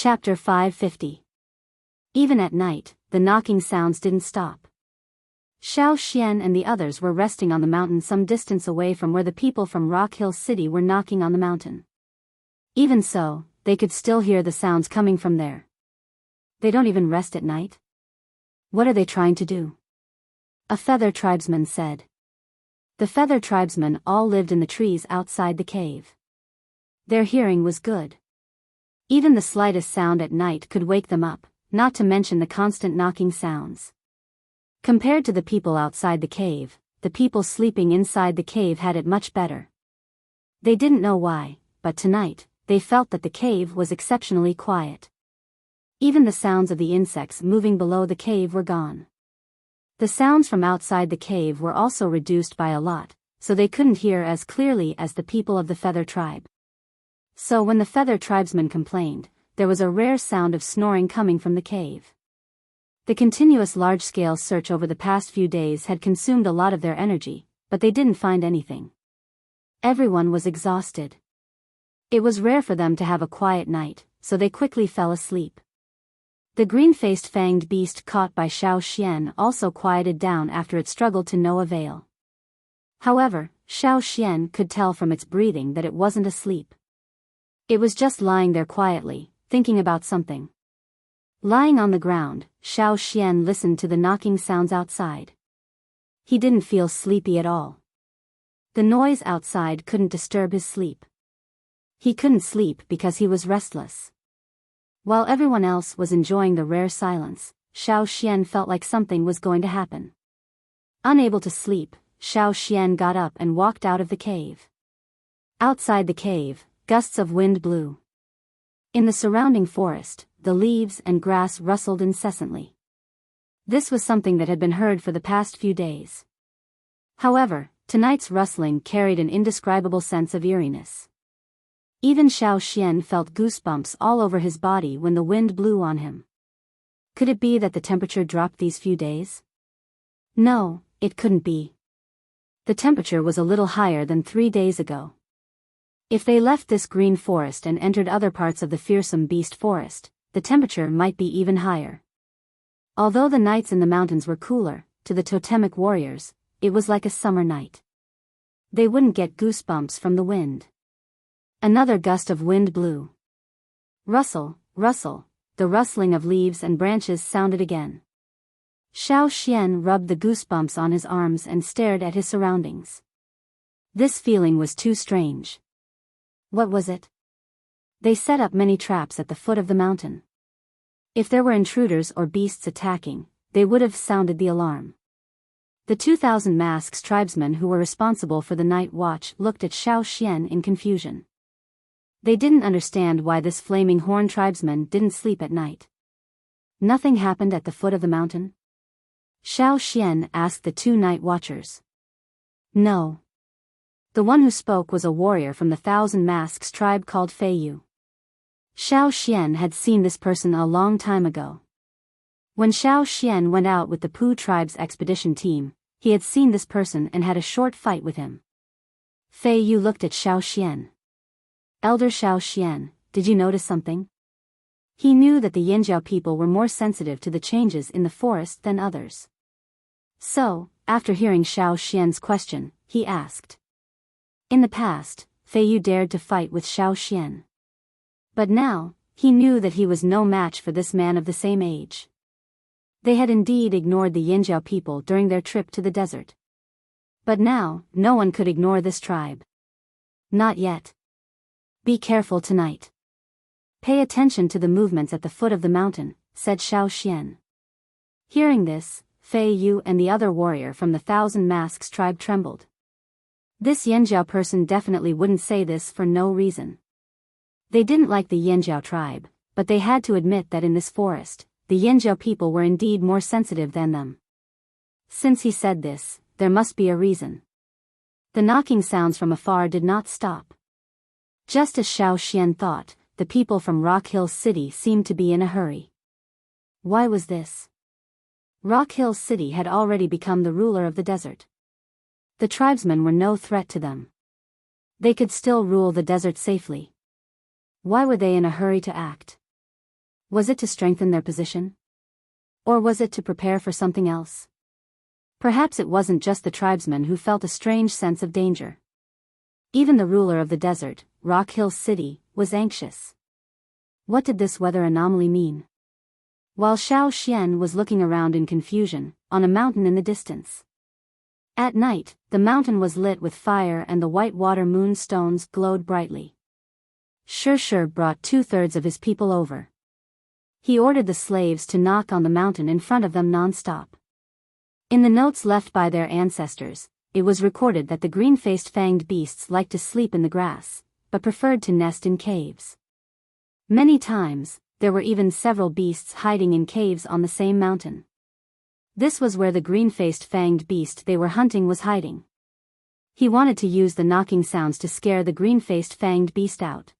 Chapter 550. Even at night, the knocking sounds didn't stop. Xiao Xian and the others were resting on the mountain some distance away from where the people from Rock Hill City were knocking on the mountain. Even so, they could still hear the sounds coming from there. They don't even rest at night? What are they trying to do? A feather tribesman said. The feather tribesmen all lived in the trees outside the cave. Their hearing was good. Even the slightest sound at night could wake them up, not to mention the constant knocking sounds. Compared to the people outside the cave, the people sleeping inside the cave had it much better. They didn't know why, but tonight, they felt that the cave was exceptionally quiet. Even the sounds of the insects moving below the cave were gone. The sounds from outside the cave were also reduced by a lot, so they couldn't hear as clearly as the people of the feather tribe. So when the feather tribesmen complained, there was a rare sound of snoring coming from the cave. The continuous large-scale search over the past few days had consumed a lot of their energy, but they didn't find anything. Everyone was exhausted. It was rare for them to have a quiet night, so they quickly fell asleep. The green-faced fanged beast caught by Xiao Xian also quieted down after it struggled to no avail. However, Xiao Xian could tell from its breathing that it wasn't asleep. It was just lying there quietly, thinking about something. Lying on the ground, Xiao Xian listened to the knocking sounds outside. He didn't feel sleepy at all. The noise outside couldn't disturb his sleep. He couldn't sleep because he was restless. While everyone else was enjoying the rare silence, Xiao Xian felt like something was going to happen. Unable to sleep, Xiao Xian got up and walked out of the cave. Outside the cave, gusts of wind blew. In the surrounding forest, the leaves and grass rustled incessantly. This was something that had been heard for the past few days. However, tonight's rustling carried an indescribable sense of eeriness. Even Xiao Xian felt goosebumps all over his body when the wind blew on him. Could it be that the temperature dropped these few days? No, it couldn't be. The temperature was a little higher than 3 days ago. If they left this green forest and entered other parts of the fearsome beast forest, the temperature might be even higher. Although the nights in the mountains were cooler, to the totemic warriors, it was like a summer night. They wouldn't get goosebumps from the wind. Another gust of wind blew. Rustle, rustle, the rustling of leaves and branches sounded again. Xiao Xian rubbed the goosebumps on his arms and stared at his surroundings. This feeling was too strange. What was it? They set up many traps at the foot of the mountain. If there were intruders or beasts attacking, they would have sounded the alarm. The 2,000 masks tribesmen who were responsible for the night watch looked at Xiao Xian in confusion. They didn't understand why this flaming horn tribesman didn't sleep at night. Nothing happened at the foot of the mountain? Xiao Xian asked the 2 night watchers. No. The one who spoke was a warrior from the 1,000 Masks tribe called Fei Yu. Xiao Xian had seen this person a long time ago. When Xiao Xian went out with the Pu tribe's expedition team, he had seen this person and had a short fight with him. Fei Yu looked at Xiao Xian. Elder Xiao Xian, did you notice something? He knew that the Yinjiao people were more sensitive to the changes in the forest than others. So, after hearing Xiao Xian's question, he asked. In the past, Fei Yu dared to fight with Xiao Xian. But now, he knew that he was no match for this man of the same age. They had indeed ignored the Yinjiao people during their trip to the desert. But now, no one could ignore this tribe. Not yet. Be careful tonight. Pay attention to the movements at the foot of the mountain, said Xiao Xian. Hearing this, Fei Yu and the other warrior from the 1,000 Masks tribe trembled. This Yinjiao person definitely wouldn't say this for no reason. They didn't like the Yinjiao tribe, but they had to admit that in this forest, the Yinjiao people were indeed more sensitive than them. Since he said this, there must be a reason. The knocking sounds from afar did not stop. Just as Xiao Xian thought, the people from Rock Hill City seemed to be in a hurry. Why was this? Rock Hill City had already become the ruler of the desert. The tribesmen were no threat to them. They could still rule the desert safely. Why were they in a hurry to act? Was it to strengthen their position? Or was it to prepare for something else? Perhaps it wasn't just the tribesmen who felt a strange sense of danger. Even the ruler of the desert, Rock Hill City, was anxious. What did this weather anomaly mean? While Xiao Xian was looking around in confusion, on a mountain in the distance. At night, the mountain was lit with fire and the white water moonstones glowed brightly. Shi brought 2/3 of his people over. He ordered the slaves to knock on the mountain in front of them non-stop. In the notes left by their ancestors, it was recorded that the green-faced fanged beasts liked to sleep in the grass, but preferred to nest in caves. Many times, there were even several beasts hiding in caves on the same mountain. This was where the green-faced fanged beast they were hunting was hiding. He wanted to use the knocking sounds to scare the green-faced fanged beast out.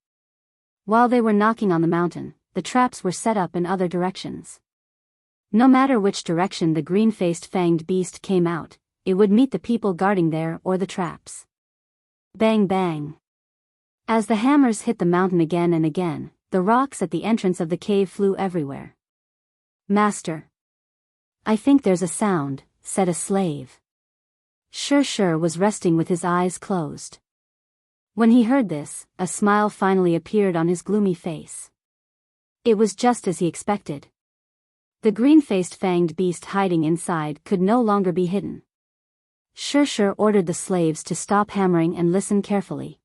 While they were knocking on the mountain, the traps were set up in other directions. No matter which direction the green-faced fanged beast came out, it would meet the people guarding there or the traps. Bang bang. As the hammers hit the mountain again and again, the rocks at the entrance of the cave flew everywhere. "Master, I think there's a sound," said a slave. Shi was resting with his eyes closed. When he heard this, a smile finally appeared on his gloomy face. It was just as he expected. The green-faced fanged beast hiding inside could no longer be hidden. Shi ordered the slaves to stop hammering and listen carefully.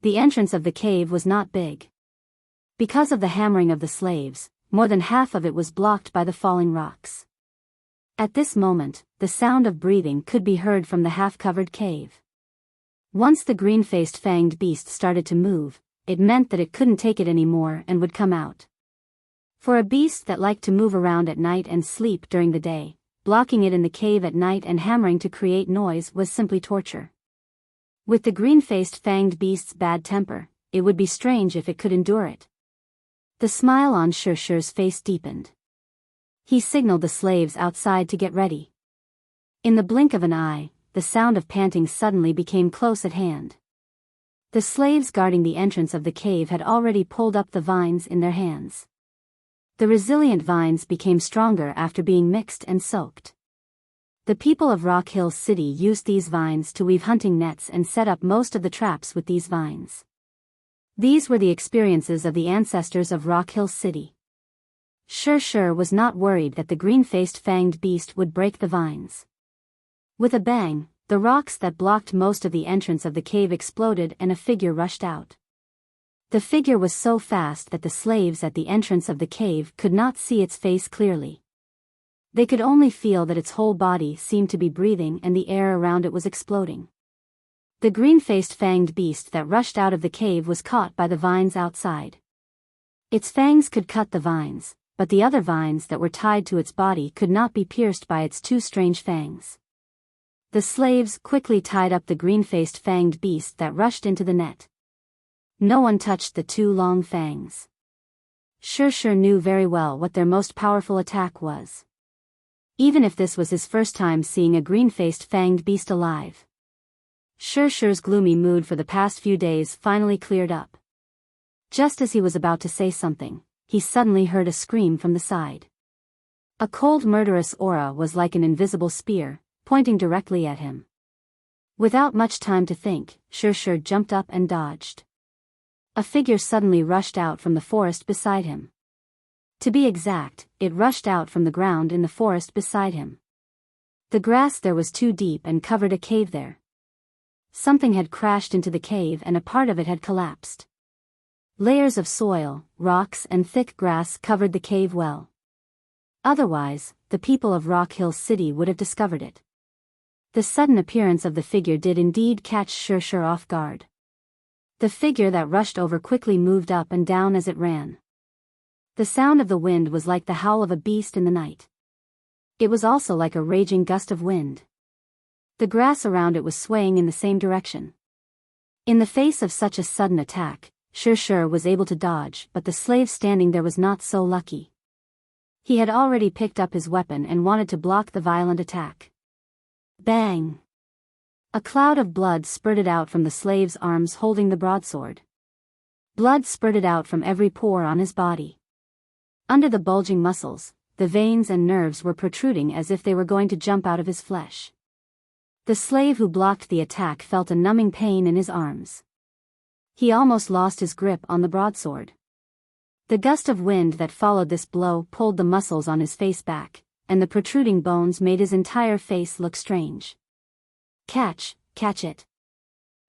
The entrance of the cave was not big. Because of the hammering of the slaves, more than half of it was blocked by the falling rocks. At this moment, the sound of breathing could be heard from the half-covered cave. Once the green-faced fanged beast started to move, it meant that it couldn't take it anymore and would come out. For a beast that liked to move around at night and sleep during the day, blocking it in the cave at night and hammering to create noise was simply torture. With the green-faced fanged beast's bad temper, it would be strange if it could endure it. The smile on Shi's face deepened. He signaled the slaves outside to get ready. In the blink of an eye, the sound of panting suddenly became close at hand. The slaves guarding the entrance of the cave had already pulled up the vines in their hands. The resilient vines became stronger after being mixed and soaked. The people of Rock Hill City used these vines to weave hunting nets and set up most of the traps with these vines. These were the experiences of the ancestors of Rock Hill City. Shi was not worried that the green-faced fanged beast would break the vines. With a bang, the rocks that blocked most of the entrance of the cave exploded and a figure rushed out. The figure was so fast that the slaves at the entrance of the cave could not see its face clearly. They could only feel that its whole body seemed to be breathing and the air around it was exploding. The green-faced fanged beast that rushed out of the cave was caught by the vines outside. Its fangs could cut the vines, but the other vines that were tied to its body could not be pierced by its two strange fangs. The slaves quickly tied up the green-faced fanged beast that rushed into the net. No one touched the two long fangs. Shi knew very well what their most powerful attack was. Even if this was his first time seeing a green-faced fanged beast alive. Shi's gloomy mood for the past few days finally cleared up. Just as he was about to say something, he suddenly heard a scream from the side. A cold murderous aura was like an invisible spear, pointing directly at him. Without much time to think, Shi jumped up and dodged. A figure suddenly rushed out from the forest beside him. To be exact, it rushed out from the ground in the forest beside him. The grass there was too deep and covered a cave there. Something had crashed into the cave and a part of it had collapsed. Layers of soil, rocks and thick grass covered the cave well. Otherwise, the people of Rock Hill City would have discovered it. The sudden appearance of the figure did indeed catch Shi off guard. The figure that rushed over quickly moved up and down as it ran. The sound of the wind was like the howl of a beast in the night. It was also like a raging gust of wind. The grass around it was swaying in the same direction. In the face of such a sudden attack, Shi was able to dodge, but the slave standing there was not so lucky. He had already picked up his weapon and wanted to block the violent attack. Bang! A cloud of blood spurted out from the slave's arms holding the broadsword. Blood spurted out from every pore on his body. Under the bulging muscles, the veins and nerves were protruding as if they were going to jump out of his flesh. The slave who blocked the attack felt a numbing pain in his arms. He almost lost his grip on the broadsword. The gust of wind that followed this blow pulled the muscles on his face back, and the protruding bones made his entire face look strange. Catch it.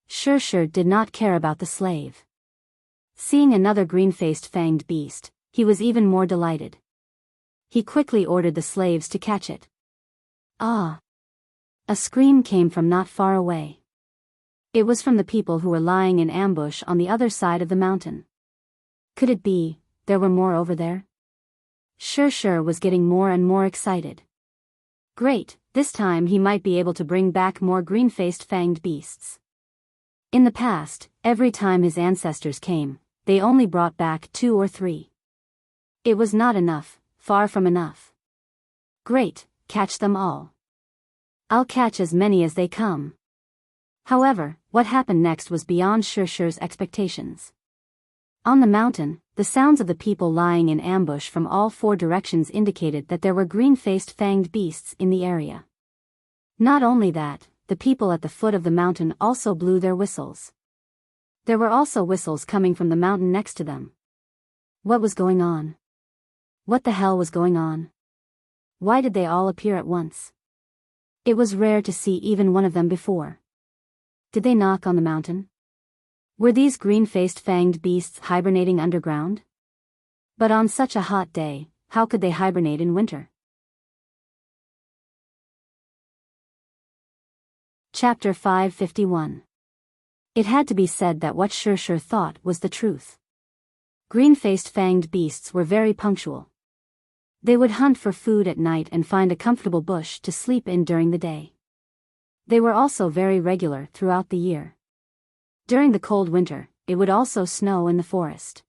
Shir did not care about the slave. Seeing another green-faced fanged beast, he was even more delighted. He quickly ordered the slaves to catch it. Ah! A scream came from not far away. It was from the people who were lying in ambush on the other side of the mountain. Could it be there were more over there? Shir was getting more and more excited. Great, this time he might be able to bring back more green-faced fanged beasts. In the past, every time his ancestors came, they only brought back 2 or 3. It was not enough, far from enough. Great, catch them all. I'll catch as many as they come. However, what happened next was beyond Shir's expectations. On the mountain, the sounds of the people lying in ambush from all 4 directions indicated that there were green-faced fanged beasts in the area. Not only that, the people at the foot of the mountain also blew their whistles. There were also whistles coming from the mountain next to them. What was going on? What the hell was going on? Why did they all appear at once? It was rare to see even one of them before. Did they knock on the mountain? Were these green-faced fanged beasts hibernating underground? But on such a hot day, how could they hibernate in winter? Chapter 551. It had to be said that what Shir thought was the truth. Green-faced fanged beasts were very punctual. They would hunt for food at night and find a comfortable bush to sleep in during the day. They were also very regular throughout the year. During the cold winter, it would also snow in the forest.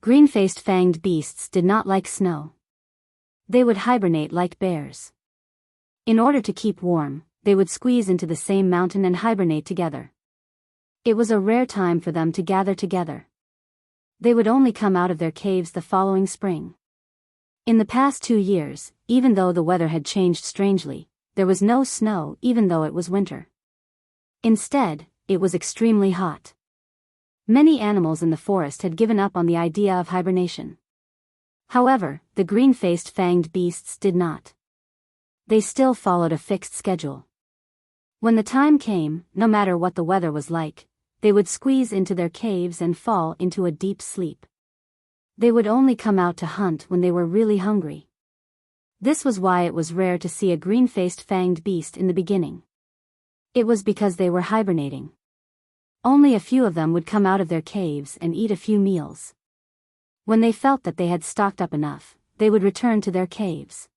Green-faced fanged beasts did not like snow. They would hibernate like bears. In order to keep warm, they would squeeze into the same mountain and hibernate together. It was a rare time for them to gather together. They would only come out of their caves the following spring. In the past 2 years, even though the weather had changed strangely, there was no snow even though it was winter. Instead, it was extremely hot. Many animals in the forest had given up on the idea of hibernation. However, the green-faced fanged beasts did not. They still followed a fixed schedule. When the time came, no matter what the weather was like, they would squeeze into their caves and fall into a deep sleep. They would only come out to hunt when they were really hungry. This was why it was rare to see a green-faced fanged beast in the beginning. It was because they were hibernating. Only a few of them would come out of their caves and eat a few meals. When they felt that they had stocked up enough, they would return to their caves.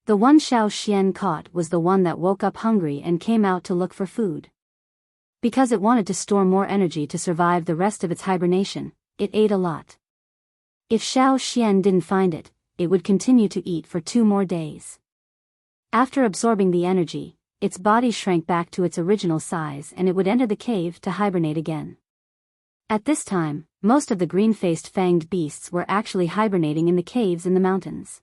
The one Xiao Xian caught was the one that woke up hungry and came out to look for food. Because it wanted to store more energy to survive the rest of its hibernation, it ate a lot. If Xiao Xian didn't find it, it would continue to eat for 2 more days. After absorbing the energy, its body shrank back to its original size and it would enter the cave to hibernate again. At this time, most of the green-faced fanged beasts were actually hibernating in the caves in the mountains.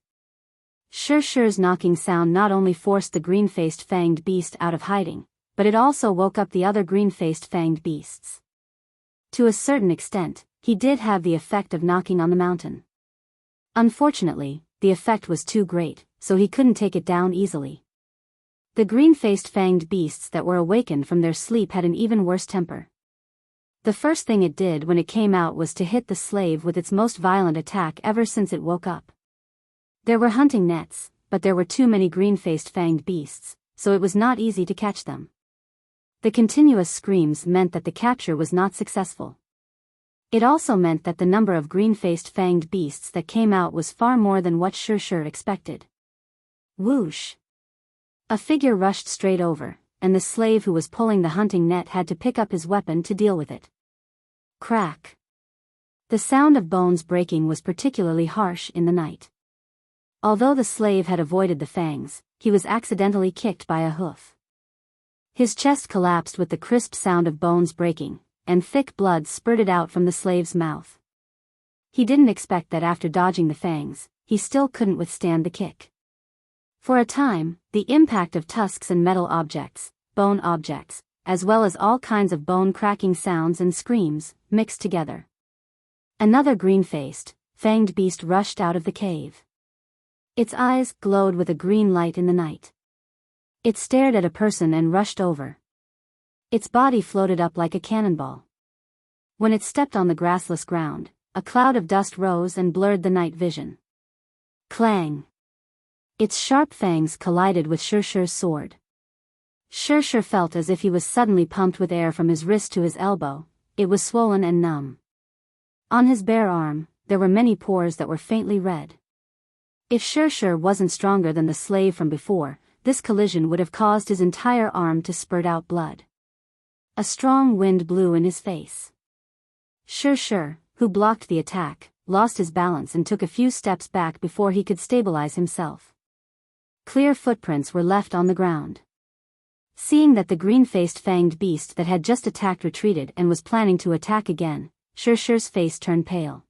Shir's knocking sound not only forced the green-faced fanged beast out of hiding, but it also woke up the other green-faced fanged beasts. To a certain extent, he did have the effect of knocking on the mountain. Unfortunately, the effect was too great, so he couldn't take it down easily. The green-faced fanged beasts that were awakened from their sleep had an even worse temper. The first thing it did when it came out was to hit the slave with its most violent attack ever since it woke up. There were hunting nets, but there were too many green-faced fanged beasts, so it was not easy to catch them. The continuous screams meant that the capture was not successful. It also meant that the number of green-faced fanged beasts that came out was far more than what Shir expected. Whoosh! A figure rushed straight over, and the slave who was pulling the hunting net had to pick up his weapon to deal with it. Crack! The sound of bones breaking was particularly harsh in the night. Although the slave had avoided the fangs, he was accidentally kicked by a hoof. His chest collapsed with the crisp sound of bones breaking, and thick blood spurted out from the slave's mouth. He didn't expect that after dodging the fangs, he still couldn't withstand the kick. For a time, the impact of tusks and metal objects, bone objects, as well as all kinds of bone-cracking sounds and screams, mixed together. Another green-faced, fanged beast rushed out of the cave. Its eyes glowed with a green light in the night. It stared at a person and rushed over. Its body floated up like a cannonball. When it stepped on the grassless ground, a cloud of dust rose and blurred the night vision. Clang! Its sharp fangs collided with Shirshir's sword. Shirshir felt as if he was suddenly pumped with air from his wrist to his elbow. It was swollen and numb. On his bare arm, there were many pores that were faintly red. If Shirshir wasn't stronger than the slave from before, this collision would have caused his entire arm to spurt out blood. A strong wind blew in his face. Shirshir, who blocked the attack, lost his balance and took a few steps back before he could stabilize himself. Clear footprints were left on the ground. Seeing that the green-faced fanged beast that had just attacked retreated and was planning to attack again, Shirshir's face turned pale.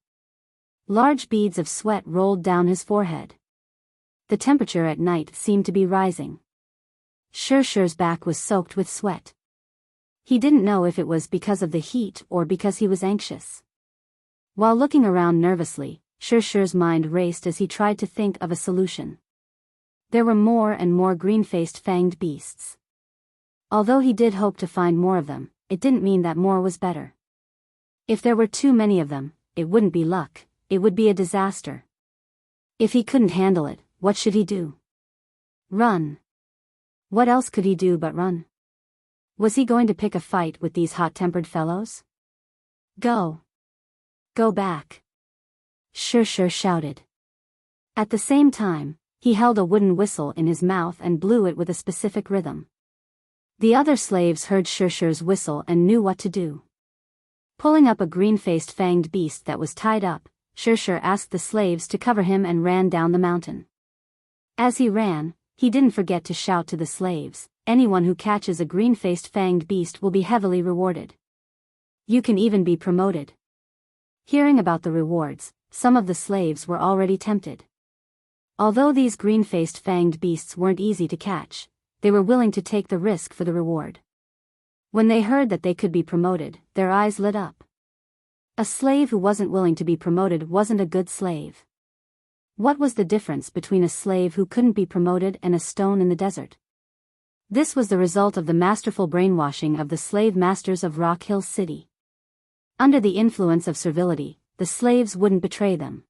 Large beads of sweat rolled down his forehead. The temperature at night seemed to be rising. Shirshir's back was soaked with sweat. He didn't know if it was because of the heat or because he was anxious. While looking around nervously, Shirshir's mind raced as he tried to think of a solution. There were more and more green-faced fanged beasts. Although he did hope to find more of them, it didn't mean that more was better. If there were too many of them, it wouldn't be luck, it would be a disaster. If he couldn't handle it, what should he do? Run. What else could he do but run? Was he going to pick a fight with these hot-tempered fellows? Go. Go back. Shirshir shouted. At the same time, he held a wooden whistle in his mouth and blew it with a specific rhythm. The other slaves heard Shirshir's whistle and knew what to do. Pulling up a green-faced fanged beast that was tied up, Shirshir asked the slaves to cover him and ran down the mountain. As he ran, he didn't forget to shout to the slaves, "Anyone who catches a green-faced fanged beast will be heavily rewarded. You can even be promoted." Hearing about the rewards, some of the slaves were already tempted. Although these green-faced fanged beasts weren't easy to catch, they were willing to take the risk for the reward. When they heard that they could be promoted, their eyes lit up. A slave who wasn't willing to be promoted wasn't a good slave. What was the difference between a slave who couldn't be promoted and a stone in the desert? This was the result of the masterful brainwashing of the slave masters of Rock Hill City. Under the influence of servility, the slaves wouldn't betray them.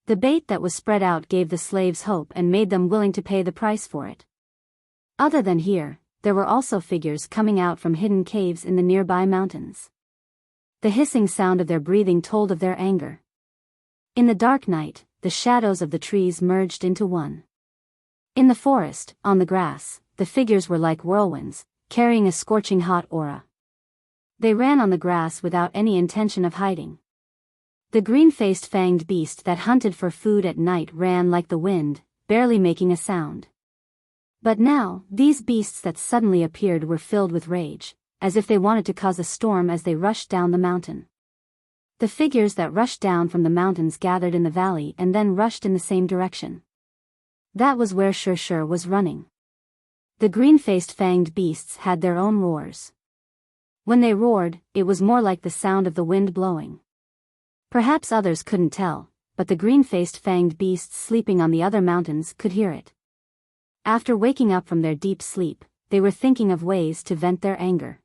The bait that was spread out gave the slaves hope and made them willing to pay the price for it. Other than here, there were also figures coming out from hidden caves in the nearby mountains. The hissing sound of their breathing told of their anger. In the dark night, the shadows of the trees merged into one. In the forest, on the grass, the figures were like whirlwinds, carrying a scorching hot aura. They ran on the grass without any intention of hiding. The green-faced fanged beast that hunted for food at night ran like the wind, barely making a sound. But now, these beasts that suddenly appeared were filled with rage, as if they wanted to cause a storm as they rushed down the mountain. The figures that rushed down from the mountains gathered in the valley and then rushed in the same direction. That was where Shirshir was running. The green-faced fanged beasts had their own roars. When they roared, it was more like the sound of the wind blowing. Perhaps others couldn't tell, but the green-faced fanged beasts sleeping on the other mountains could hear it. After waking up from their deep sleep, they were thinking of ways to vent their anger.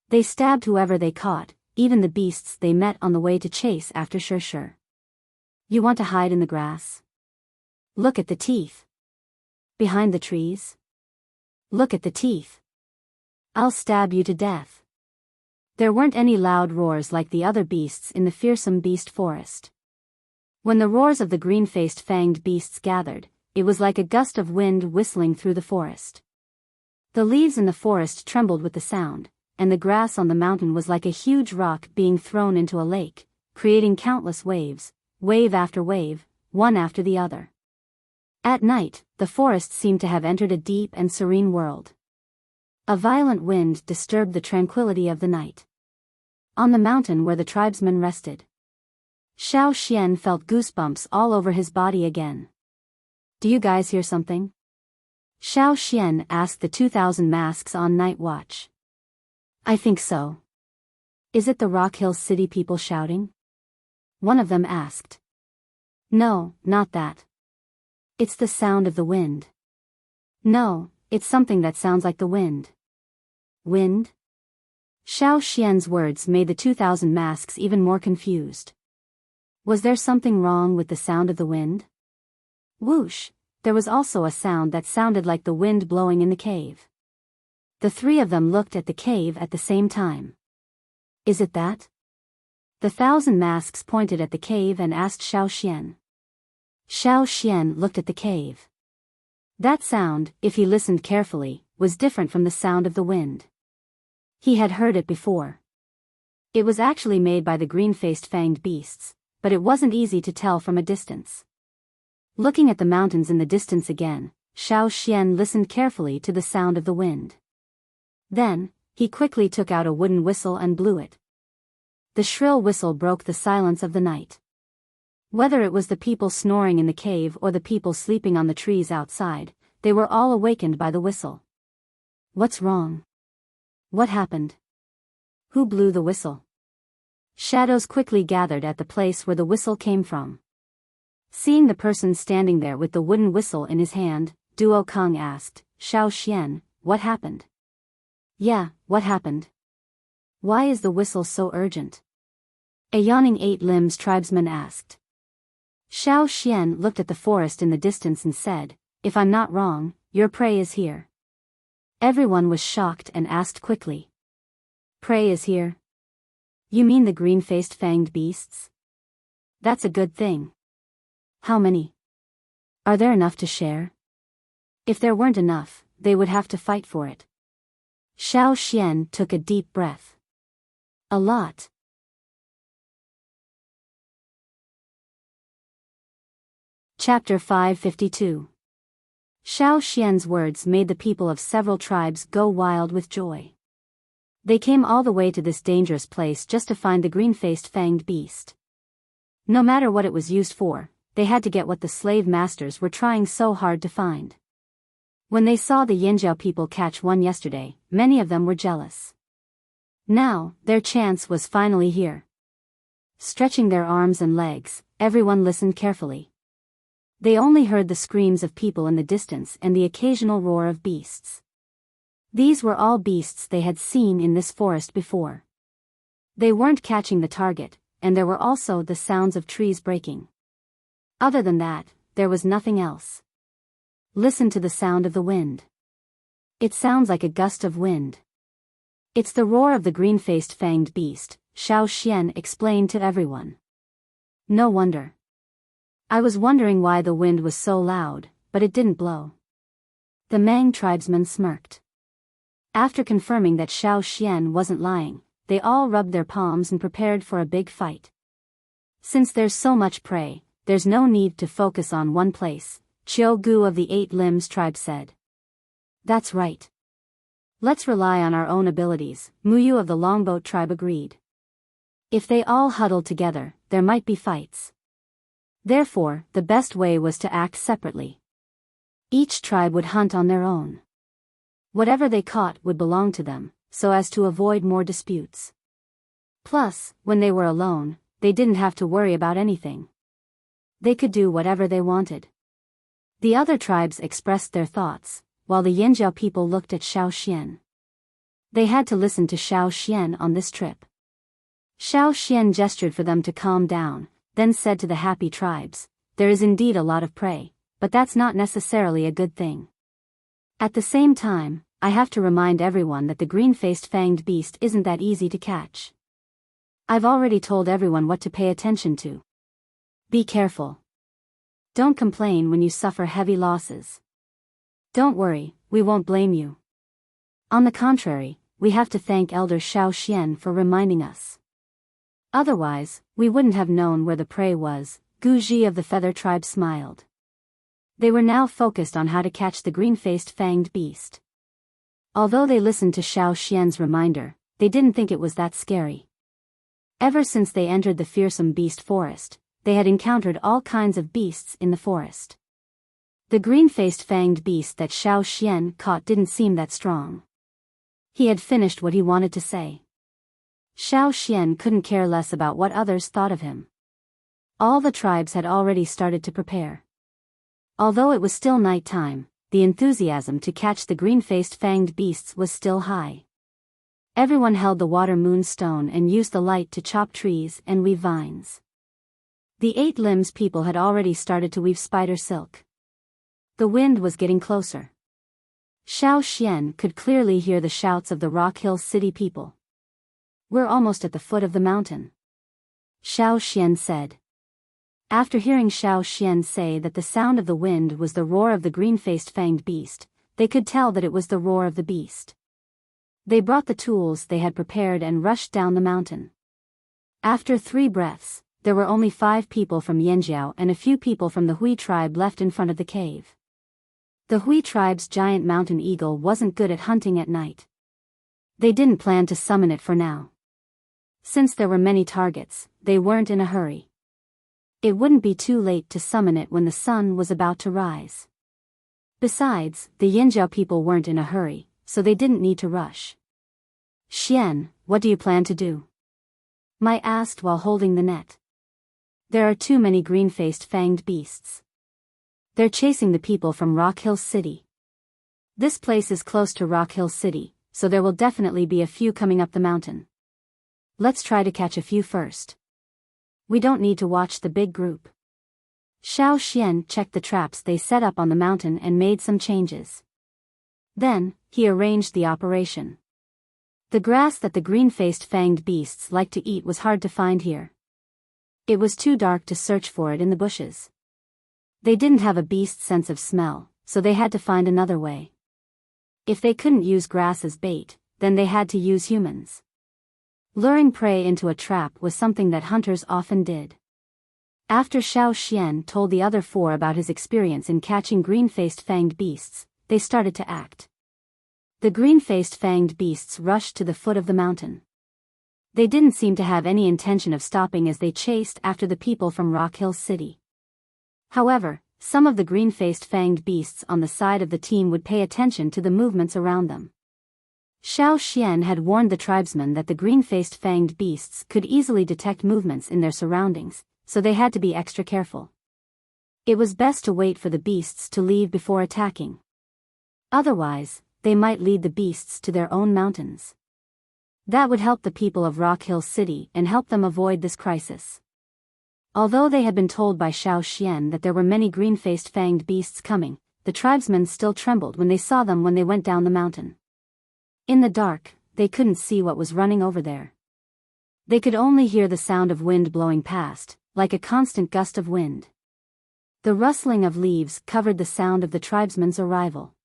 They stabbed whoever they caught, even the beasts they met on the way to chase after Shirshir. You want to hide in the grass? Look at the teeth. Behind the trees? Look at the teeth. I'll stab you to death. There weren't any loud roars like the other beasts in the fearsome beast forest. When the roars of the green-faced fanged beasts gathered, it was like a gust of wind whistling through the forest. The leaves in the forest trembled with the sound, and the grass on the mountain was like a huge rock being thrown into a lake, creating countless waves, wave after wave, one after the other. At night, the forest seemed to have entered a deep and serene world. A violent wind disturbed the tranquility of the night. On the mountain where the tribesmen rested, Xiao Xian felt goosebumps all over his body again. Do you guys hear something? Xiao Xian asked the 2,000 masks on night watch. I think so. Is it the Rock Hill City people shouting? One of them asked. No, not that. It's the sound of the wind. No, it's something that sounds like the wind. Wind? Xiao Xian's words made the 2,000 masks even more confused. Was there something wrong with the sound of the wind? Whoosh, there was also a sound that sounded like the wind blowing in the cave. The three of them looked at the cave at the same time. Is it that? The 1,000 masks pointed at the cave and asked Xiao Xian. Xiao Xian looked at the cave. That sound, if he listened carefully, was different from the sound of the wind. He had heard it before. It was actually made by the green-faced fanged beasts, but it wasn't easy to tell from a distance. Looking at the mountains in the distance again, Xiao Xian listened carefully to the sound of the wind. Then, he quickly took out a wooden whistle and blew it. The shrill whistle broke the silence of the night. Whether it was the people snoring in the cave or the people sleeping on the trees outside, they were all awakened by the whistle. What's wrong? What happened? Who blew the whistle? Shadows quickly gathered at the place where the whistle came from. Seeing the person standing there with the wooden whistle in his hand, Duo Kong asked, Xiao Xian, what happened? Yeah, what happened? Why is the whistle so urgent? A yawning 8 limbs tribesman asked. Xiao Xian looked at the forest in the distance and said, if I'm not wrong, your prey is here. Everyone was shocked and asked quickly. Prey is here? You mean the green-faced fanged beasts? That's a good thing. How many? Are there enough to share? If there weren't enough, they would have to fight for it. Xiao Xian took a deep breath. A lot. Chapter 552. Xiao Xian's words made the people of several tribes go wild with joy. They came all the way to this dangerous place just to find the green-faced fanged beast. No matter what it was used for, they had to get what the slave masters were trying so hard to find. When they saw the Yinjiao people catch one yesterday, many of them were jealous. Now, their chance was finally here. Stretching their arms and legs, everyone listened carefully. They only heard the screams of people in the distance and the occasional roar of beasts. These were all beasts they had seen in this forest before. They weren't catching the target, and there were also the sounds of trees breaking. Other than that, there was nothing else. Listen to the sound of the wind. It sounds like a gust of wind. It's the roar of the green-faced fanged beast, Xiao Xian explained to everyone. No wonder. I was wondering why the wind was so loud, but it didn't blow. The Mang tribesmen smirked. After confirming that Xiao Xian wasn't lying, they all rubbed their palms and prepared for a big fight. Since there's so much prey, there's no need to focus on one place, Qiu Gu of the 8 Limbs tribe said. That's right. Let's rely on our own abilities, Muyu of the Longboat tribe agreed. If they all huddled together, there might be fights. Therefore, the best way was to act separately. Each tribe would hunt on their own. Whatever they caught would belong to them, so as to avoid more disputes. Plus, when they were alone, they didn't have to worry about anything. They could do whatever they wanted. The other tribes expressed their thoughts, while the Yinjiao people looked at Xiao Xian. They had to listen to Xiao Xian on this trip. Xiao Xian gestured for them to calm down, then said to the happy tribes, there is indeed a lot of prey, but that's not necessarily a good thing. At the same time, I have to remind everyone that the green-faced fanged beast isn't that easy to catch. I've already told everyone what to pay attention to. Be careful. Don't complain when you suffer heavy losses. Don't worry, we won't blame you. On the contrary, we have to thank Elder Xiao Xian for reminding us. Otherwise, we wouldn't have known where the prey was. Gu Ji of the Feather tribe smiled. They were now focused on how to catch the green-faced fanged beast. Although they listened to Xiao Xian's reminder, they didn't think it was that scary. Ever since they entered the fearsome beast forest, they had encountered all kinds of beasts in the forest. The green-faced fanged beast that Xiao Xian caught didn't seem that strong. He had finished what he wanted to say. Xiao Xian couldn't care less about what others thought of him. All the tribes had already started to prepare. Although it was still night time, the enthusiasm to catch the green-faced fanged beasts was still high. Everyone held the water moon stone and used the light to chop trees and weave vines. The 8 limbs people had already started to weave spider silk. The wind was getting closer. Xiao Xian could clearly hear the shouts of the Rock Hill City people. "We're almost at the foot of the mountain," Xiao Xian said. After hearing Xiao Xian say that the sound of the wind was the roar of the green-faced fanged beast, they could tell that it was the roar of the beast. They brought the tools they had prepared and rushed down the mountain. After 3 breaths, there were only 5 people from Yanjiao and a few people from the Hui tribe left in front of the cave. The Hui tribe's giant mountain eagle wasn't good at hunting at night. They didn't plan to summon it for now. Since there were many targets, they weren't in a hurry. It wouldn't be too late to summon it when the sun was about to rise. Besides, the Yanjiao people weren't in a hurry, so they didn't need to rush. "Xian, what do you plan to do?" Mai asked while holding the net. "There are too many green-faced fanged beasts. They're chasing the people from Rock Hill City. This place is close to Rock Hill City, so there will definitely be a few coming up the mountain. Let's try to catch a few first. We don't need to watch the big group." Xiao Xian checked the traps they set up on the mountain and made some changes. Then, he arranged the operation. The grass that the green-faced fanged beasts liked to eat was hard to find here. It was too dark to search for it in the bushes. They didn't have a beast sense of smell, so they had to find another way. If they couldn't use grass as bait, then they had to use humans. Luring prey into a trap was something that hunters often did. After Xiao Xian told the other 4 about his experience in catching green-faced fanged beasts, they started to act. The green-faced fanged beasts rushed to the foot of the mountain. They didn't seem to have any intention of stopping as they chased after the people from Rock Hill City. However, some of the green-faced fanged beasts on the side of the team would pay attention to the movements around them. Xiao Xian had warned the tribesmen that the green-faced fanged beasts could easily detect movements in their surroundings, so they had to be extra careful. It was best to wait for the beasts to leave before attacking. Otherwise, they might lead the beasts to their own mountains. That would help the people of Rock Hill City and help them avoid this crisis. Although they had been told by Xiao Xian that there were many green-faced fanged beasts coming, the tribesmen still trembled when they saw them when they went down the mountain. In the dark, they couldn't see what was running over there. They could only hear the sound of wind blowing past, like a constant gust of wind. The rustling of leaves covered the sound of the tribesmen's arrival.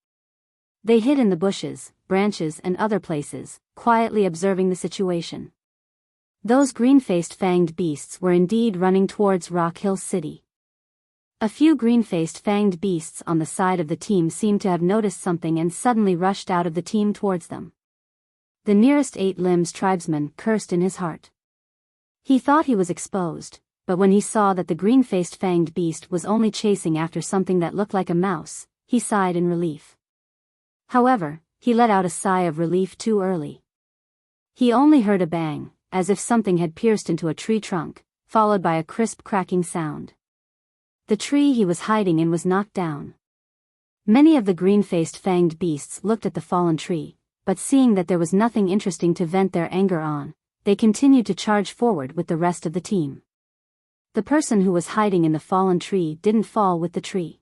They hid in the bushes, branches and other places, quietly observing the situation. Those green-faced fanged beasts were indeed running towards Rock Hill City. A few green-faced fanged beasts on the side of the team seemed to have noticed something and suddenly rushed out of the team towards them. The nearest 8 limbs tribesman cursed in his heart. He thought he was exposed, but when he saw that the green-faced fanged beast was only chasing after something that looked like a mouse, he sighed in relief. However, he let out a sigh of relief too early. He only heard a bang, as if something had pierced into a tree trunk, followed by a crisp cracking sound. The tree he was hiding in was knocked down. Many of the green-faced fanged beasts looked at the fallen tree, but seeing that there was nothing interesting to vent their anger on, they continued to charge forward with the rest of the team. The person who was hiding in the fallen tree didn't fall with the tree.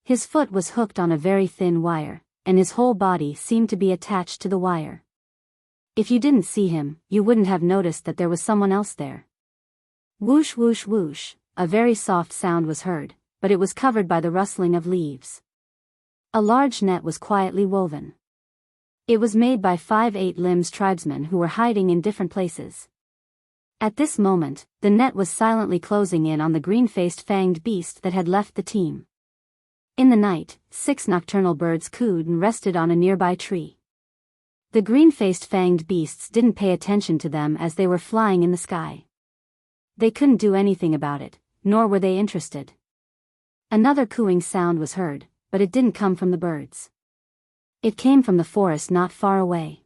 His foot was hooked on a very thin wire, and his whole body seemed to be attached to the wire. If you didn't see him, you wouldn't have noticed that there was someone else there. Whoosh whoosh whoosh, a very soft sound was heard, but it was covered by the rustling of leaves. A large net was quietly woven. It was made by 5 8 limbs tribesmen who were hiding in different places. At this moment, the net was silently closing in on the green-faced fanged beast that had left the team. In the night, 6 nocturnal birds cooed and rested on a nearby tree. The green-faced fanged beasts didn't pay attention to them as they were flying in the sky. They couldn't do anything about it, nor were they interested. Another cooing sound was heard, but it didn't come from the birds. It came from the forest not far away.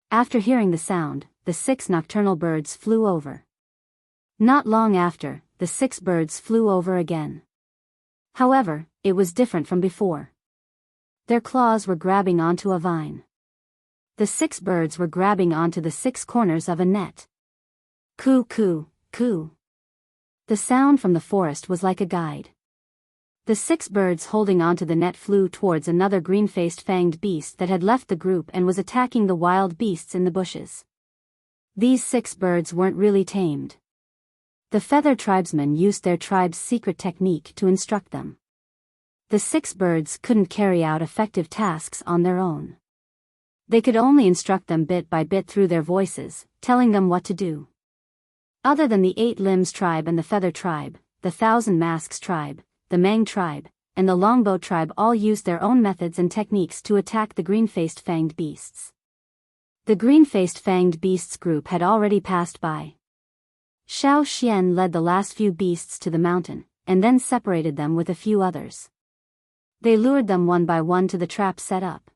After hearing the sound, the 6 nocturnal birds flew over. Not long after, the 6 birds flew over again. However, it was different from before. Their claws were grabbing onto a vine. The 6 birds were grabbing onto the 6 corners of a net. Coo coo, coo. The sound from the forest was like a guide. The 6 birds holding onto the net flew towards another green-faced fanged beast that had left the group and was attacking the wild beasts in the bushes. These 6 birds weren't really tamed. The feather tribesmen used their tribe's secret technique to instruct them. The 6 birds couldn't carry out effective tasks on their own. They could only instruct them bit by bit through their voices, telling them what to do. Other than the 8 Limbs tribe and the Feather tribe, the 1,000 Masks tribe, the Mang tribe, and the Longbow tribe all used their own methods and techniques to attack the green-faced fanged beasts. The green-faced fanged beasts group had already passed by. Xiao Xian led the last few beasts to the mountain, and then separated them with a few others. They lured them one by one to the trap set up.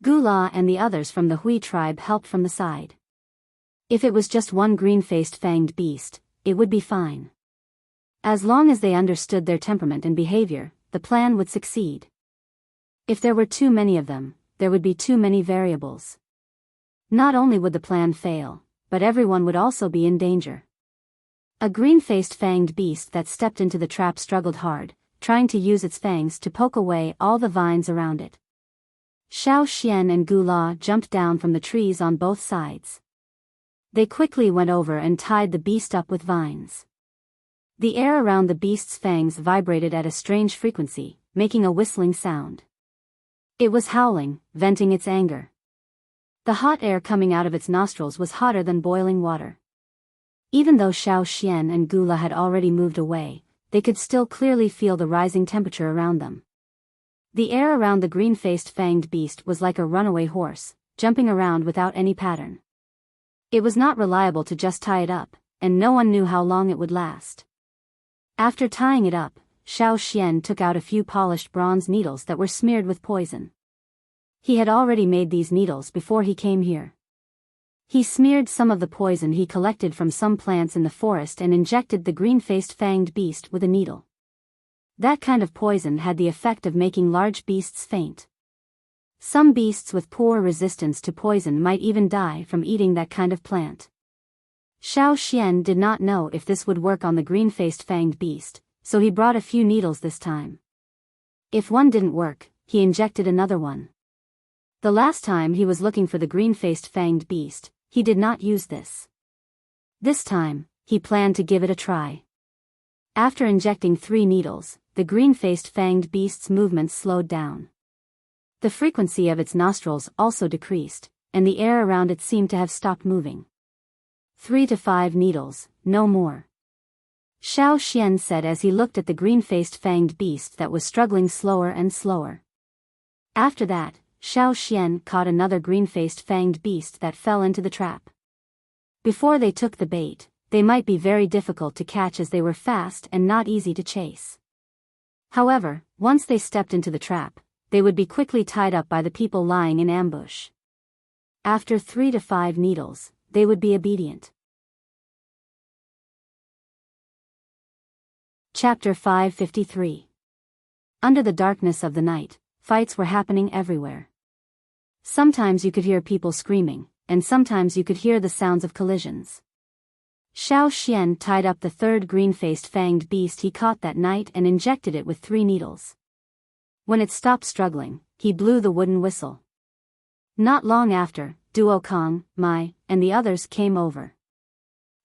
Gula and the others from the Hui tribe helped from the side. If it was just one green-faced fanged beast, it would be fine. As long as they understood their temperament and behavior, the plan would succeed. If there were too many of them, there would be too many variables. Not only would the plan fail, but everyone would also be in danger. A green-faced fanged beast that stepped into the trap struggled hard, trying to use its fangs to poke away all the vines around it. Xiao Xian and Gula jumped down from the trees on both sides. They quickly went over and tied the beast up with vines. The air around the beast's fangs vibrated at a strange frequency, making a whistling sound. It was howling, venting its anger. The hot air coming out of its nostrils was hotter than boiling water. Even though Xiao Xian and Gula had already moved away, they could still clearly feel the rising temperature around them. The air around the green-faced fanged beast was like a runaway horse, jumping around without any pattern. It was not reliable to just tie it up, and no one knew how long it would last. After tying it up, Xiao Xian took out a few polished bronze needles that were smeared with poison. He had already made these needles before he came here. He smeared some of the poison he collected from some plants in the forest and injected the green-faced fanged beast with a needle. That kind of poison had the effect of making large beasts faint. Some beasts with poor resistance to poison might even die from eating that kind of plant. Xiao Xian did not know if this would work on the green-faced fanged beast, so he brought a few needles this time. If one didn't work, he injected another one. The last time he was looking for the green-faced fanged beast, he did not use this. This time, he planned to give it a try. After injecting 3 needles, the green-faced fanged beast's movements slowed down. The frequency of its nostrils also decreased, and the air around it seemed to have stopped moving. 3 to 5 needles, no more. Xiao Xian said as he looked at the green-faced fanged beast that was struggling slower and slower. After that, Xiao Xian caught another green-faced fanged beast that fell into the trap. Before they took the bait, they might be very difficult to catch as they were fast and not easy to chase. However, once they stepped into the trap, they would be quickly tied up by the people lying in ambush. After 3 to 5 needles, they would be obedient. Chapter 553. Under the darkness of the night, fights were happening everywhere. Sometimes you could hear people screaming, and sometimes you could hear the sounds of collisions. Xiao Xian tied up the 3rd green-faced fanged beast he caught that night and injected it with 3 needles. When it stopped struggling, he blew the wooden whistle. Not long after, Duo Kong, Mai, and the others came over.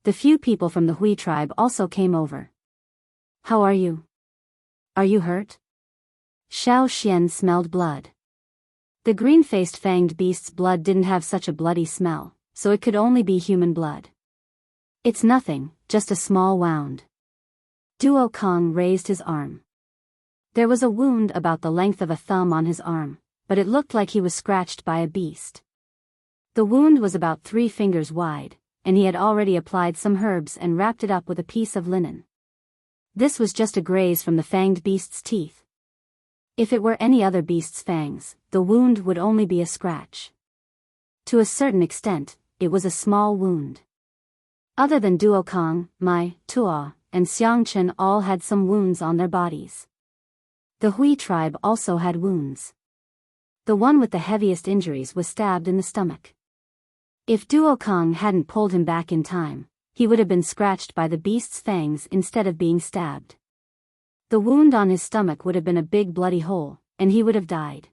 The few people from the Hui tribe also came over. How are you? Are you hurt? Xiao Xian smelled blood. The green-faced fanged beast's blood didn't have such a bloody smell, so it could only be human blood. It's nothing, just a small wound. Duo Kong raised his arm. There was a wound about the length of a thumb on his arm, but it looked like he was scratched by a beast. The wound was about 3 fingers wide, and he had already applied some herbs and wrapped it up with a piece of linen. This was just a graze from the fanged beast's teeth. If it were any other beast's fangs, the wound would only be a scratch. To a certain extent, it was a small wound. Other than Duo Kong, Mai, Tuo, and Xiang Chen all had some wounds on their bodies. The Hui tribe also had wounds. The one with the heaviest injuries was stabbed in the stomach. If Duo Kong hadn't pulled him back in time, he would have been scratched by the beast's fangs instead of being stabbed. The wound on his stomach would have been a big bloody hole, and he would have died.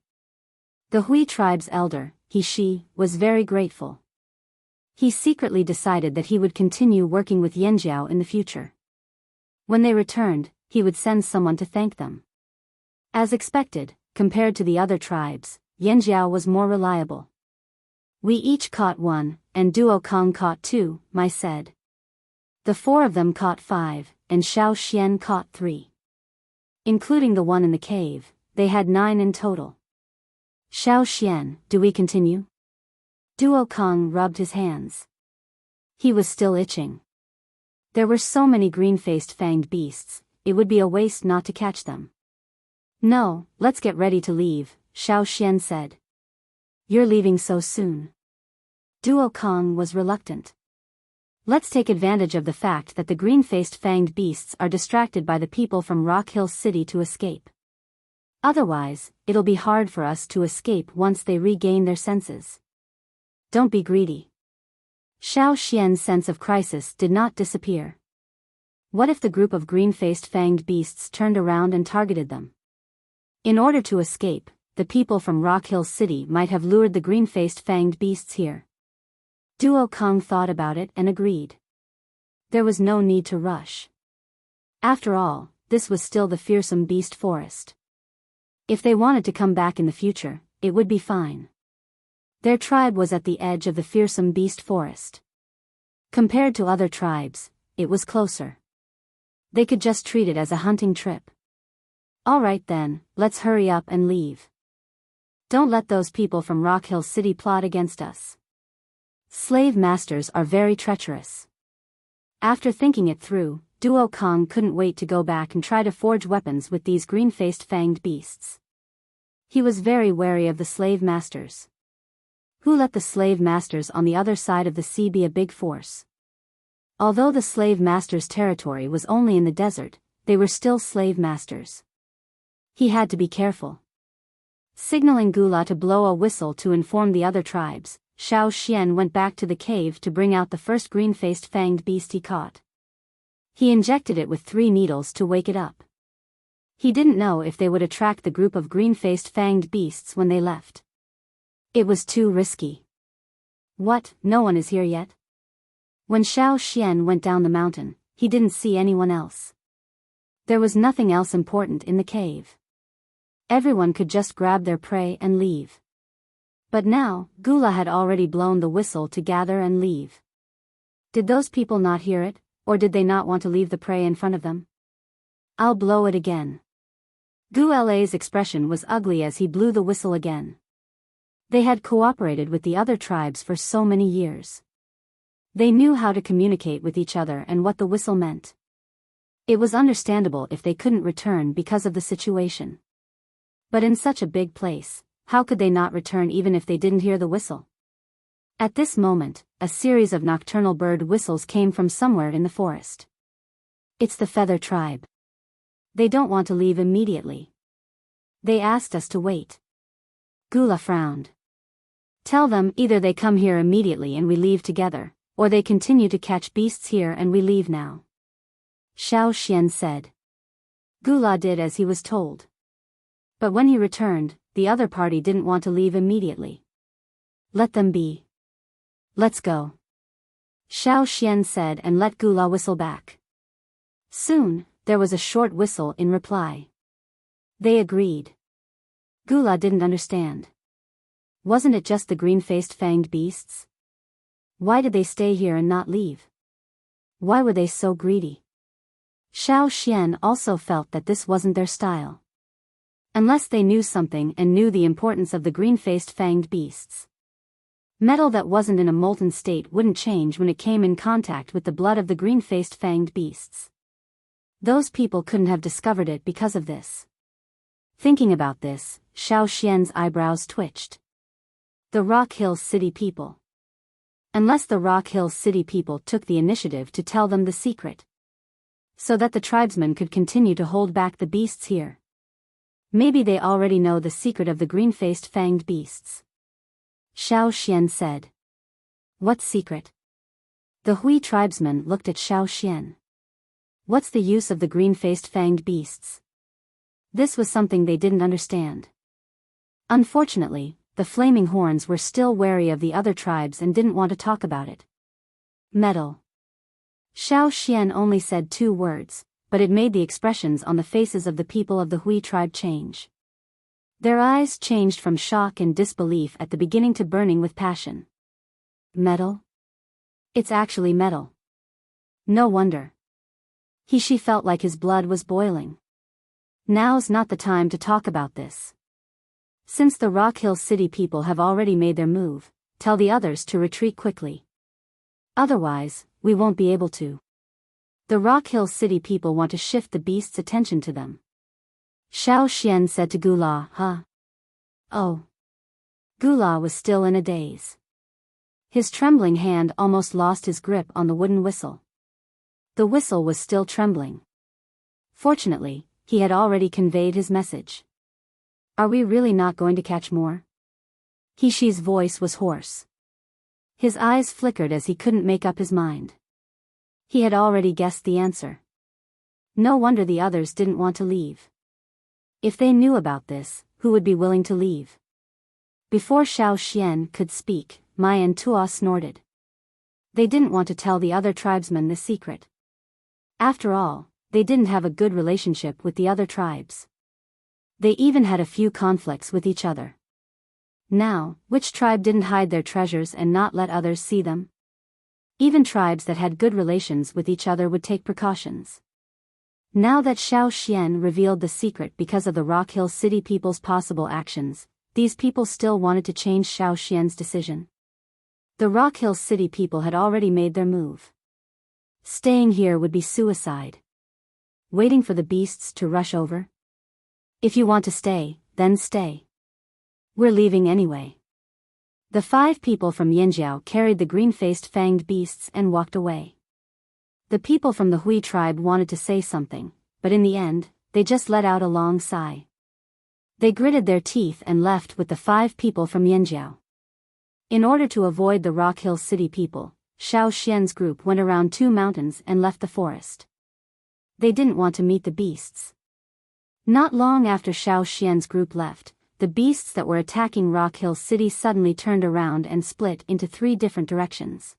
The Hui tribe's elder, she, was very grateful. He secretly decided that he would continue working with Yanjiao in the future. When they returned, he would send someone to thank them. As expected, compared to the other tribes, Yanjiao was more reliable. We each caught 1, and Duo Kong caught 2, Mai said. The 4 of them caught 5, and Xiao Xian caught 3. Including the one in the cave, they had 9 in total. Xiao Xian, do we continue? Duo Kong rubbed his hands. He was still itching. There were so many green-faced fanged beasts, it would be a waste not to catch them. No, let's get ready to leave, Xiao Xian said. You're leaving so soon. Duo Kong was reluctant. Let's take advantage of the fact that the green-faced fanged beasts are distracted by the people from Rock Hill City to escape. Otherwise, it'll be hard for us to escape once they regain their senses. Don't be greedy. Xiao Xian's sense of crisis did not disappear. What if the group of green-faced fanged beasts turned around and targeted them? In order to escape, the people from Rock Hill City might have lured the green-faced fanged beasts here. Duo Kong thought about it and agreed. There was no need to rush. After all, this was still the fearsome beast forest. If they wanted to come back in the future, it would be fine. Their tribe was at the edge of the fearsome beast forest. Compared to other tribes, it was closer. They could just treat it as a hunting trip. All right then, let's hurry up and leave. Don't let those people from Rock Hill City plot against us. Slave masters are very treacherous. After thinking it through, Duo Kong couldn't wait to go back and try to forge weapons with these green-faced fanged beasts. He was very wary of the slave masters. Who let the slave masters on the other side of the sea be a big force? Although the slave masters' territory was only in the desert, they were still slave masters. He had to be careful. Signaling Gula to blow a whistle to inform the other tribes, Xiao Xian went back to the cave to bring out the first green-faced fanged beast he caught. He injected it with 3 needles to wake it up. He didn't know if they would attract the group of green-faced fanged beasts when they left. It was too risky. What, no one is here yet? When Xiao Xian went down the mountain, he didn't see anyone else. There was nothing else important in the cave. Everyone could just grab their prey and leave. But now, Gula had already blown the whistle to gather and leave. Did those people not hear it, or did they not want to leave the prey in front of them? I'll blow it again. Gula's expression was ugly as he blew the whistle again. They had cooperated with the other tribes for so many years. They knew how to communicate with each other and what the whistle meant. It was understandable if they couldn't return because of the situation. But in such a big place, how could they not return even if they didn't hear the whistle? At this moment, a series of nocturnal bird whistles came from somewhere in the forest. It's the Feather Tribe. They don't want to leave immediately. They asked us to wait. Gula frowned. Tell them either they come here immediately and we leave together, or they continue to catch beasts here and we leave now. Xiao Xian said. Gula did as he was told. But when he returned, the other party didn't want to leave immediately. Let them be. Let's go. Xiao Xian said and let Gula whistle back. Soon, there was a short whistle in reply. They agreed. Gula didn't understand. Wasn't it just the green-faced fanged beasts? Why did they stay here and not leave? Why were they so greedy? Xiao Xian also felt that this wasn't their style. Unless they knew something and knew the importance of the green-faced fanged beasts. Metal that wasn't in a molten state wouldn't change when it came in contact with the blood of the green-faced fanged beasts. Those people couldn't have discovered it because of this. Thinking about this, Xiao Xian's eyebrows twitched. The Rock Hill City people. Unless the Rock Hill City people took the initiative to tell them the secret, so that the tribesmen could continue to hold back the beasts here. Maybe they already know the secret of the green-faced fanged beasts. Xiao Xian said. What secret? The Hui tribesmen looked at Xiao Xian. What's the use of the green-faced fanged beasts? This was something they didn't understand. Unfortunately, the flaming horns were still wary of the other tribes and didn't want to talk about it. Metal. Xiao Xian only said 2 words, but it made the expressions on the faces of the people of the Hui tribe change. Their eyes changed from shock and disbelief at the beginning to burning with passion. Metal? It's actually metal. No wonder. She felt like his blood was boiling. Now's not the time to talk about this. Since the Rock Hill City people have already made their move, tell the others to retreat quickly. Otherwise, we won't be able to. The Rock Hill City people want to shift the beast's attention to them. Xiao Xian said to Gula, huh? Oh. Gula was still in a daze. His trembling hand almost lost his grip on the wooden whistle. The whistle was still trembling. Fortunately, he had already conveyed his message. Are we really not going to catch more? Hishi's voice was hoarse. His eyes flickered as he couldn't make up his mind. He had already guessed the answer. No wonder the others didn't want to leave. If they knew about this, who would be willing to leave? Before Xiao Xian could speak, Mai and Tua snorted. They didn't want to tell the other tribesmen the secret. After all, they didn't have a good relationship with the other tribes. They even had a few conflicts with each other. Now, which tribe didn't hide their treasures and not let others see them? Even tribes that had good relations with each other would take precautions. Now that Xiao Xian revealed the secret because of the Rock Hill City people's possible actions, these people still wanted to change Xiao Xian's decision. The Rock Hill City people had already made their move. Staying here would be suicide. Waiting for the beasts to rush over? If you want to stay, then stay. We're leaving anyway. The 5 people from Yanjiao carried the green-faced fanged beasts and walked away. The people from the Hui tribe wanted to say something, but in the end, they just let out a long sigh. They gritted their teeth and left with the 5 people from Yanjiao. In order to avoid the Rock Hill City people, Xiao Xian's group went around 2 mountains and left the forest. They didn't want to meet the beasts. Not long after Xiao Xian's group left, the beasts that were attacking Rock Hill City suddenly turned around and split into 3 different directions.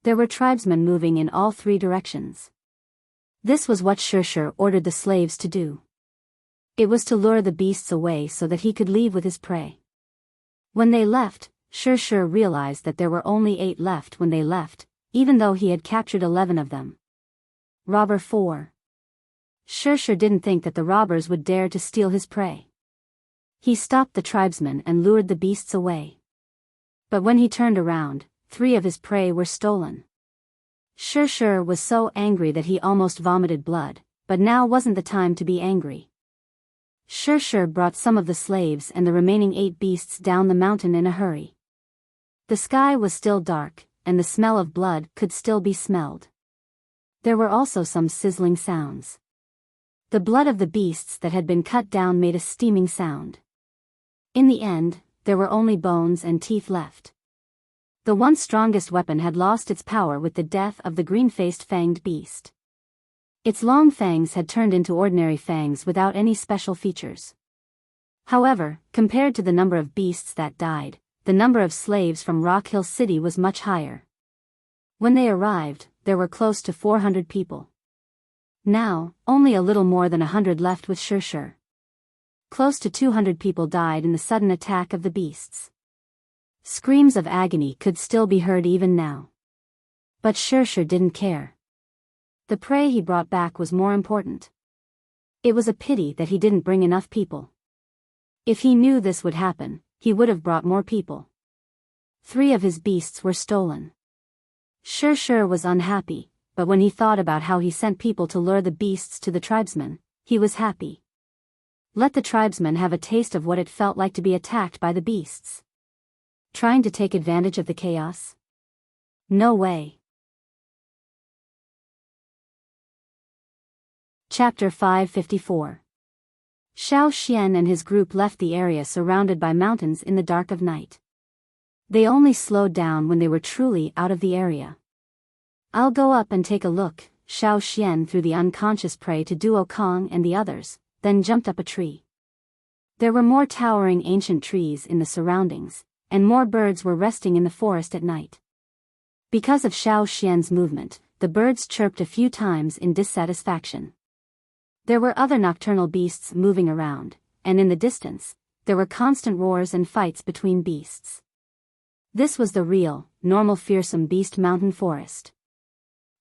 There were tribesmen moving in all 3 directions. This was what Shirshir ordered the slaves to do. It was to lure the beasts away so that he could leave with his prey. When they left, Shirshir realized that there were only 8 left when they left, even though he had captured 11 of them. Robber 4. Shirshir didn't think that the robbers would dare to steal his prey. He stopped the tribesmen and lured the beasts away. But when he turned around, 3 of his prey were stolen. Shirshir was so angry that he almost vomited blood, but now wasn't the time to be angry. Shirshir brought some of the slaves and the remaining 8 beasts down the mountain in a hurry. The sky was still dark, and the smell of blood could still be smelled. There were also some sizzling sounds. The blood of the beasts that had been cut down made a steaming sound. In the end, there were only bones and teeth left. The once strongest weapon had lost its power with the death of the green-faced fanged beast. Its long fangs had turned into ordinary fangs without any special features. However, compared to the number of beasts that died, the number of slaves from Rock Hill City was much higher. When they arrived, there were close to 400 people. Now, only a little more than 100 left with Shirshir. Close to 200 people died in the sudden attack of the beasts. Screams of agony could still be heard even now. But Shirshir didn't care. The prey he brought back was more important. It was a pity that he didn't bring enough people. If he knew this would happen, he would have brought more people. 3 of his beasts were stolen. Sure was unhappy, but when he thought about how he sent people to lure the beasts to the tribesmen, he was happy. Let the tribesmen have a taste of what it felt like to be attacked by the beasts. Trying to take advantage of the chaos? No way. Chapter 554. Xiao Xian and his group left the area surrounded by mountains in the dark of night. They only slowed down when they were truly out of the area. I'll go up and take a look, Xiao Xian threw the unconscious prey to Duo Kong and the others, then jumped up a tree. There were more towering ancient trees in the surroundings, and more birds were resting in the forest at night. Because of Xiao Xian's movement, the birds chirped a few times in dissatisfaction. There were other nocturnal beasts moving around, and in the distance, there were constant roars and fights between beasts. This was the real, normal fearsome beast mountain forest.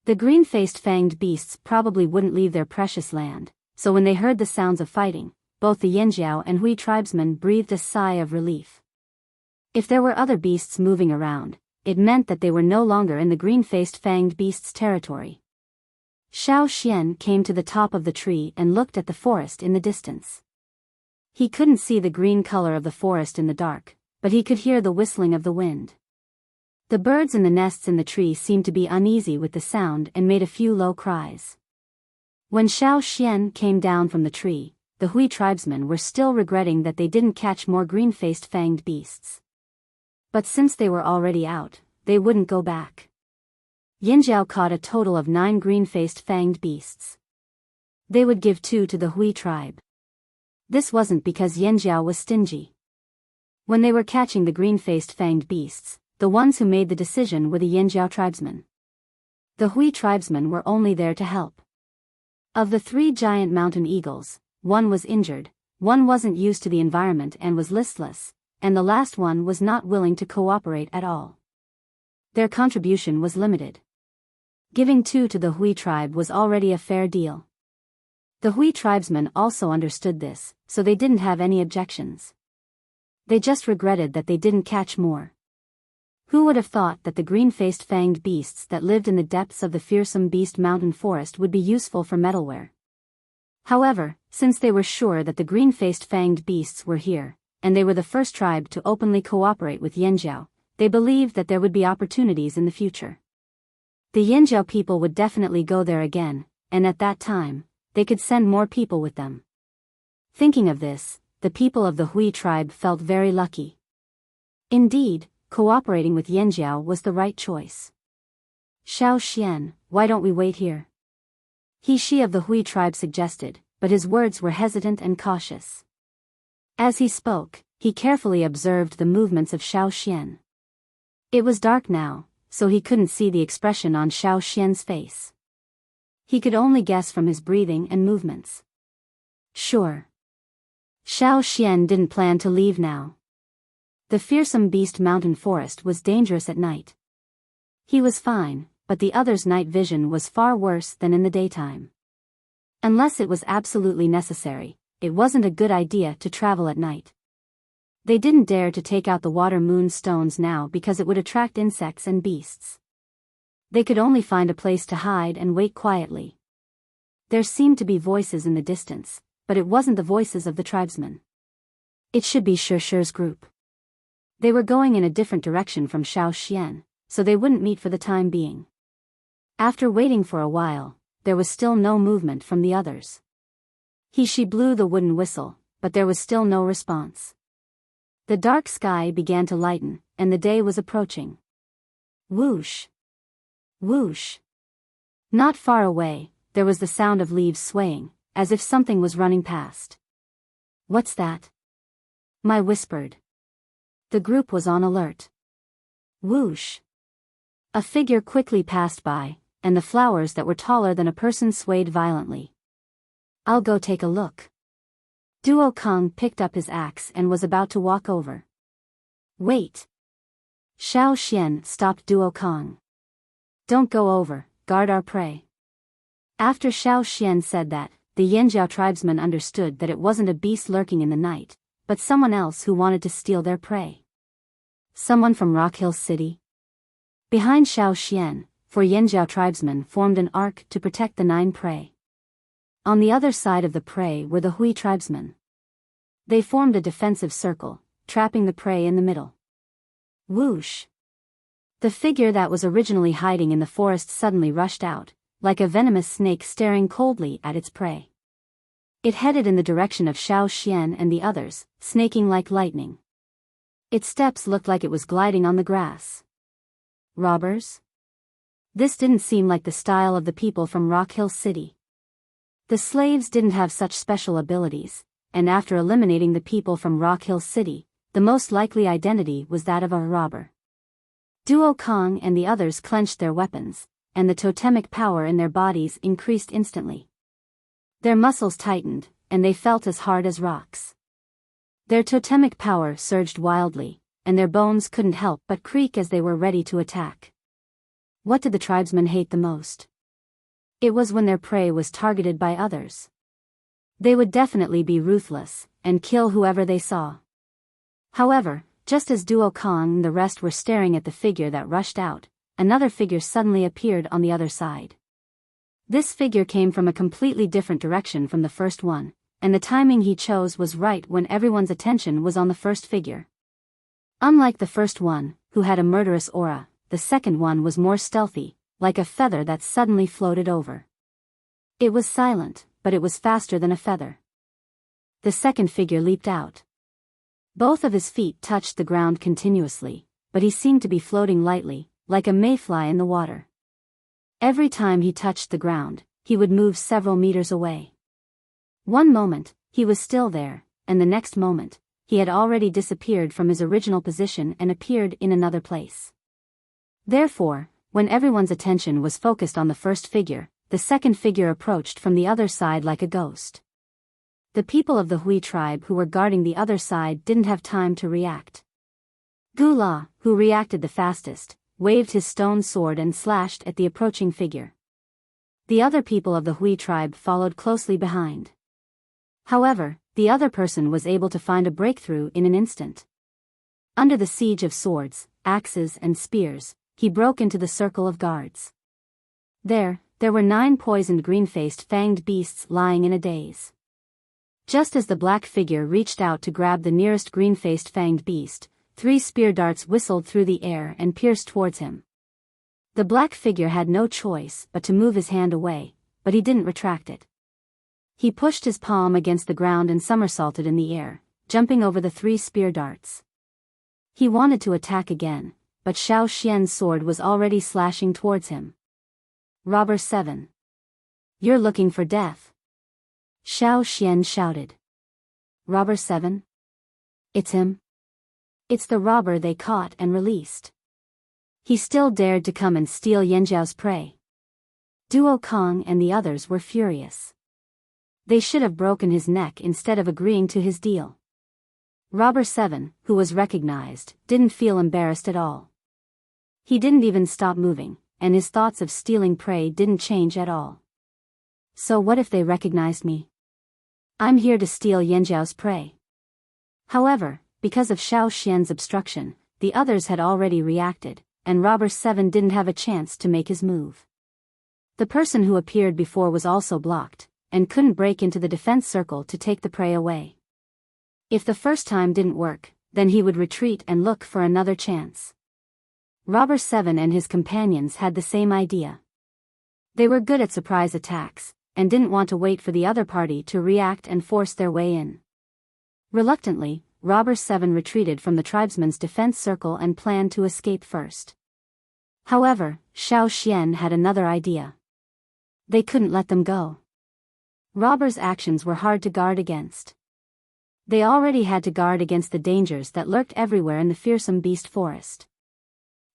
The green-faced fanged beasts probably wouldn't leave their precious land, so when they heard the sounds of fighting, both the Yanjiao and Hui tribesmen breathed a sigh of relief. If there were other beasts moving around, it meant that they were no longer in the green-faced fanged beasts' territory. Xiao Xian came to the top of the tree and looked at the forest in the distance. He couldn't see the green color of the forest in the dark, but he could hear the whistling of the wind. The birds in the nests in the tree seemed to be uneasy with the sound and made a few low cries. When Xiao Xian came down from the tree, the Hui tribesmen were still regretting that they didn't catch more green-faced fanged beasts. But since they were already out, they wouldn't go back. Yinjiao caught a total of 9 green-faced fanged beasts. They would give 2 to the Hui tribe. This wasn't because Yinjiao was stingy. When they were catching the green-faced fanged beasts, the ones who made the decision were the Yinjiao tribesmen. The Hui tribesmen were only there to help. Of the 3 giant mountain eagles, 1 was injured, 1 wasn't used to the environment and was listless, and the last one was not willing to cooperate at all. Their contribution was limited. Giving 2 to the Hui tribe was already a fair deal. The Hui tribesmen also understood this, so they didn't have any objections. They just regretted that they didn't catch more. Who would have thought that the green-faced fanged beasts that lived in the depths of the fearsome beast mountain forest would be useful for metalware? However, since they were sure that the green-faced fanged beasts were here, and they were the first tribe to openly cooperate with Yanjiao, they believed that there would be opportunities in the future. The Yanjiao people would definitely go there again, and at that time, they could send more people with them. Thinking of this, the people of the Hui tribe felt very lucky. Indeed, cooperating with Yanjiao was the right choice. Xiao Xian, why don't we wait here? She of the Hui tribe suggested, but his words were hesitant and cautious. As he spoke, he carefully observed the movements of Xiao Xian. It was dark now, so he couldn't see the expression on Xiao Xian's face. He could only guess from his breathing and movements. Sure. Xiao Xian didn't plan to leave now. The fearsome beast mountain forest was dangerous at night. He was fine, but the others' night vision was far worse than in the daytime. Unless it was absolutely necessary, it wasn't a good idea to travel at night. They didn't dare to take out the water moon stones now because it would attract insects and beasts. They could only find a place to hide and wait quietly. There seemed to be voices in the distance, but it wasn't the voices of the tribesmen. It should be Shishi's group. They were going in a different direction from Xiao Xian, so they wouldn't meet for the time being. After waiting for a while, there was still no movement from the others. She blew the wooden whistle, but there was still no response. The dark sky began to lighten, and the day was approaching. Whoosh! Whoosh! Not far away, there was the sound of leaves swaying, as if something was running past. What's that? Mai whispered. The group was on alert. Whoosh! A figure quickly passed by, and the flowers that were taller than a person swayed violently. I'll go take a look. Duo Kong picked up his axe and was about to walk over. Wait! Xiao Xian stopped Duo Kong. Don't go over, guard our prey. After Xiao Xian said that, the Yanjiao tribesmen understood that it wasn't a beast lurking in the night, but someone else who wanted to steal their prey. Someone from Rock Hill City? Behind Xiao Xian, 4 Yanjiao tribesmen formed an arc to protect the 9 prey. On the other side of the prey were the Hui tribesmen. They formed a defensive circle, trapping the prey in the middle. Whoosh! The figure that was originally hiding in the forest suddenly rushed out, like a venomous snake staring coldly at its prey. It headed in the direction of Xiao Xian and the others, snaking like lightning. Its steps looked like it was gliding on the grass. Robbers? This didn't seem like the style of the people from Rock Hill City. The slaves didn't have such special abilities, and after eliminating the people from Rock Hill City, the most likely identity was that of a robber. Duo Kong and the others clenched their weapons, and the totemic power in their bodies increased instantly. Their muscles tightened, and they felt as hard as rocks. Their totemic power surged wildly, and their bones couldn't help but creak as they were ready to attack. What did the tribesmen hate the most? It was when their prey was targeted by others. They would definitely be ruthless, and kill whoever they saw. However, just as Duo Kong and the rest were staring at the figure that rushed out, another figure suddenly appeared on the other side. This figure came from a completely different direction from the first one, and the timing he chose was right when everyone's attention was on the first figure. Unlike the first one, who had a murderous aura, the second one was more stealthy, like a feather that suddenly floated over. It was silent, but it was faster than a feather. The second figure leaped out. Both of his feet touched the ground continuously, but he seemed to be floating lightly, like a mayfly in the water. Every time he touched the ground, he would move several meters away. One moment, he was still there, and the next moment, he had already disappeared from his original position and appeared in another place. Therefore, when everyone's attention was focused on the first figure, the second figure approached from the other side like a ghost. The people of the Hui tribe who were guarding the other side didn't have time to react. Gula, who reacted the fastest, waved his stone sword and slashed at the approaching figure. The other people of the Hui tribe followed closely behind. However, the other person was able to find a breakthrough in an instant. Under the siege of swords, axes and spears, he broke into the circle of guards. There were 9 poisoned green-faced fanged beasts lying in a daze. Just as the black figure reached out to grab the nearest green-faced fanged beast, 3 spear darts whistled through the air and pierced towards him. The black figure had no choice but to move his hand away, but he didn't retract it. He pushed his palm against the ground and somersaulted in the air, jumping over the 3 spear darts. He wanted to attack again, but Xiao Xian's sword was already slashing towards him. Robber 7. You're looking for death. Xiao Xian shouted. Robber 7? It's him? It's the robber they caught and released. He still dared to come and steal Yanjiao's prey. Duo Kong and the others were furious. They should have broken his neck instead of agreeing to his deal. Robber 7, who was recognized, didn't feel embarrassed at all. He didn't even stop moving, and his thoughts of stealing prey didn't change at all. So what if they recognized me? I'm here to steal Yanjiao's prey. However, because of Xiao Xian's obstruction, the others had already reacted, and Robber 7 didn't have a chance to make his move. The person who appeared before was also blocked, and couldn't break into the defense circle to take the prey away. If the first time didn't work, then he would retreat and look for another chance. Robber 7 and his companions had the same idea. They were good at surprise attacks, and didn't want to wait for the other party to react and force their way in. Reluctantly, Robber 7 retreated from the tribesmen's defense circle and planned to escape first. However, Xiao Xian had another idea. They couldn't let them go. Robbers' actions were hard to guard against. They already had to guard against the dangers that lurked everywhere in the fearsome beast forest.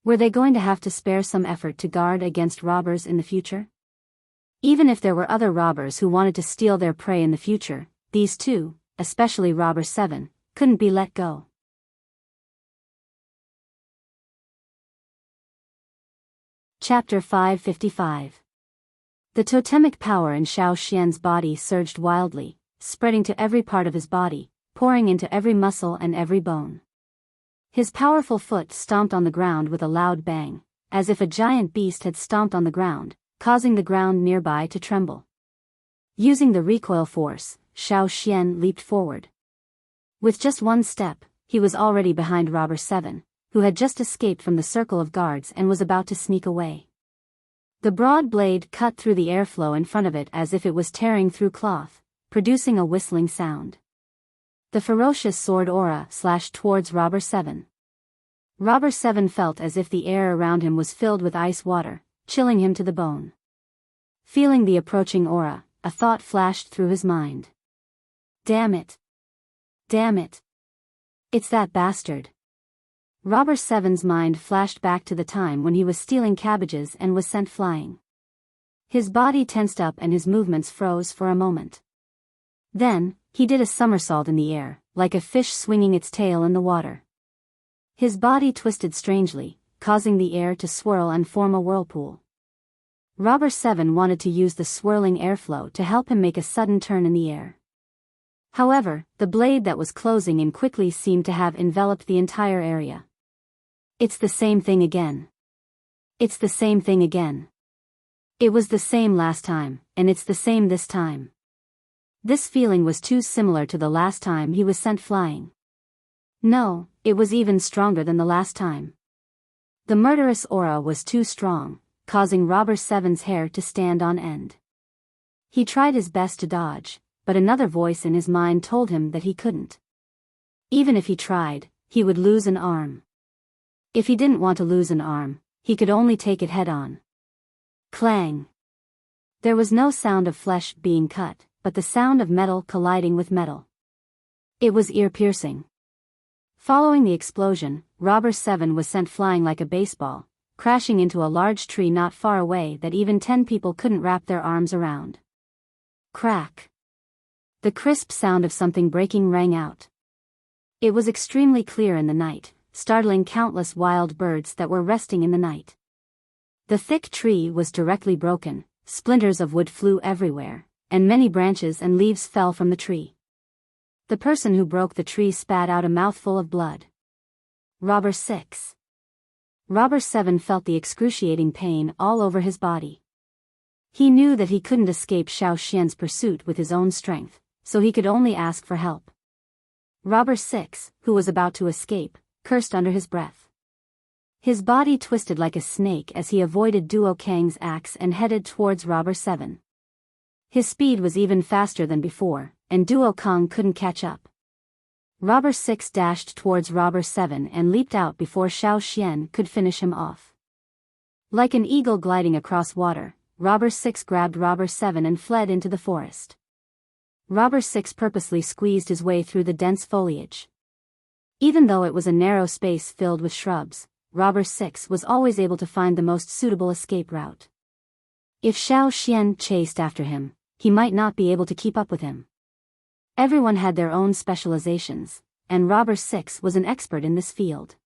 Were they going to have to spare some effort to guard against robbers in the future? Even if there were other robbers who wanted to steal their prey in the future, these two, especially Robber 7, couldn't be let go. Chapter 555. The totemic power in Xiao Xian's body surged wildly, spreading to every part of his body, pouring into every muscle and every bone. His powerful foot stomped on the ground with a loud bang, as if a giant beast had stomped on the ground, causing the ground nearby to tremble. Using the recoil force, Xiao Xian leaped forward. With just one step, he was already behind Robber 7, who had just escaped from the circle of guards and was about to sneak away. The broad blade cut through the airflow in front of it as if it was tearing through cloth, producing a whistling sound. The ferocious sword aura slashed towards Robber 7. Robber 7 felt as if the air around him was filled with ice water, chilling him to the bone. Feeling the approaching aura, a thought flashed through his mind. Damn it! Damn it! It's that bastard! Robber 7's mind flashed back to the time when he was stealing cabbages and was sent flying. His body tensed up and his movements froze for a moment. Then, he did a somersault in the air, like a fish swinging its tail in the water. His body twisted strangely, causing the air to swirl and form a whirlpool. Robber 7 wanted to use the swirling airflow to help him make a sudden turn in the air. However, the blade that was closing in quickly seemed to have enveloped the entire area. It's the same thing again. It's the same thing again. It was the same last time, and it's the same this time. This feeling was too similar to the last time he was sent flying. No, it was even stronger than the last time. The murderous aura was too strong, causing Robber 7's hair to stand on end. He tried his best to dodge, but another voice in his mind told him that he couldn't. Even if he tried, he would lose an arm. If he didn't want to lose an arm, he could only take it head-on. Clang! There was no sound of flesh being cut, but the sound of metal colliding with metal. It was ear-piercing. Following the explosion, Robber 7 was sent flying like a baseball, crashing into a large tree not far away that even 10 people couldn't wrap their arms around. Crack! The crisp sound of something breaking rang out. It was extremely clear in the night, startling countless wild birds that were resting in the night. The thick tree was directly broken, splinters of wood flew everywhere, and many branches and leaves fell from the tree. The person who broke the tree spat out a mouthful of blood. Robber 6. Robber 7 felt the excruciating pain all over his body. He knew that he couldn't escape Xiao Xian's pursuit with his own strength, so he could only ask for help. Robber 6, who was about to escape, cursed under his breath. His body twisted like a snake as he avoided Duo Kang's axe and headed towards Robber 7. His speed was even faster than before, and Duo Kang couldn't catch up. Robber 6 dashed towards Robber 7 and leaped out before Xiao Xian could finish him off. Like an eagle gliding across water, Robber 6 grabbed Robber 7 and fled into the forest. Robber 6 purposely squeezed his way through the dense foliage. Even though it was a narrow space filled with shrubs, Robber 6 was always able to find the most suitable escape route. If Xiao Xian chased after him, he might not be able to keep up with him. Everyone had their own specializations, and Robber 6 was an expert in this field.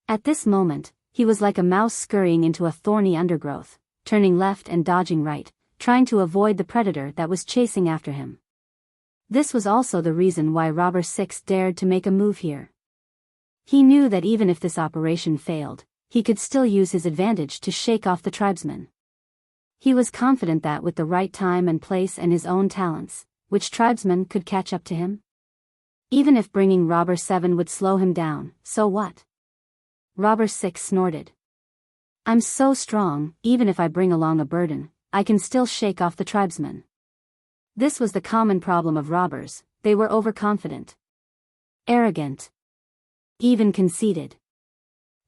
At this moment, he was like a mouse scurrying into a thorny undergrowth, turning left and dodging right, trying to avoid the predator that was chasing after him. This was also the reason why Robber 6 dared to make a move here. He knew that even if this operation failed, he could still use his advantage to shake off the tribesmen. He was confident that with the right time and place and his own talents, which tribesman could catch up to him? Even if bringing Robber 7 would slow him down, so what? Robber 6 snorted. I'm so strong, even if I bring along a burden, I can still shake off the tribesmen. This was the common problem of robbers, they were overconfident. Arrogant. Even conceited.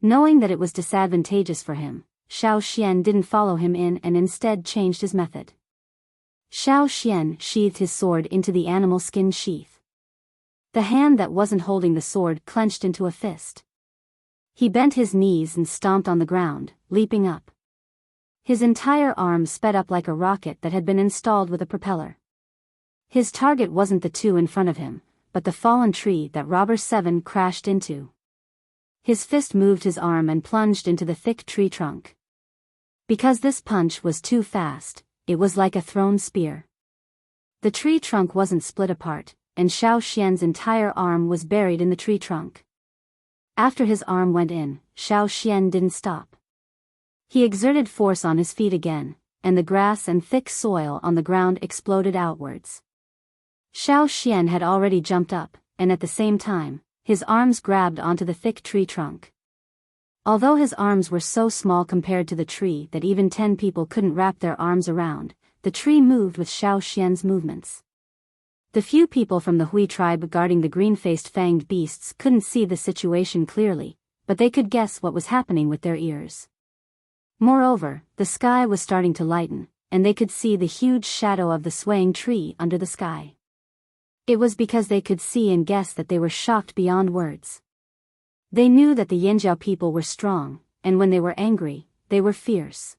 Knowing that it was disadvantageous for him, Xiao Xian didn't follow him in and instead changed his method. Xiao Xian sheathed his sword into the animal skin sheath. The hand that wasn't holding the sword clenched into a fist. He bent his knees and stomped on the ground, leaping up. His entire arm sped up like a rocket that had been installed with a propeller. His target wasn't the two in front of him, but the fallen tree that Robber 7 crashed into. His fist moved his arm and plunged into the thick tree trunk. Because this punch was too fast, it was like a thrown spear. The tree trunk wasn't split apart, and Xiao Xian's entire arm was buried in the tree trunk. After his arm went in, Xiao Xian didn't stop. He exerted force on his feet again, and the grass and thick soil on the ground exploded outwards. Xiao Xian had already jumped up, and at the same time, his arms grabbed onto the thick tree trunk. Although his arms were so small compared to the tree that even 10 people couldn't wrap their arms around, the tree moved with Xiao Xian's movements. The few people from the Hui tribe guarding the green-faced fanged beasts couldn't see the situation clearly, but they could guess what was happening with their ears. Moreover, the sky was starting to lighten, and they could see the huge shadow of the swaying tree under the sky. It was because they could see and guess that they were shocked beyond words. They knew that the Yanjiao people were strong, and when they were angry, they were fierce.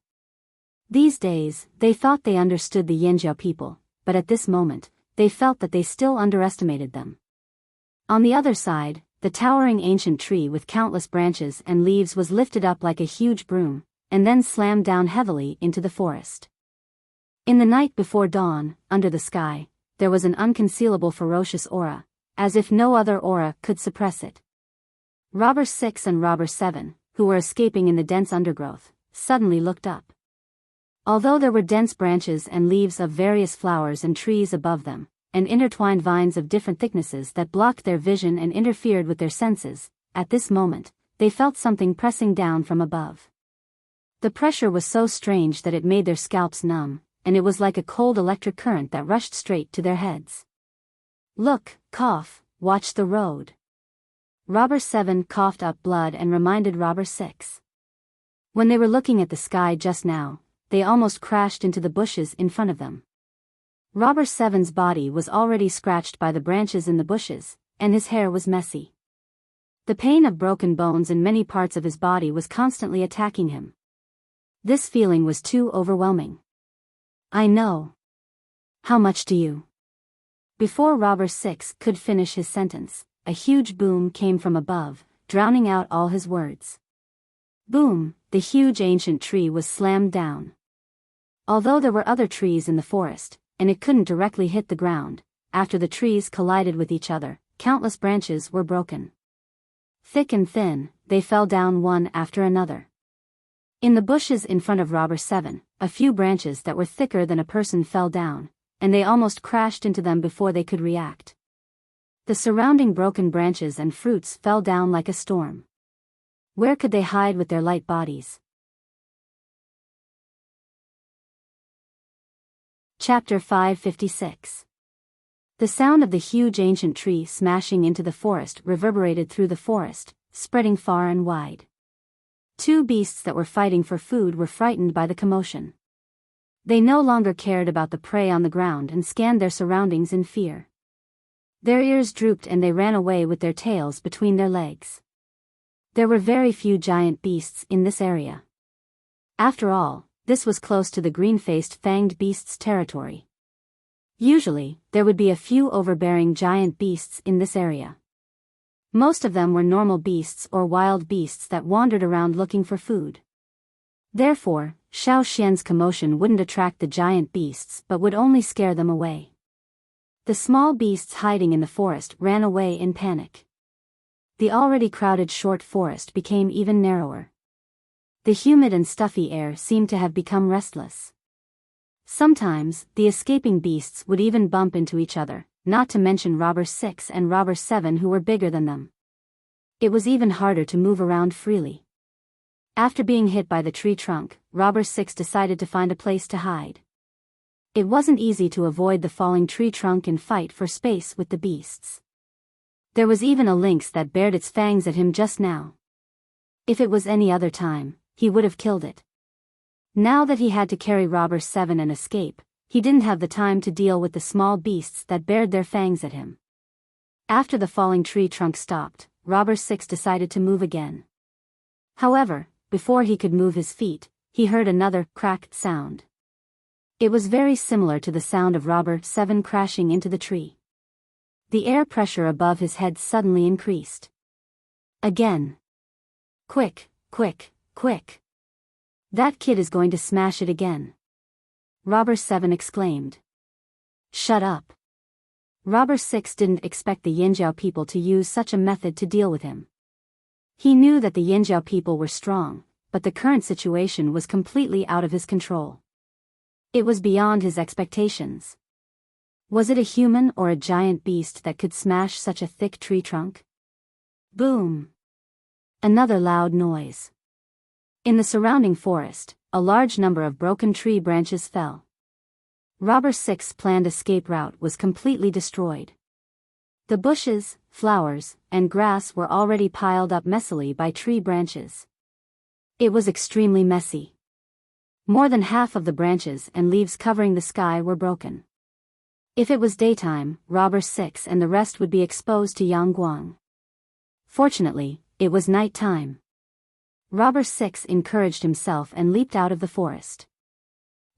These days, they thought they understood the Yanjiao people, but at this moment, they felt that they still underestimated them. On the other side, the towering ancient tree with countless branches and leaves was lifted up like a huge broom, and then slammed down heavily into the forest. In the night before dawn, under the sky, there was an unconcealable ferocious aura, as if no other aura could suppress it. Robber 6 and Robber 7, who were escaping in the dense undergrowth, suddenly looked up. Although there were dense branches and leaves of various flowers and trees above them, and intertwined vines of different thicknesses that blocked their vision and interfered with their senses, at this moment, they felt something pressing down from above. The pressure was so strange that it made their scalps numb, and it was like a cold electric current that rushed straight to their heads. "Look, cough, watch the road." Robber 7 coughed up blood and reminded Robber 6. When they were looking at the sky just now, they almost crashed into the bushes in front of them. Robber 7's body was already scratched by the branches in the bushes, and his hair was messy. The pain of broken bones in many parts of his body was constantly attacking him. This feeling was too overwhelming. "I know. How much do you?" Before Robber 6 could finish his sentence, a huge boom came from above, drowning out all his words. Boom, the huge ancient tree was slammed down. Although there were other trees in the forest, and it couldn't directly hit the ground, after the trees collided with each other, countless branches were broken. Thick and thin, they fell down one after another. In the bushes in front of Robber 7, a few branches that were thicker than a person fell down, and they almost crashed into them before they could react. The surrounding broken branches and fruits fell down like a storm. Where could they hide with their light bodies? Chapter 556. The sound of the huge ancient tree smashing into the forest reverberated through the forest, spreading far and wide. 2 beasts that were fighting for food were frightened by the commotion. They no longer cared about the prey on the ground and scanned their surroundings in fear. Their ears drooped and they ran away with their tails between their legs. There were very few giant beasts in this area. After all, this was close to the green-faced fanged beasts' territory. Usually, there would be a few overbearing giant beasts in this area. Most of them were normal beasts or wild beasts that wandered around looking for food. Therefore, Xiao Xian's commotion wouldn't attract the giant beasts but would only scare them away. The small beasts hiding in the forest ran away in panic. The already crowded short forest became even narrower. The humid and stuffy air seemed to have become restless. Sometimes, the escaping beasts would even bump into each other, not to mention Robber 6 and Robber 7 who were bigger than them. It was even harder to move around freely. After being hit by the tree trunk, Robber 6 decided to find a place to hide. It wasn't easy to avoid the falling tree trunk and fight for space with the beasts. There was even a lynx that bared its fangs at him just now. If it was any other time, he would have killed it. Now that he had to carry Robber 7 and escape, he didn't have the time to deal with the small beasts that bared their fangs at him. After the falling tree trunk stopped, Robber 6 decided to move again. However, before he could move his feet, he heard another cracked sound. It was very similar to the sound of Robber 7 crashing into the tree. The air pressure above his head suddenly increased. Again. Quick, quick, quick. That kid is going to smash it again. Robber 7 exclaimed. Shut up. Robber 6 didn't expect the Yanjiao people to use such a method to deal with him. He knew that the Yinjiao people were strong, but the current situation was completely out of his control. It was beyond his expectations. Was it a human or a giant beast that could smash such a thick tree trunk? Boom! Another loud noise. In the surrounding forest, a large number of broken tree branches fell. Robber 6's planned escape route was completely destroyed. The bushes, flowers, and grass were already piled up messily by tree branches. It was extremely messy. More than half of the branches and leaves covering the sky were broken. If it was daytime, Robber 6 and the rest would be exposed to Yangguang. Fortunately, it was night time. Robber 6 encouraged himself and leaped out of the forest.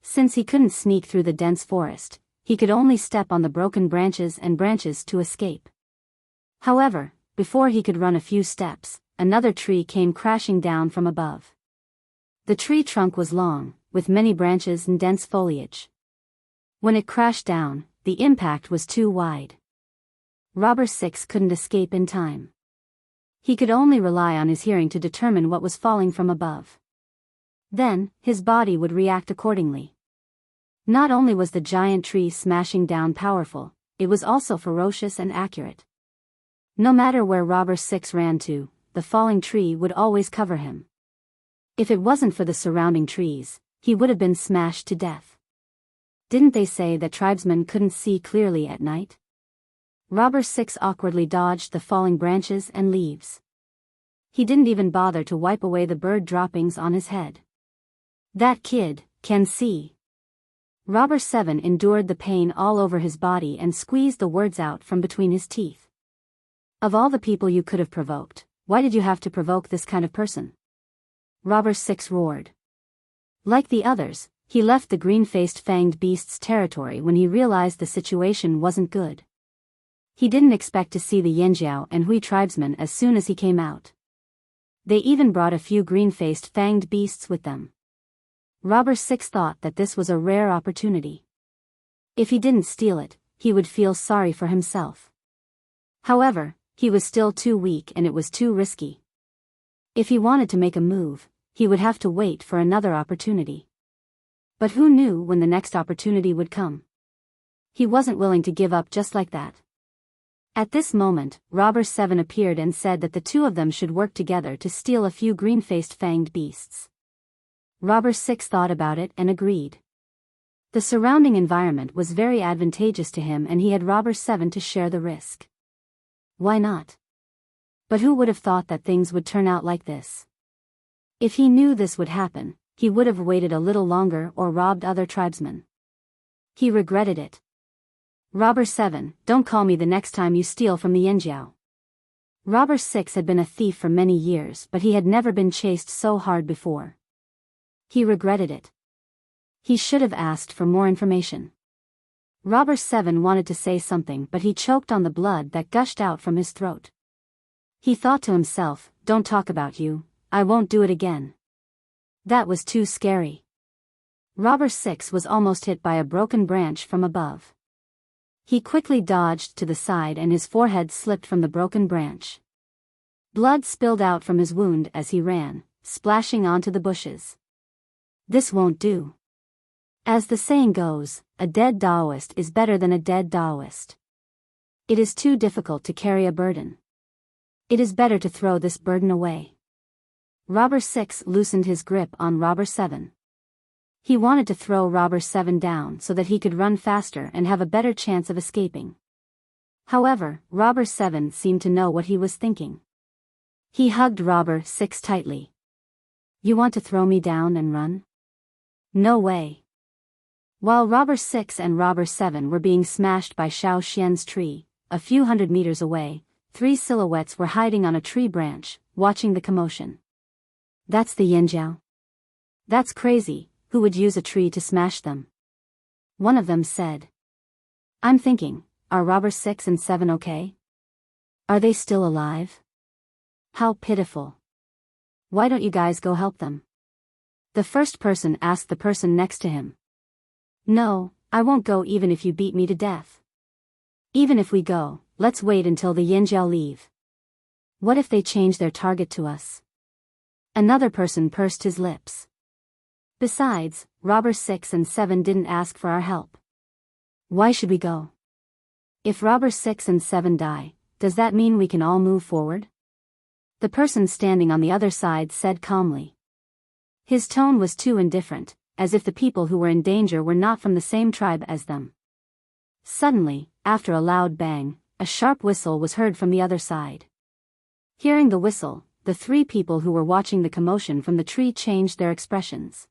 Since he couldn't sneak through the dense forest, he could only step on the broken branches to escape. However, before he could run a few steps, another tree came crashing down from above. The tree trunk was long, with many branches and dense foliage. When it crashed down, the impact was too wide. Robber 6 couldn't escape in time. He could only rely on his hearing to determine what was falling from above. Then, his body would react accordingly. Not only was the giant tree smashing down powerful, it was also ferocious and accurate. No matter where Robber 6 ran to, the falling tree would always cover him. If it wasn't for the surrounding trees, he would have been smashed to death. Didn't they say that tribesmen couldn't see clearly at night? Robber 6 awkwardly dodged the falling branches and leaves. He didn't even bother to wipe away the bird droppings on his head. That kid can see. Robber 7 endured the pain all over his body and squeezed the words out from between his teeth. Of all the people you could have provoked, why did you have to provoke this kind of person? Robber 6 roared. Like the others, he left the green-faced fanged beast's territory when he realized the situation wasn't good. He didn't expect to see the Yinjiao and Hui tribesmen as soon as he came out. They even brought a few green-faced fanged beasts with them. Robber 6 thought that this was a rare opportunity. If he didn't steal it, he would feel sorry for himself. However, he was still too weak and it was too risky. If he wanted to make a move, he would have to wait for another opportunity. But who knew when the next opportunity would come? He wasn't willing to give up just like that. At this moment, Robber 7 appeared and said that the two of them should work together to steal a few green-faced fanged beasts. Robber 6 thought about it and agreed. The surrounding environment was very advantageous to him and he had Robber 7 to share the risk. Why not? But who would have thought that things would turn out like this? If he knew this would happen, he would have waited a little longer or robbed other tribesmen. He regretted it. Robber 7, don't call me the next time you steal from the Yinjiao. Robber 6 had been a thief for many years but he had never been chased so hard before. He regretted it. He should have asked for more information. Robber 7 wanted to say something but he choked on the blood that gushed out from his throat. He thought to himself, don't talk about you, I won't do it again. That was too scary. Robber 6 was almost hit by a broken branch from above. He quickly dodged to the side and his forehead slipped from the broken branch. Blood spilled out from his wound as he ran, splashing onto the bushes. This won't do. As the saying goes, a dead Taoist is better than a dead Taoist. It is too difficult to carry a burden. It is better to throw this burden away. Robber 6 loosened his grip on Robber 7. He wanted to throw Robber 7 down so that he could run faster and have a better chance of escaping. However, Robber 7 seemed to know what he was thinking. He hugged Robber 6 tightly. You want to throw me down and run? No way. While Robber 6 and Robber 7 were being smashed by Xiao Xian's tree, a few hundred meters away, 3 silhouettes were hiding on a tree branch, watching the commotion. That's the Yinjiao. That's crazy, who would use a tree to smash them? One of them said. I'm thinking, are Robber 6 and 7 okay? Are they still alive? How pitiful. Why don't you guys go help them? The first person asked the person next to him. No, I won't go even if you beat me to death. Even if we go, let's wait until the Yinjiao leave. What if they change their target to us? Another person pursed his lips. Besides, robbers 6 and 7 didn't ask for our help. Why should we go? If robbers 6 and 7 die, does that mean we can all move forward? The person standing on the other side said calmly. His tone was too indifferent, as if the people who were in danger were not from the same tribe as them. Suddenly, after a loud bang, a sharp whistle was heard from the other side. Hearing the whistle, the three people who were watching the commotion from the tree changed their expressions.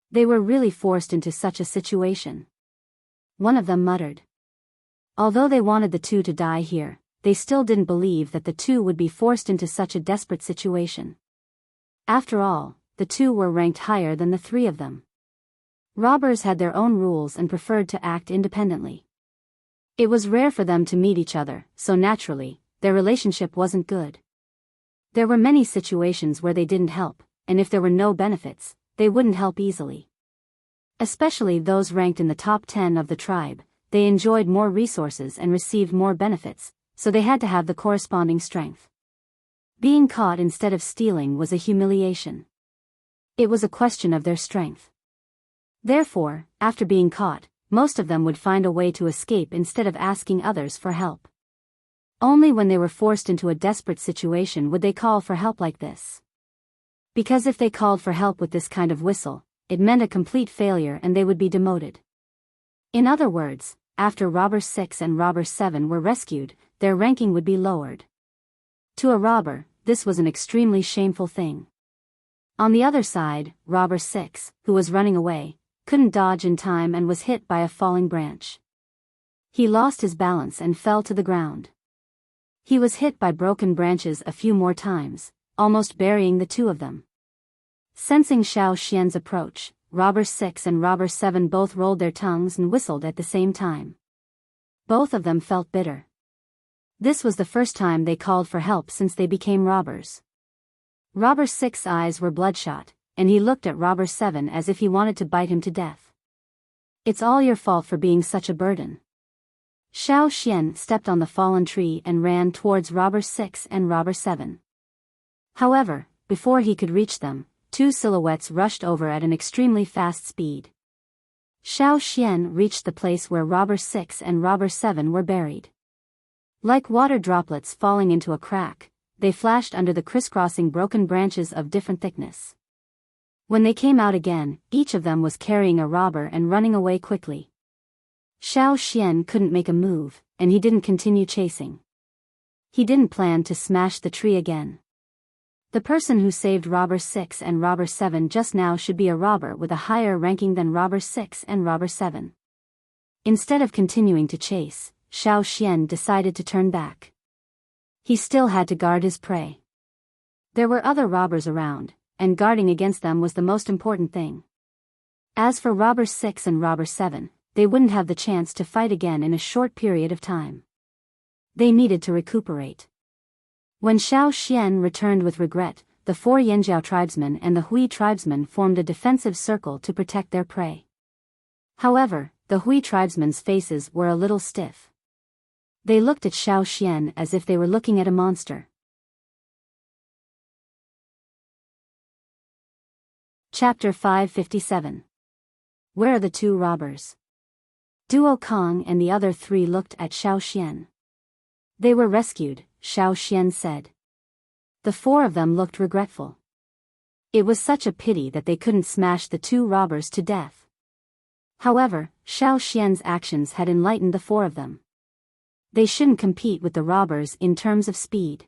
They were really forced into such a situation. One of them muttered. Although they wanted the two to die here, they still didn't believe that the two would be forced into such a desperate situation. After all, the two were ranked higher than the three of them. Robbers had their own rules and preferred to act independently. It was rare for them to meet each other, so naturally, their relationship wasn't good. There were many situations where they didn't help, and if there were no benefits, they wouldn't help easily. Especially those ranked in the top 10 of the tribe, they enjoyed more resources and received more benefits, so they had to have the corresponding strength. Being caught instead of stealing was a humiliation. It was a question of their strength. Therefore, after being caught, most of them would find a way to escape instead of asking others for help. Only when they were forced into a desperate situation would they call for help like this. Because if they called for help with this kind of whistle, it meant a complete failure and they would be demoted. In other words, after robber 6 and robber 7 were rescued, their ranking would be lowered. To a robber, this was an extremely shameful thing. On the other side, robber 6, who was running away, couldn't dodge in time and was hit by a falling branch. He lost his balance and fell to the ground. He was hit by broken branches a few more times, almost burying the two of them. Sensing Xiao Xian's approach, robber 6 and robber 7 both rolled their tongues and whistled at the same time. Both of them felt bitter. This was the first time they called for help since they became robbers. Robber 6's eyes were bloodshot, and he looked at robber 7 as if he wanted to bite him to death. It's all your fault for being such a burden. Xiao Xian stepped on the fallen tree and ran towards robber 6 and robber 7. However, before he could reach them, two silhouettes rushed over at an extremely fast speed. Xiao Xian reached the place where robber 6 and robber 7 were buried. Like water droplets falling into a crack, they flashed under the crisscrossing broken branches of different thickness. When they came out again, each of them was carrying a robber and running away quickly. Xiao Xian couldn't make a move, and he didn't continue chasing. He didn't plan to smash the tree again. The person who saved robber 6 and robber 7 just now should be a robber with a higher ranking than robber 6 and robber 7. Instead of continuing to chase, Xiao Xian decided to turn back. He still had to guard his prey. There were other robbers around, and guarding against them was the most important thing. As for robber 6 and robber 7, they wouldn't have the chance to fight again in a short period of time. They needed to recuperate. When Xiao Xian returned with regret, the 4 Yanjiao tribesmen and the Hui tribesmen formed a defensive circle to protect their prey. However, the Hui tribesmen's faces were a little stiff. They looked at Xiao Xian as if they were looking at a monster. Chapter 557. Where are the two robbers? Duo Kong and the other 3 looked at Xiao Xian. They were rescued, Xiao Xian said. The 4 of them looked regretful. It was such a pity that they couldn't smash the 2 robbers to death. However, Xiao Xian's actions had enlightened the 4 of them. They shouldn't compete with the robbers in terms of speed.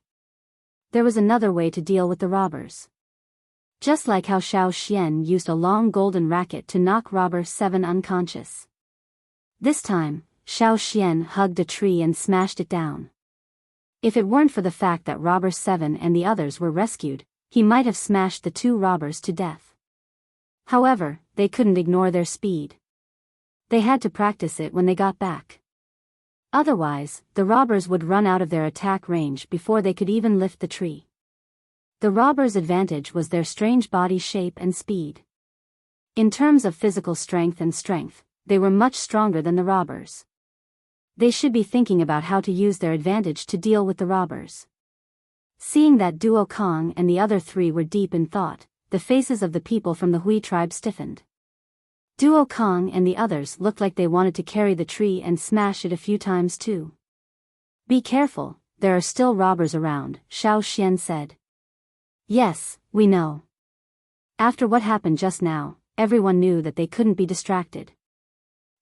There was another way to deal with the robbers. Just like how Xiao Xian used a long golden racket to knock robber 7 unconscious. This time, Xiao Xian hugged a tree and smashed it down. If it weren't for the fact that robber 7 and the others were rescued, he might have smashed the 2 robbers to death. However, they couldn't ignore their speed. They had to practice it when they got back. Otherwise, the robbers would run out of their attack range before they could even lift the tree. The robbers' advantage was their strange body shape and speed. In terms of physical strength, they were much stronger than the robbers. They should be thinking about how to use their advantage to deal with the robbers. Seeing that Duo Kong and the other three were deep in thought, the faces of the people from the Hui tribe stiffened. Duo Kong and the others looked like they wanted to carry the tree and smash it a few times too. Be careful, there are still robbers around, Xiao Xian said. Yes, we know. After what happened just now, everyone knew that they couldn't be distracted.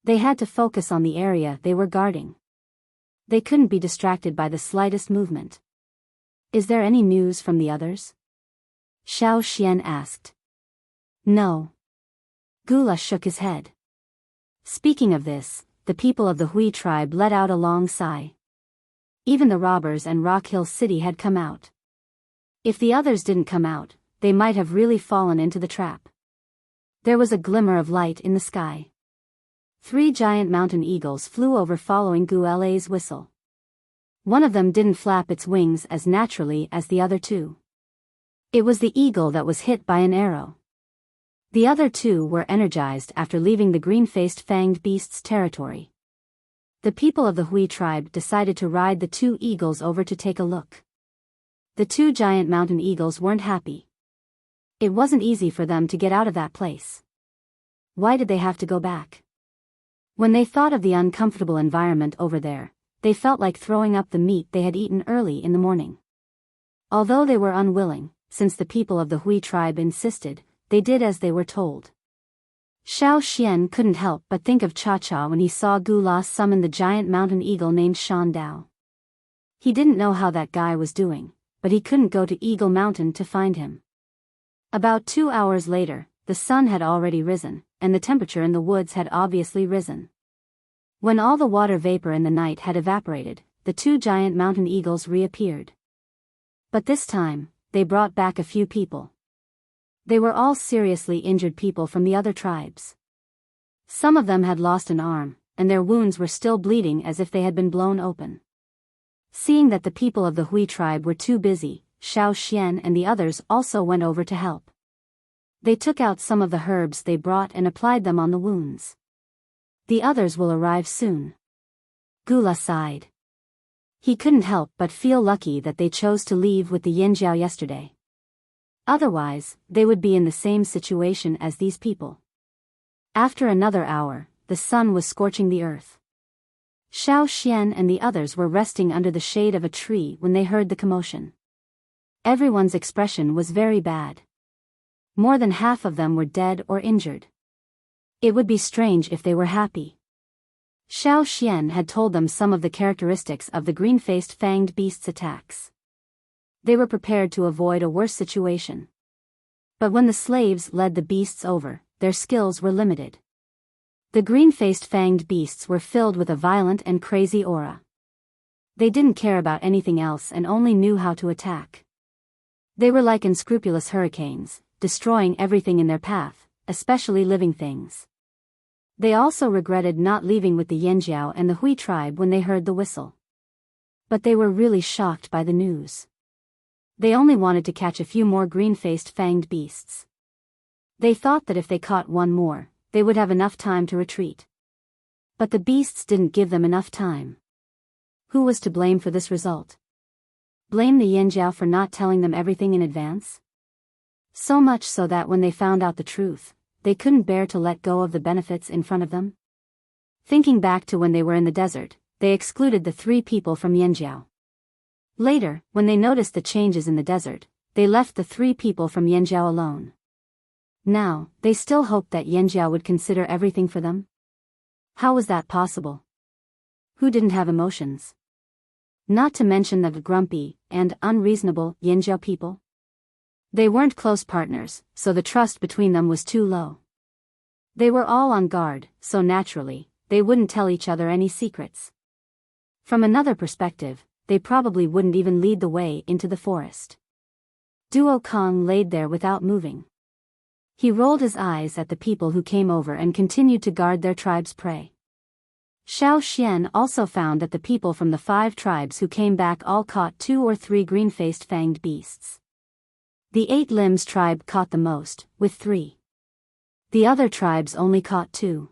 They had to focus on the area they were guarding. They couldn't be distracted by the slightest movement. Is there any news from the others? Xiao Xian asked. No. Gula shook his head. Speaking of this, the people of the Hui tribe let out a long sigh. Even the robbers and Rock Hill City had come out. If the others didn't come out, they might have really fallen into the trap. There was a glimmer of light in the sky. 3 giant mountain eagles flew over following Gule's whistle. One of them didn't flap its wings as naturally as the other two. It was the eagle that was hit by an arrow. The other two were energized after leaving the green-faced fanged beast's territory. The people of the Hui tribe decided to ride the 2 eagles over to take a look. The 2 giant mountain eagles weren't happy. It wasn't easy for them to get out of that place. Why did they have to go back? When they thought of the uncomfortable environment over there, they felt like throwing up the meat they had eaten early in the morning. Although they were unwilling, since the people of the Hui tribe insisted, they did as they were told. Xiao Xian couldn't help but think of Cha-Cha when he saw Gula summon the giant mountain eagle named Shan Dao. He didn't know how that guy was doing, but he couldn't go to Eagle Mountain to find him. About 2 hours later, the sun had already risen, and the temperature in the woods had obviously risen. When all the water vapor in the night had evaporated, the 2 giant mountain eagles reappeared. But this time, they brought back a few people. They were all seriously injured people from the other tribes. Some of them had lost an arm, and their wounds were still bleeding as if they had been blown open. Seeing that the people of the Hui tribe were too busy, Xiao Xian and the others also went over to help. They took out some of the herbs they brought and applied them on the wounds. The others will arrive soon. Gula sighed. He couldn't help but feel lucky that they chose to leave with the Yinjiao yesterday. Otherwise, they would be in the same situation as these people. After another hour, the sun was scorching the earth. Xiao Xian and the others were resting under the shade of a tree when they heard the commotion. Everyone's expression was very bad. More than half of them were dead or injured. It would be strange if they were happy. Xiao Xian had told them some of the characteristics of the green-faced fanged beast's attacks. They were prepared to avoid a worse situation. But when the slaves led the beasts over, their skills were limited. The green-faced fanged beasts were filled with a violent and crazy aura. They didn't care about anything else and only knew how to attack. They were like unscrupulous hurricanes, destroying everything in their path, especially living things. They also regretted not leaving with the Yinjiao and the Hui tribe when they heard the whistle. But they were really shocked by the news. They only wanted to catch a few more green-faced fanged beasts. They thought that if they caught one more, they would have enough time to retreat. But the beasts didn't give them enough time. Who was to blame for this result? Blame the Yinjiao for not telling them everything in advance? So much so that when they found out the truth, they couldn't bear to let go of the benefits in front of them? Thinking back to when they were in the desert, they excluded the 3 people from Yinjiao. Later, when they noticed the changes in the desert, they left the 3 people from Yinjiao alone. Now, they still hoped that Yinjiao would consider everything for them? How was that possible? Who didn't have emotions? Not to mention the grumpy and unreasonable Yinjiao people. They weren't close partners, so the trust between them was too low. They were all on guard, so naturally, they wouldn't tell each other any secrets. From another perspective, they probably wouldn't even lead the way into the forest. Duo Kong laid there without moving. He rolled his eyes at the people who came over and continued to guard their tribe's prey. Xiao Xian also found that the people from the 5 tribes who came back all caught 2 or 3 green-faced fanged beasts. The 8 Limbs tribe caught the most, with 3. The other tribes only caught 2.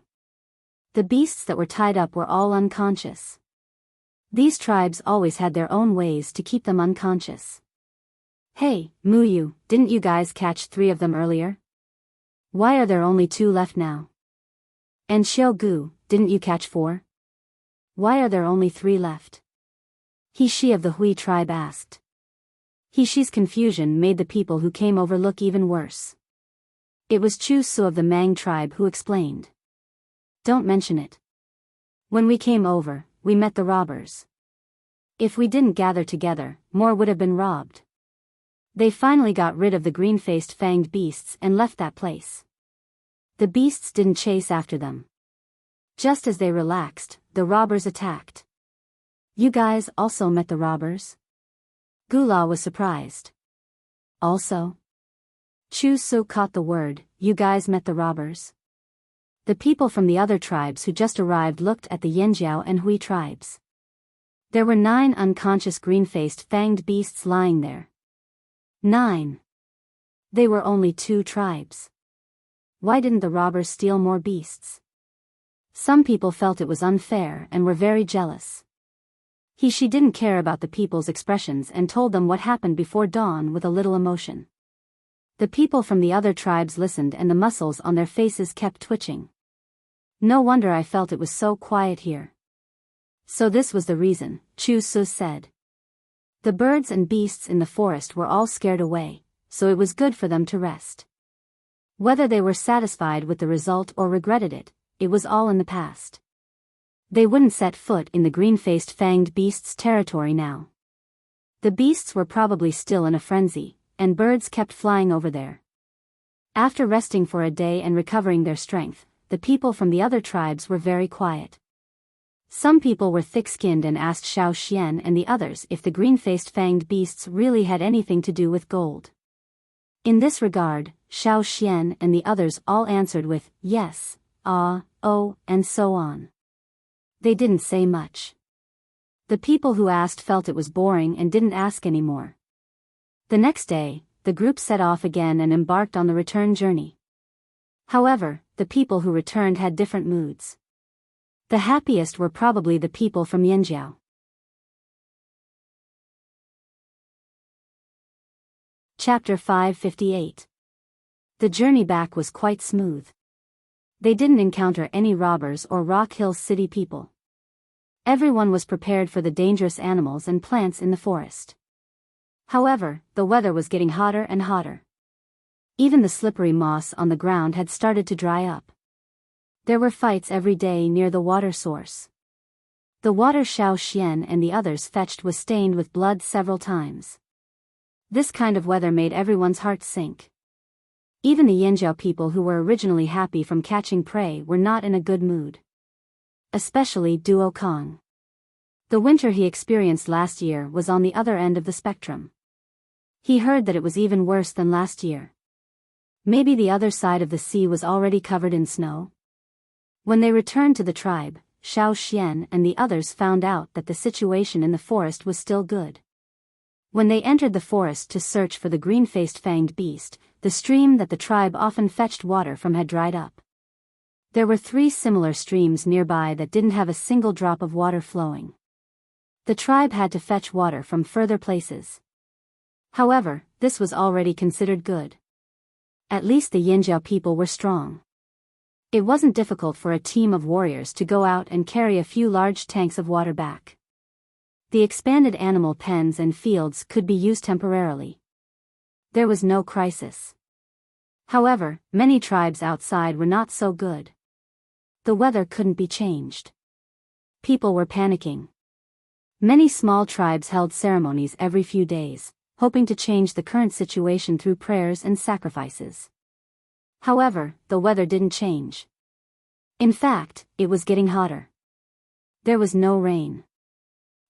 The beasts that were tied up were all unconscious. These tribes always had their own ways to keep them unconscious. Hey, Muyu, didn't you guys catch 3 of them earlier? Why are there only 2 left now? And Xiao, didn't you catch 4? Why are there only 3 left? He-she of the Hui tribe asked. He-she's confusion made the people who came over look even worse. It was Chu-su of the Mang tribe who explained. Don't mention it. When we came over, we met the robbers. If we didn't gather together, more would have been robbed. They finally got rid of the green-faced fanged beasts and left that place. The beasts didn't chase after them. Just as they relaxed, the robbers attacked. You guys also met the robbers? Gula was surprised. Also? Chu-su caught the word, you guys met the robbers? The people from the other tribes who just arrived looked at the Yanjiao and Hui tribes. There were 9 unconscious green-faced fanged beasts lying there. 9. They were only 2 tribes. Why didn't the robbers steal more beasts? Some people felt it was unfair and were very jealous. She didn't care about the people's expressions and told them what happened before dawn with a little emotion. The people from the other tribes listened and the muscles on their faces kept twitching. No wonder I felt it was so quiet here. So this was the reason, Chu-su said. The birds and beasts in the forest were all scared away, so it was good for them to rest. Whether they were satisfied with the result or regretted it, it was all in the past. They wouldn't set foot in the green-faced fanged beasts' territory now. The beasts were probably still in a frenzy, and birds kept flying over there. After resting for a day and recovering their strength, the people from the other tribes were very quiet. Some people were thick-skinned and asked Xiao Xian and the others if the green-faced fanged beasts really had anything to do with gold. In this regard, Xiao Xian and the others all answered with, yes, ah, oh, and so on. They didn't say much. The people who asked felt it was boring and didn't ask anymore. The next day, the group set off again and embarked on the return journey. However, the people who returned had different moods. The happiest were probably the people from Yanjiao. Chapter 558. The journey back was quite smooth. They didn't encounter any robbers or Rock Hill City people. Everyone was prepared for the dangerous animals and plants in the forest. However, the weather was getting hotter and hotter. Even the slippery moss on the ground had started to dry up. There were fights every day near the water source. The water Xiao Xian and the others fetched was stained with blood several times. This kind of weather made everyone's heart sink. Even the Yanjiao people who were originally happy from catching prey were not in a good mood. Especially Duo Kong. The winter he experienced last year was on the other end of the spectrum. He heard that it was even worse than last year. Maybe the other side of the sea was already covered in snow? When they returned to the tribe, Xiao Xian and the others found out that the situation in the forest was still good. When they entered the forest to search for the green-faced fanged beast, the stream that the tribe often fetched water from had dried up. There were 3 similar streams nearby that didn't have a single drop of water flowing. The tribe had to fetch water from further places. However, this was already considered good. At least the Yanjiao people were strong. It wasn't difficult for a team of warriors to go out and carry a few large tanks of water back. The expanded animal pens and fields could be used temporarily. There was no crisis. However, many tribes outside were not so good. The weather couldn't be changed. People were panicking. Many small tribes held ceremonies every few days, hoping to change the current situation through prayers and sacrifices. However, the weather didn't change. In fact, it was getting hotter. There was no rain.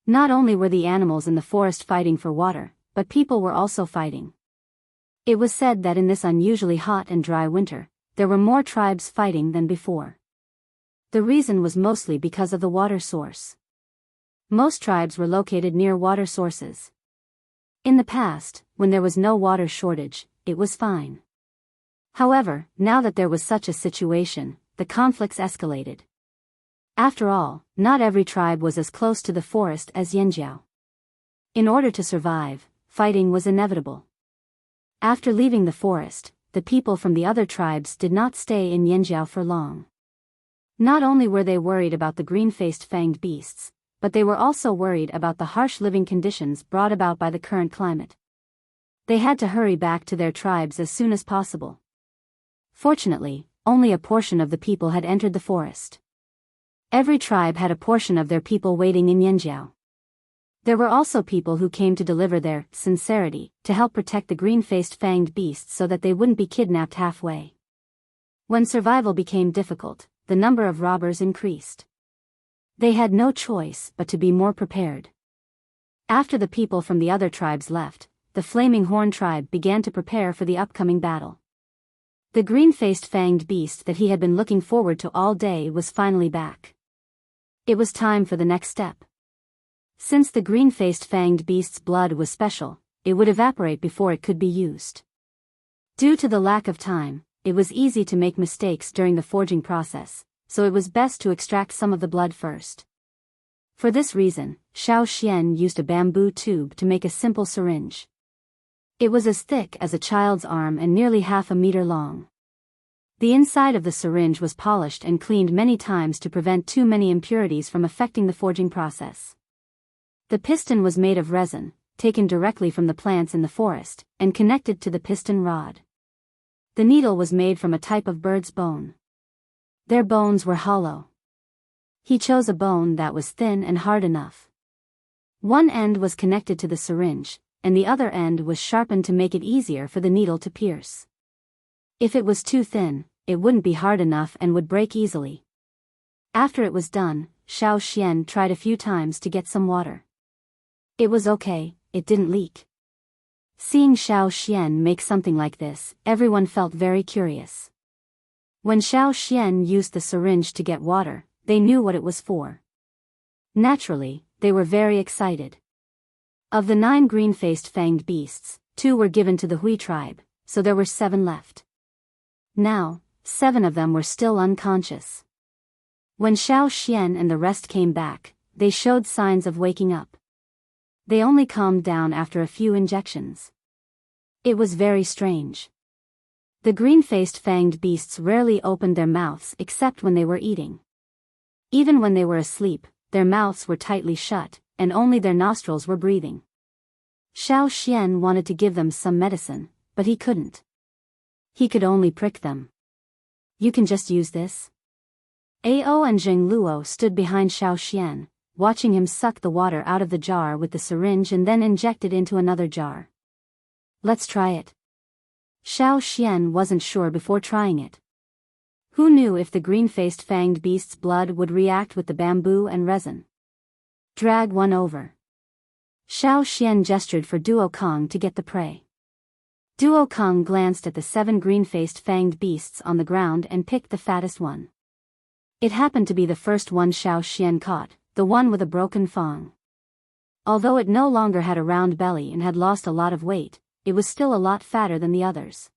Not only were the animals in the forest fighting for water, but people were also fighting. It was said that in this unusually hot and dry winter, there were more tribes fighting than before. The reason was mostly because of the water source. Most tribes were located near water sources. In the past, when there was no water shortage, it was fine. However, now that there was such a situation, the conflicts escalated. After all, not every tribe was as close to the forest as Yanjiao. In order to survive, fighting was inevitable. After leaving the forest, the people from the other tribes did not stay in Yanjiao for long. Not only were they worried about the green-faced fanged beasts, but they were also worried about the harsh living conditions brought about by the current climate. They had to hurry back to their tribes as soon as possible. Fortunately, only a portion of the people had entered the forest. Every tribe had a portion of their people waiting in Yanjiao. There were also people who came to deliver their sincerity to help protect the green-faced fanged beasts so that they wouldn't be kidnapped halfway. When survival became difficult, the number of robbers increased. They had no choice but to be more prepared. After the people from the other tribes left, the Flaming Horn tribe began to prepare for the upcoming battle. The green-faced fanged beast that he had been looking forward to all day was finally back. It was time for the next step. Since the green-faced fanged beast's blood was special, it would evaporate before it could be used. Due to the lack of time, it was easy to make mistakes during the forging process, so it was best to extract some of the blood first. For this reason, Xiao Xian used a bamboo tube to make a simple syringe. It was as thick as a child's arm and nearly half a meter long. The inside of the syringe was polished and cleaned many times to prevent too many impurities from affecting the forging process. The piston was made of resin, taken directly from the plants in the forest, and connected to the piston rod. The needle was made from a type of bird's bone. Their bones were hollow. He chose a bone that was thin and hard enough. One end was connected to the syringe, and the other end was sharpened to make it easier for the needle to pierce. If it was too thin, it wouldn't be hard enough and would break easily. After it was done, Xiao Xian tried a few times to get some water. It was okay, it didn't leak. Seeing Xiao Xian make something like this, everyone felt very curious. When Xiao Xian used the syringe to get water, they knew what it was for. Naturally, they were very excited. Of the 9 green-faced fanged beasts, 2 were given to the Hui tribe, so there were 7 left. Now, 7 of them were still unconscious. When Xiao Xian and the rest came back, they showed signs of waking up. They only calmed down after a few injections. It was very strange. The green-faced fanged beasts rarely opened their mouths except when they were eating. Even when they were asleep, their mouths were tightly shut, and only their nostrils were breathing. Xiao Xian wanted to give them some medicine, but he couldn't. He could only prick them. You can just use this? Ao and Zheng Luo stood behind Xiao Xian, watching him suck the water out of the jar with the syringe and then inject it into another jar. Let's try it. Xiao Xian wasn't sure before trying it. Who knew if the green-faced fanged beast's blood would react with the bamboo and resin? Drag one over. Xiao Xian gestured for Duo Kong to get the prey. Duo Kong glanced at the 7 green-faced fanged beasts on the ground and picked the fattest one. It happened to be the first one Xiao Xian caught, the one with a broken fang. Although it no longer had a round belly and had lost a lot of weight, it was still a lot fatter than the others.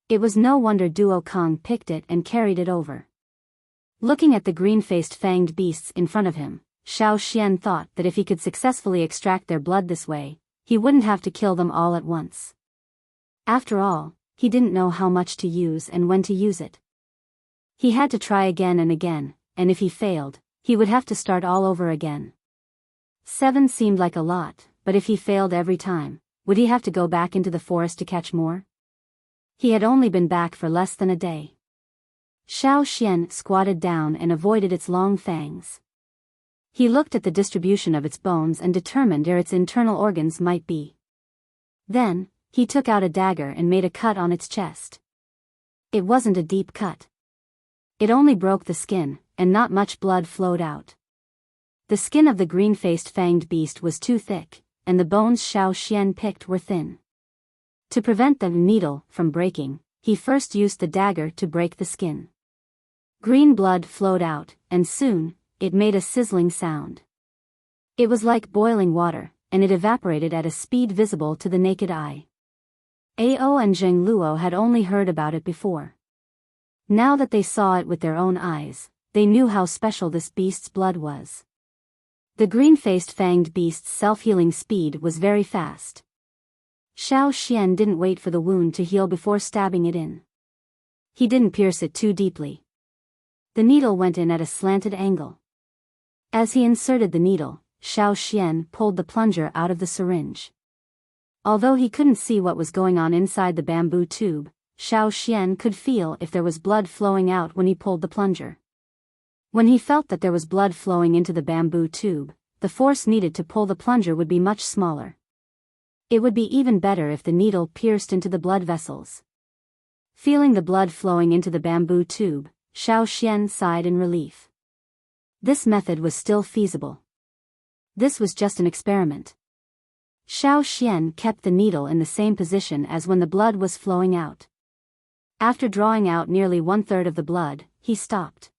It was no wonder Duo Kong picked it and carried it over. Looking at the green-faced fanged beasts in front of him, Xiao Xian thought that if he could successfully extract their blood this way, he wouldn't have to kill them all at once. After all, he didn't know how much to use and when to use it. He had to try again and again, and if he failed, he would have to start all over again. 7 seemed like a lot, but if he failed every time, would he have to go back into the forest to catch more? He had only been back for less than a day. Xiao Xian squatted down and avoided its long fangs. He looked at the distribution of its bones and determined where its internal organs might be. Then, he took out a dagger and made a cut on its chest. It wasn't a deep cut. It only broke the skin, and not much blood flowed out. The skin of the green-faced fanged beast was too thick, and the bones Xiao Xian picked were thin. To prevent the needle from breaking, he first used the dagger to break the skin. Green blood flowed out, and soon, it made a sizzling sound. It was like boiling water, and it evaporated at a speed visible to the naked eye. Ao and Zheng Luo had only heard about it before. Now that they saw it with their own eyes, they knew how special this beast's blood was. The green-faced fanged beast's self-healing speed was very fast. Xiao Xian didn't wait for the wound to heal before stabbing it in. He didn't pierce it too deeply. The needle went in at a slanted angle. As he inserted the needle, Xiao Xian pulled the plunger out of the syringe. Although he couldn't see what was going on inside the bamboo tube, Xiao Xian could feel if there was blood flowing out when he pulled the plunger. When he felt that there was blood flowing into the bamboo tube, the force needed to pull the plunger would be much smaller. It would be even better if the needle pierced into the blood vessels. Feeling the blood flowing into the bamboo tube, Xiao Xian sighed in relief. This method was still feasible. This was just an experiment. Xiao Xian kept the needle in the same position as when the blood was flowing out. After drawing out nearly 1/3 of the blood, he stopped.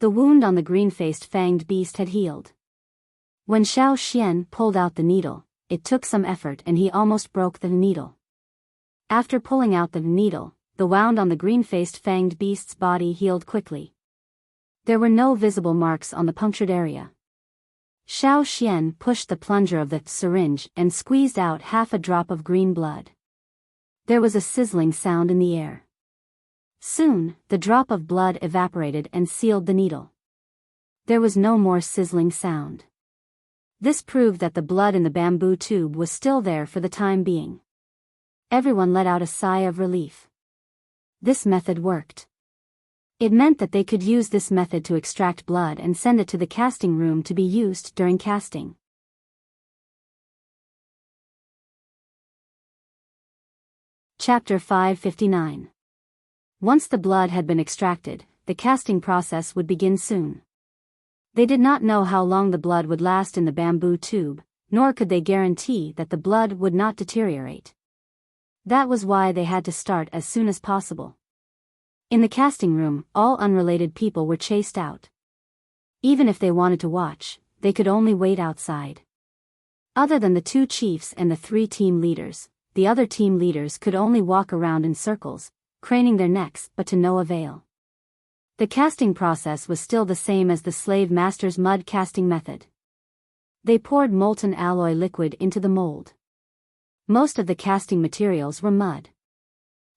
The wound on the green-faced fanged beast had healed. When Xiao Xian pulled out the needle, it took some effort and he almost broke the needle. After pulling out the needle, the wound on the green-faced fanged beast's body healed quickly. There were no visible marks on the punctured area. Xiao Xian pushed the plunger of the syringe and squeezed out half a drop of green blood. There was a sizzling sound in the air. Soon, the drop of blood evaporated and sealed the needle. There was no more sizzling sound. This proved that the blood in the bamboo tube was still there for the time being. Everyone let out a sigh of relief. This method worked. It meant that they could use this method to extract blood and send it to the casting room to be used during casting. Chapter 559. Once the blood had been extracted, the casting process would begin soon. They did not know how long the blood would last in the bamboo tube, nor could they guarantee that the blood would not deteriorate. That was why they had to start as soon as possible. In the casting room, all unrelated people were chased out. Even if they wanted to watch, they could only wait outside. Other than the 2 chiefs and the 3 team leaders, the other team leaders could only walk around in circles, craning their necks but to no avail. The casting process was still the same as the slave master's mud casting method. They poured molten alloy liquid into the mold. Most of the casting materials were mud.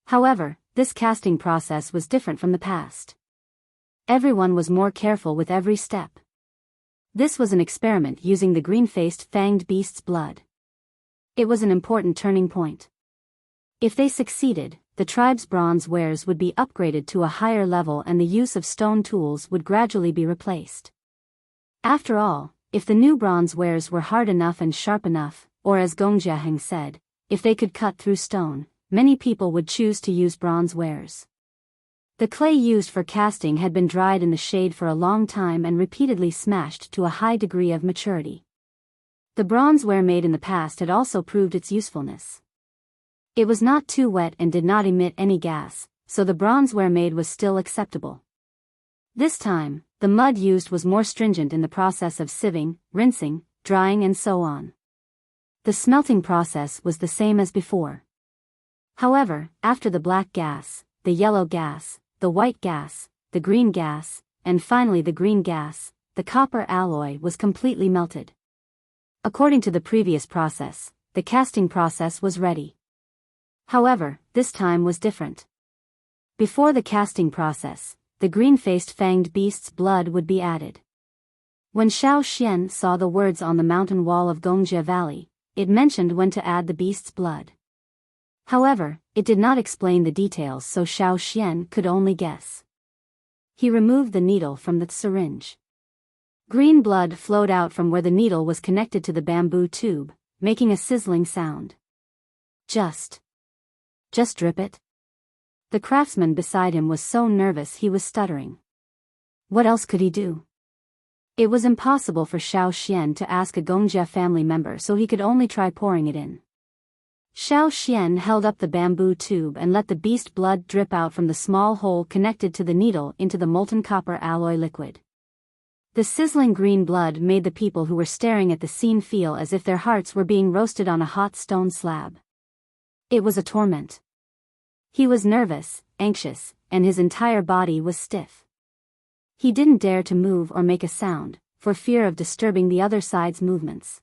However, this casting process was different from the past. Everyone was more careful with every step. This was an experiment using the green-faced fanged beast's blood. It was an important turning point. If they succeeded, the tribe's bronze wares would be upgraded to a higher level and the use of stone tools would gradually be replaced. After all, if the new bronze wares were hard enough and sharp enough, or as Gong Jiaheng said, if they could cut through stone, many people would choose to use bronze wares. The clay used for casting had been dried in the shade for a long time and repeatedly smashed to a high degree of maturity. The bronze ware made in the past had also proved its usefulness. It was not too wet and did not emit any gas, so the bronze ware made was still acceptable. This time, the mud used was more stringent in the process of sieving, rinsing, drying and so on. The smelting process was the same as before. However, after the black gas, the yellow gas, the white gas, the green gas, and finally the green gas, the copper alloy was completely melted. According to the previous process, the casting process was ready. However, this time was different. Before the casting process, the green-faced fanged beast's blood would be added. When Xiao Xian saw the words on the mountain wall of Gongjie Valley, it mentioned when to add the beast's blood. However, it did not explain the details, so Xiao Xian could only guess. He removed the needle from the syringe. Green blood flowed out from where the needle was connected to the bamboo tube, making a sizzling sound. Just drip it? The craftsman beside him was so nervous he was stuttering. What else could he do? It was impossible for Xiao Xian to ask a Gongjie family member, so he could only try pouring it in. Xiao Xian held up the bamboo tube and let the beast blood drip out from the small hole connected to the needle into the molten copper alloy liquid. The sizzling green blood made the people who were staring at the scene feel as if their hearts were being roasted on a hot stone slab. It was a torment. He was nervous, anxious, and his entire body was stiff. He didn't dare to move or make a sound, for fear of disturbing the other side's movements.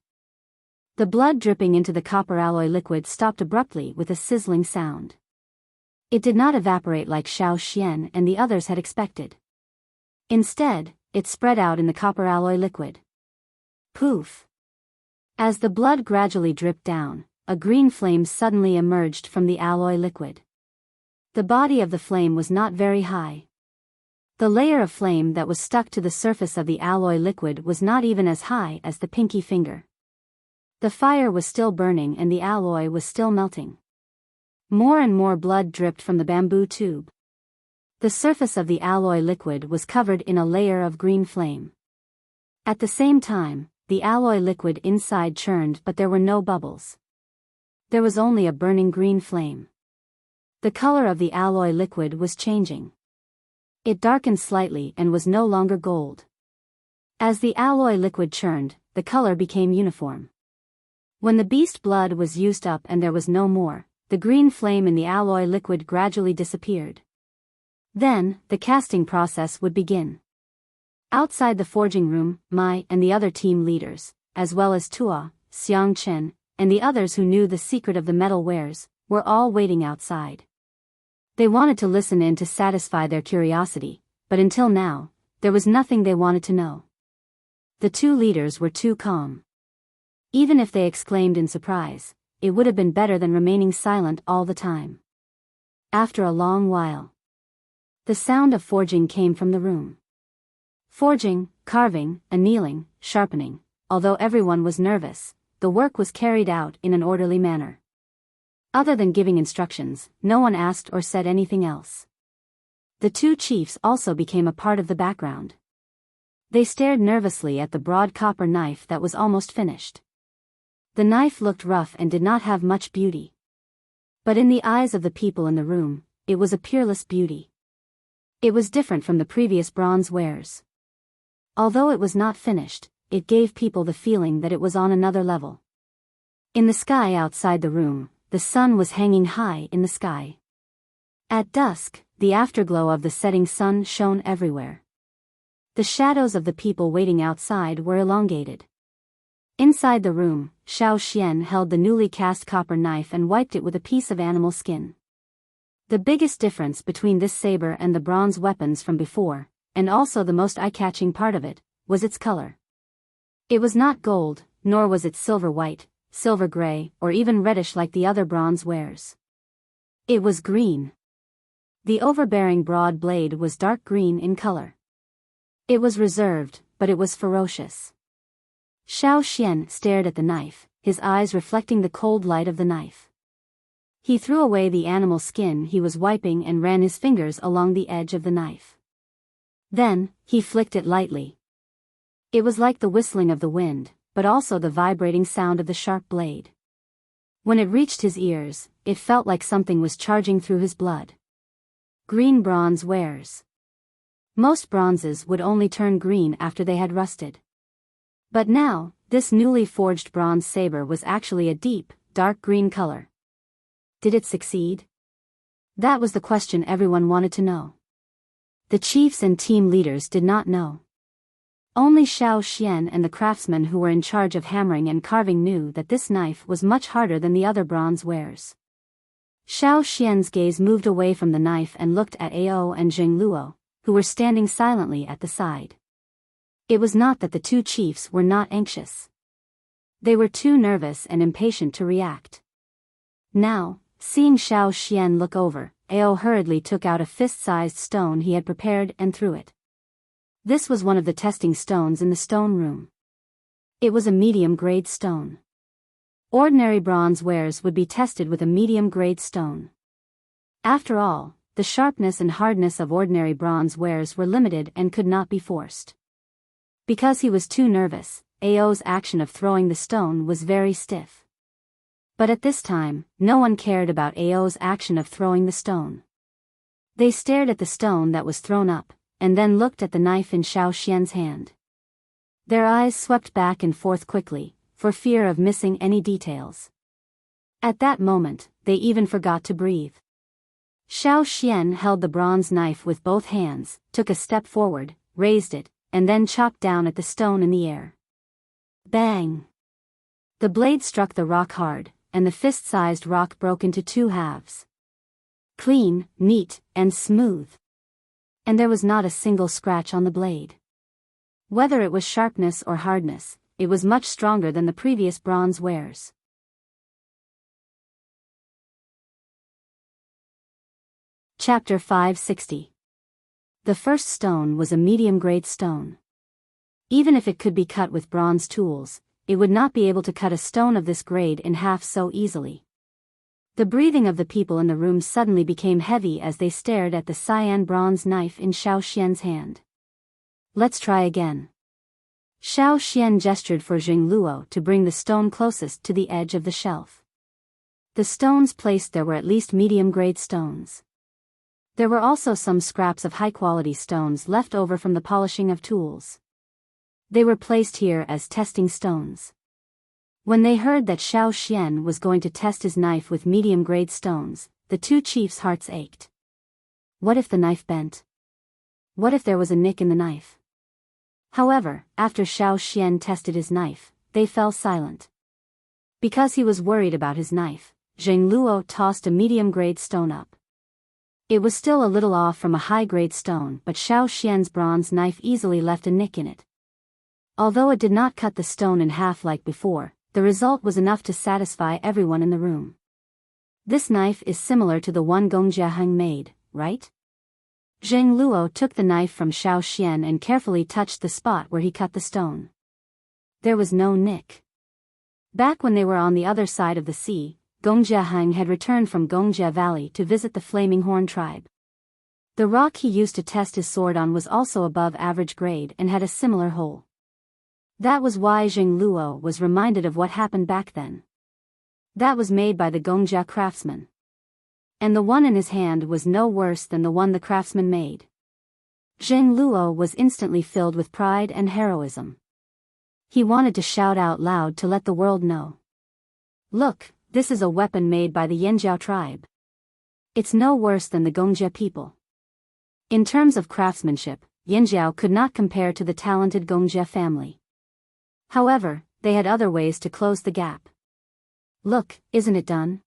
The blood dripping into the copper alloy liquid stopped abruptly with a sizzling sound. It did not evaporate like Xiao Xian and the others had expected. Instead, it spread out in the copper alloy liquid. Poof! As the blood gradually dripped down, a green flame suddenly emerged from the alloy liquid. The body of the flame was not very high. The layer of flame that was stuck to the surface of the alloy liquid was not even as high as the pinky finger. The fire was still burning and the alloy was still melting. More and more blood dripped from the bamboo tube. The surface of the alloy liquid was covered in a layer of green flame. At the same time, the alloy liquid inside churned, but there were no bubbles. There was only a burning green flame. The color of the alloy liquid was changing. It darkened slightly and was no longer gold. As the alloy liquid churned, the color became uniform. When the beast blood was used up and there was no more, the green flame in the alloy liquid gradually disappeared. Then, the casting process would begin. Outside the forging room, Mai and the other team leaders, as well as Tua, Xiang Chen, and the others who knew the secret of the metal wares, were all waiting outside. They wanted to listen in to satisfy their curiosity, but until now, there was nothing they wanted to know. The two leaders were too calm. Even if they exclaimed in surprise, it would have been better than remaining silent all the time. After a long while, the sound of forging came from the room. Forging, carving, annealing, sharpening. Although everyone was nervous, the work was carried out in an orderly manner. Other than giving instructions, no one asked or said anything else. The two chiefs also became a part of the background. They stared nervously at the broad copper knife that was almost finished. The knife looked rough and did not have much beauty. But in the eyes of the people in the room, it was a peerless beauty. It was different from the previous bronze wares. Although it was not finished, it gave people the feeling that it was on another level. In the sky outside the room, the sun was hanging high in the sky. At dusk, the afterglow of the setting sun shone everywhere. The shadows of the people waiting outside were elongated. Inside the room, Xiao Xian held the newly cast copper knife and wiped it with a piece of animal skin. The biggest difference between this saber and the bronze weapons from before, and also the most eye-catching part of it, was its color. It was not gold, nor was it silver-white, silver-gray, or even reddish like the other bronze wares. It was green. The overbearing broad blade was dark green in color. It was reserved, but it was ferocious. Xiao Xian stared at the knife, his eyes reflecting the cold light of the knife. He threw away the animal skin he was wiping and ran his fingers along the edge of the knife. Then, he flicked it lightly. It was like the whistling of the wind, but also the vibrating sound of the sharp blade. When it reached his ears, it felt like something was charging through his blood. Green bronze wares. Most bronzes would only turn green after they had rusted. But now, this newly forged bronze saber was actually a deep, dark green color. Did it succeed? That was the question everyone wanted to know. The chiefs and team leaders did not know. Only Xiao Xian and the craftsmen who were in charge of hammering and carving knew that this knife was much harder than the other bronze wares. Xiao Xian's gaze moved away from the knife and looked at Ao and Zheng Luo, who were standing silently at the side. It was not that the two chiefs were not anxious. They were too nervous and impatient to react. Now, seeing Xiao Xian look over, Ao hurriedly took out a fist-sized stone he had prepared and threw it. This was one of the testing stones in the stone room. It was a medium-grade stone. Ordinary bronze wares would be tested with a medium-grade stone. After all, the sharpness and hardness of ordinary bronze wares were limited and could not be forced. Because he was too nervous, Ao's action of throwing the stone was very stiff. But at this time, no one cared about Ao's action of throwing the stone. They stared at the stone that was thrown up, and then looked at the knife in Xiao Xian's hand. Their eyes swept back and forth quickly, for fear of missing any details. At that moment, they even forgot to breathe. Xiao Xian held the bronze knife with both hands, took a step forward, raised it, and then chopped down at the stone in the air. Bang! The blade struck the rock hard, and the fist-sized rock broke into two halves. Clean, neat, and smooth. And there was not a single scratch on the blade. Whether it was sharpness or hardness, it was much stronger than the previous bronze wares. Chapter 560. The first stone was a medium-grade stone. Even if it could be cut with bronze tools, it would not be able to cut a stone of this grade in half so easily. The breathing of the people in the room suddenly became heavy as they stared at the cyan bronze knife in Xiao Xian's hand. Let's try again. Xiao Xian gestured for Jing Luo to bring the stone closest to the edge of the shelf. The stones placed there were at least medium-grade stones. There were also some scraps of high-quality stones left over from the polishing of tools. They were placed here as testing stones. When they heard that Xiao Xian was going to test his knife with medium-grade stones, the two chiefs' hearts ached. What if the knife bent? What if there was a nick in the knife? However, after Xiao Xian tested his knife, they fell silent. Because he was worried about his knife, Zheng Luo tossed a medium-grade stone up. It was still a little off from a high-grade stone, but Xiao Xian's bronze knife easily left a nick in it. Although it did not cut the stone in half like before, the result was enough to satisfy everyone in the room. This knife is similar to the one Gong Jiaheng made, right? Zheng Luo took the knife from Xiao Xian and carefully touched the spot where he cut the stone. There was no nick. Back when they were on the other side of the sea, Gong Jiaheng had returned from Gongjia Valley to visit the Flaming Horn tribe. The rock he used to test his sword on was also above average grade and had a similar hole. That was why Zheng Luo was reminded of what happened back then. That was made by the Gongjia craftsman. And the one in his hand was no worse than the one the craftsman made. Zheng Luo was instantly filled with pride and heroism. He wanted to shout out loud to let the world know. Look, this is a weapon made by the Yanjiao tribe. It's no worse than the Gongjia people. In terms of craftsmanship, Yanjiao could not compare to the talented Gongjia family. However, they had other ways to close the gap. Look, isn't it done?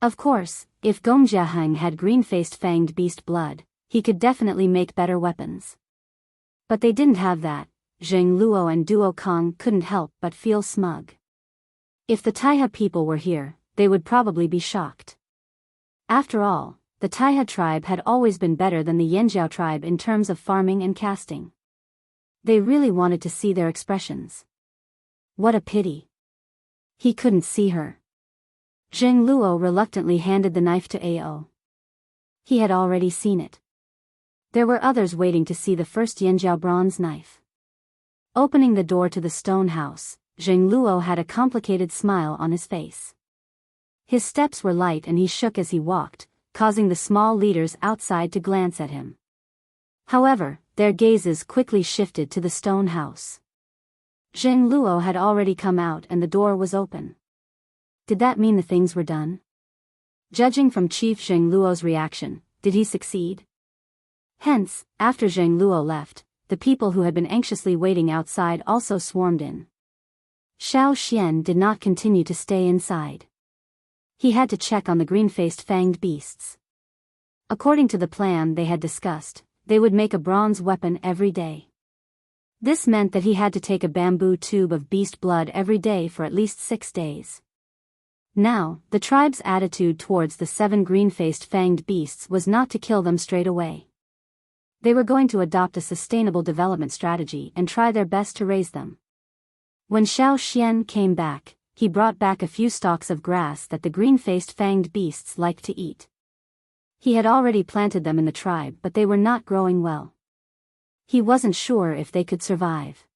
Of course, if Gong Jiaheng had green-faced fanged beast blood, he could definitely make better weapons. But they didn't have that. Zheng Luo and Duo Kong couldn't help but feel smug. If the Taiha people were here, they would probably be shocked. After all, the Taiha tribe had always been better than the Yanjiao tribe in terms of farming and casting. They really wanted to see their expressions. What a pity. He couldn't see her. Zheng Luo reluctantly handed the knife to Ao. He had already seen it. There were others waiting to see the first Yanjiao bronze knife. Opening the door to the stone house, Zheng Luo had a complicated smile on his face. His steps were light and he shook as he walked, causing the small leaders outside to glance at him. However, their gazes quickly shifted to the stone house. Zheng Luo had already come out and the door was open. Did that mean the things were done? Judging from Chief Zheng Luo's reaction, did he succeed? Hence, after Zheng Luo left, the people who had been anxiously waiting outside also swarmed in. Xiao Xian did not continue to stay inside. He had to check on the green-faced fanged beasts. According to the plan they had discussed, they would make a bronze weapon every day. This meant that he had to take a bamboo tube of beast blood every day for at least 6 days. Now, the tribe's attitude towards the 7 green-faced fanged beasts was not to kill them straight away. They were going to adopt a sustainable development strategy and try their best to raise them. When Xiao Xian came back, he brought back a few stalks of grass that the green-faced fanged beasts liked to eat. He had already planted them in the tribe but they were not growing well. He wasn't sure if they could survive.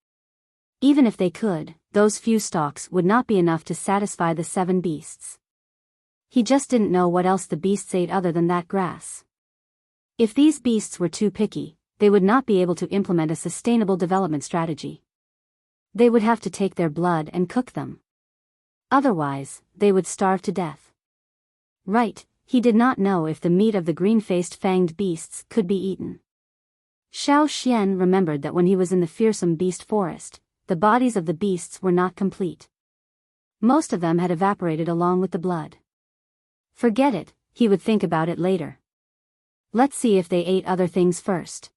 Even if they could, those few stalks would not be enough to satisfy the 7 beasts. He just didn't know what else the beasts ate other than that grass. If these beasts were too picky, they would not be able to implement a sustainable development strategy. They would have to take their blood and cook them. Otherwise, they would starve to death. Right, he did not know if the meat of the green-faced fanged beasts could be eaten. Xiao Xian remembered that when he was in the fearsome beast forest, the bodies of the beasts were not complete. Most of them had evaporated along with the blood. Forget it, he would think about it later. Let's see if they ate other things first.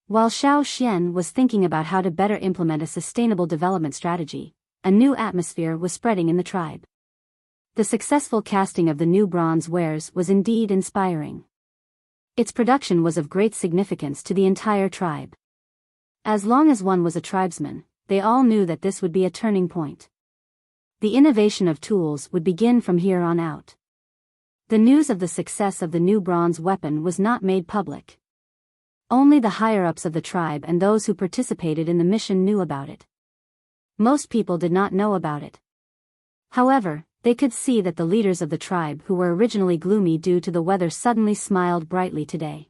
While Xiao Xian was thinking about how to better implement a sustainable development strategy, a new atmosphere was spreading in the tribe. The successful casting of the new bronze wares was indeed inspiring. Its production was of great significance to the entire tribe. As long as one was a tribesman, they all knew that this would be a turning point. The innovation of tools would begin from here on out. The news of the success of the new bronze weapon was not made public. Only the higher-ups of the tribe and those who participated in the mission knew about it. Most people did not know about it. However, they could see that the leaders of the tribe who were originally gloomy due to the weather suddenly smiled brightly today.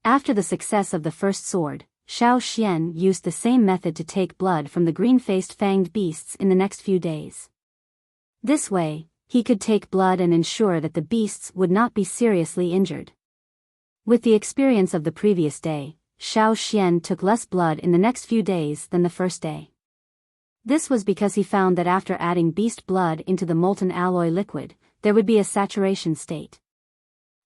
After the success of the first sword, Xiao Xian used the same method to take blood from the green-faced fanged beasts in the next few days. This way, he could take blood and ensure that the beasts would not be seriously injured. With the experience of the previous day, Xiao Xian took less blood in the next few days than the first day. This was because he found that after adding beast blood into the molten alloy liquid, there would be a saturation state.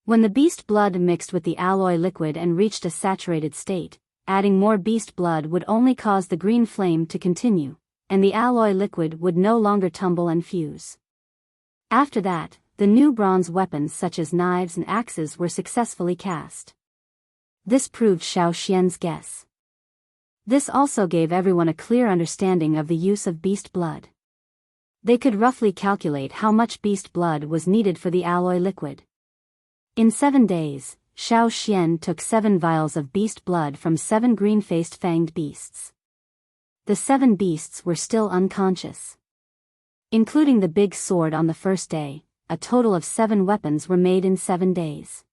When the beast blood mixed with the alloy liquid and reached a saturated state, adding more beast blood would only cause the green flame to continue, and the alloy liquid would no longer tumble and fuse. After that, the new bronze weapons such as knives and axes were successfully cast. This proved Xiao Xian's guess. This also gave everyone a clear understanding of the use of beast blood. They could roughly calculate how much beast blood was needed for the alloy liquid. In 7 days, Xiao Xian took 7 vials of beast blood from 7 green-faced fanged beasts. The 7 beasts were still unconscious. Including the big sword on the first day, a total of 7 weapons were made in 7 days.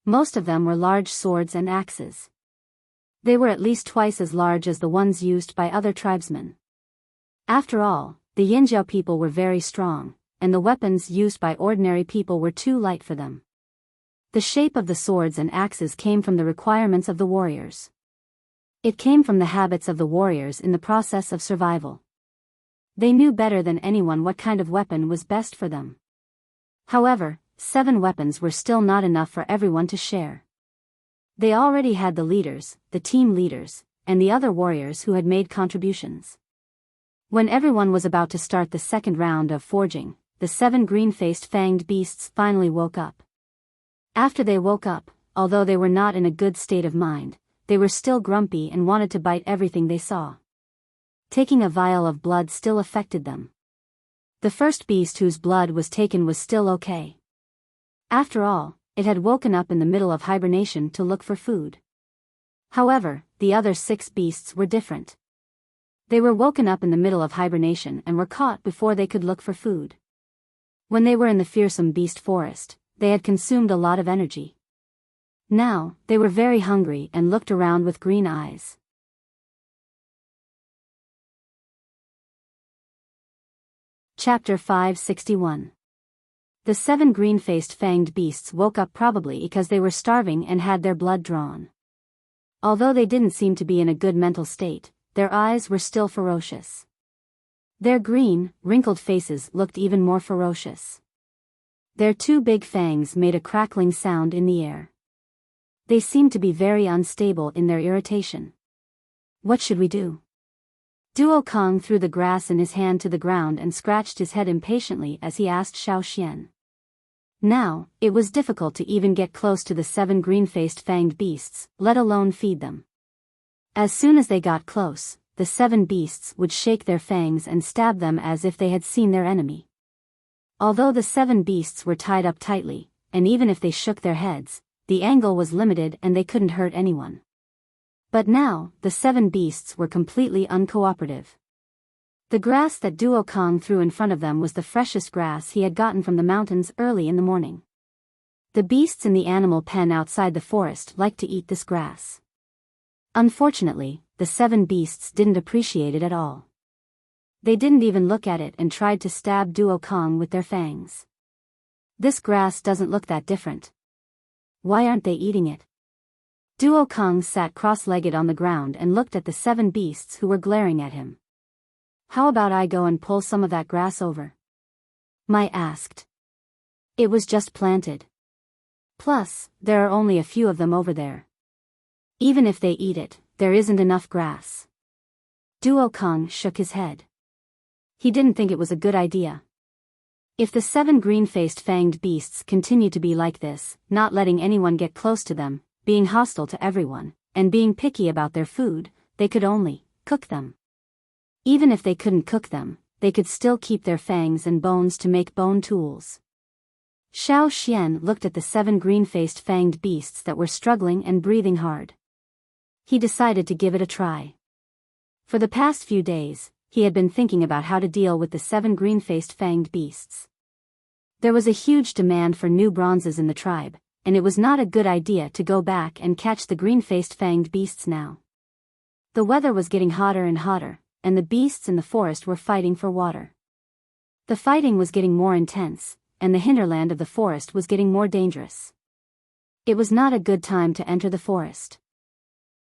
Most of them were large swords and axes. They were at least twice as large as the ones used by other tribesmen. After all, the Yinjiao people were very strong, and the weapons used by ordinary people were too light for them. The shape of the swords and axes came from the requirements of the warriors. It came from the habits of the warriors in the process of survival. They knew better than anyone what kind of weapon was best for them. However, 7 weapons were still not enough for everyone to share. They already had the leaders, the team leaders, and the other warriors who had made contributions. When everyone was about to start the second round of forging, the 7 green-faced fanged beasts finally woke up. After they woke up, although they were not in a good state of mind, they were still grumpy and wanted to bite everything they saw. Taking a vial of blood still affected them. The first beast whose blood was taken was still okay. After all, it had woken up in the middle of hibernation to look for food. However, the other 6 beasts were different. They were woken up in the middle of hibernation and were caught before they could look for food. When they were in the fearsome beast forest, they had consumed a lot of energy. Now, they were very hungry and looked around with green eyes. Chapter 561. The 7 green-faced fanged beasts woke up probably because they were starving and had their blood drawn. Although they didn't seem to be in a good mental state, their eyes were still ferocious. Their green, wrinkled faces looked even more ferocious. Their 2 big fangs made a crackling sound in the air. They seemed to be very unstable in their irritation. What should we do? Duo Kong threw the grass in his hand to the ground and scratched his head impatiently as he asked Xiao Xian. Now, it was difficult to even get close to the 7 green-faced fanged beasts, let alone feed them. As soon as they got close, the 7 beasts would shake their fangs and stab them as if they had seen their enemy. Although the 7 beasts were tied up tightly, and even if they shook their heads, the angle was limited and they couldn't hurt anyone. But now, the 7 beasts were completely uncooperative. The grass that Duo Kong threw in front of them was the freshest grass he had gotten from the mountains early in the morning. The beasts in the animal pen outside the forest liked to eat this grass. Unfortunately, the 7 beasts didn't appreciate it at all. They didn't even look at it and tried to stab Duo Kong with their fangs. This grass doesn't look that different. Why aren't they eating it? Duo Kong sat cross-legged on the ground and looked at the 7 beasts who were glaring at him. How about I go and pull some of that grass over? Mai asked. It was just planted. Plus, there are only a few of them over there. Even if they eat it, there isn't enough grass. Duo Kong shook his head. He didn't think it was a good idea. If the 7 green-faced fanged beasts continue to be like this, not letting anyone get close to them, being hostile to everyone, and being picky about their food, they could only cook them. Even if they couldn't cook them, they could still keep their fangs and bones to make bone tools. Xiao Xian looked at the 7 green-faced fanged beasts that were struggling and breathing hard. He decided to give it a try. For the past few days, he had been thinking about how to deal with the 7 green-faced fanged beasts. There was a huge demand for new bronzes in the tribe, and it was not a good idea to go back and catch the green-faced fanged beasts now. The weather was getting hotter and hotter, and the beasts in the forest were fighting for water. The fighting was getting more intense, and the hinterland of the forest was getting more dangerous. It was not a good time to enter the forest.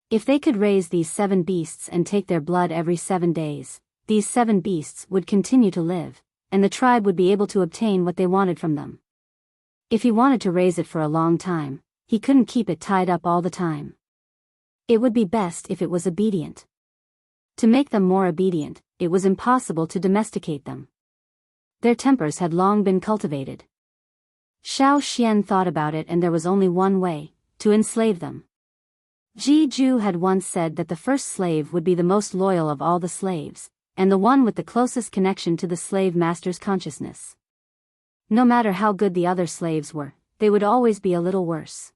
If they could raise these 7 beasts and take their blood every 7 days, these 7 beasts would continue to live, and the tribe would be able to obtain what they wanted from them. If he wanted to raise it for a long time, he couldn't keep it tied up all the time. It would be best if it was obedient. To make them more obedient, it was impossible to domesticate them. Their tempers had long been cultivated. Xiao Xian thought about it, and there was only one way: to enslave them. Ji Ju had once said that the first slave would be the most loyal of all the slaves, and the one with the closest connection to the slave master's consciousness. No matter how good the other slaves were, they would always be a little worse.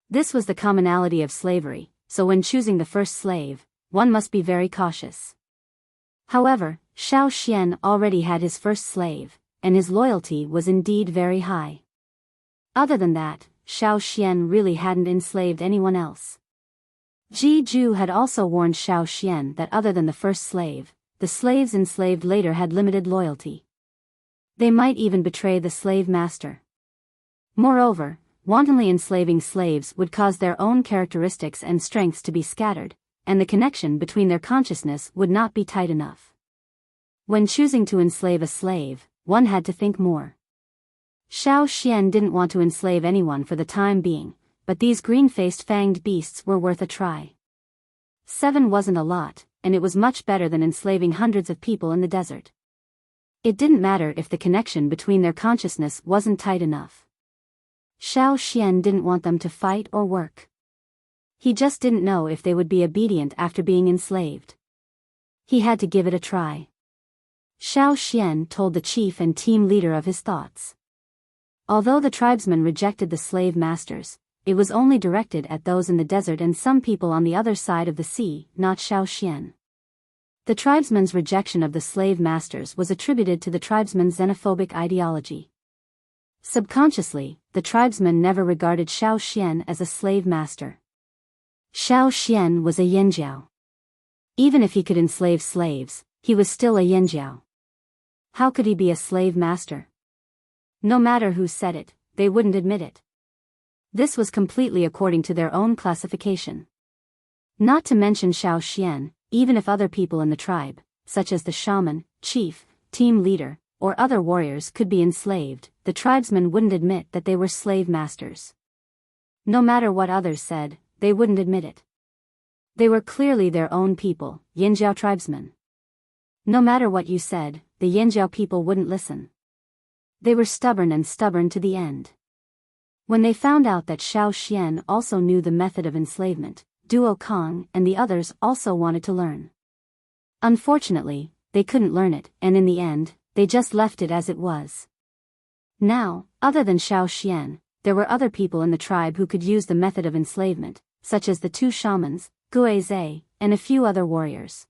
This was the commonality of slavery, so when choosing the first slave, one must be very cautious. However, Xiao Xian already had his first slave, and his loyalty was indeed very high. Other than that, Xiao Xian really hadn't enslaved anyone else. Ji Ju had also warned Xiao Xian that other than the first slave, the slaves enslaved later had limited loyalty. They might even betray the slave master. Moreover, wantonly enslaving slaves would cause their own characteristics and strengths to be scattered, and the connection between their consciousness would not be tight enough. When choosing to enslave a slave, one had to think more. Xiao Xian didn't want to enslave anyone for the time being, but these green-faced fanged beasts were worth a try. 7 wasn't a lot, and it was much better than enslaving hundreds of people in the desert. It didn't matter if the connection between their consciousness wasn't tight enough. Xiao Xian didn't want them to fight or work. He just didn't know if they would be obedient after being enslaved. He had to give it a try. Xiao Xian told the chief and team leader of his thoughts. Although the tribesmen rejected the slave masters, it was only directed at those in the desert and some people on the other side of the sea, not Xiao Xian. The tribesmen's rejection of the slave masters was attributed to the tribesmen's xenophobic ideology. Subconsciously, the tribesmen never regarded Xiao Xian as a slave master. Xiao Xian was a Yanjiao. Even if he could enslave slaves, he was still a Yanjiao. How could he be a slave master? No matter who said it, they wouldn't admit it. This was completely according to their own classification. Not to mention Xiao Xian, even if other people in the tribe, such as the shaman, chief, team leader, or other warriors could be enslaved, the tribesmen wouldn't admit that they were slave masters. No matter what others said, they wouldn't admit it. They were clearly their own people, Yanjiao tribesmen. No matter what you said, the Yanjiao people wouldn't listen. They were stubborn to the end. When they found out that Xiao Xian also knew the method of enslavement, Duo Kong and the others also wanted to learn. Unfortunately, they couldn't learn it, and in the end, they just left it as it was. Now, other than Xiao Xian, there were other people in the tribe who could use the method of enslavement, such as the 2 shamans, Guizhe, and a few other warriors.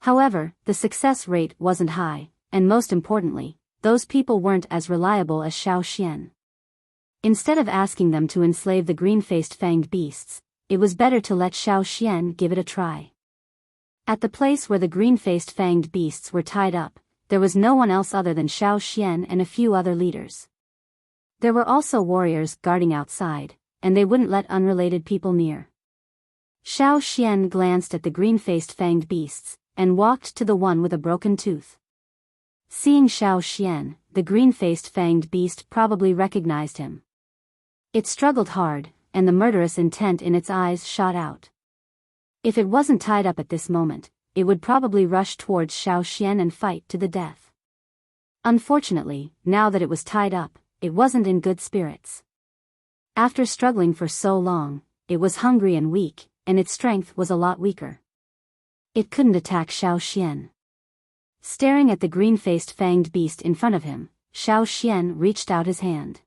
However, the success rate wasn't high, and most importantly, those people weren't as reliable as Xiao Xian. Instead of asking them to enslave the green-faced fanged beasts, it was better to let Xiao Xian give it a try. At the place where the green-faced fanged beasts were tied up, there was no one else other than Xiao Xian and a few other leaders. There were also warriors guarding outside, and they wouldn't let unrelated people near. Xiao Xian glanced at the green-faced fanged beasts, and walked to the one with a broken tooth. Seeing Xiao Xian, the green-faced fanged beast probably recognized him. It struggled hard, and the murderous intent in its eyes shot out. If it wasn't tied up at this moment, it would probably rush towards Xiao Xian and fight to the death. Unfortunately, now that it was tied up, it wasn't in good spirits. After struggling for so long, it was hungry and weak, and its strength was a lot weaker. It couldn't attack Xiao Xian. Staring at the green-faced fanged beast in front of him, Xiao Xian reached out his hand.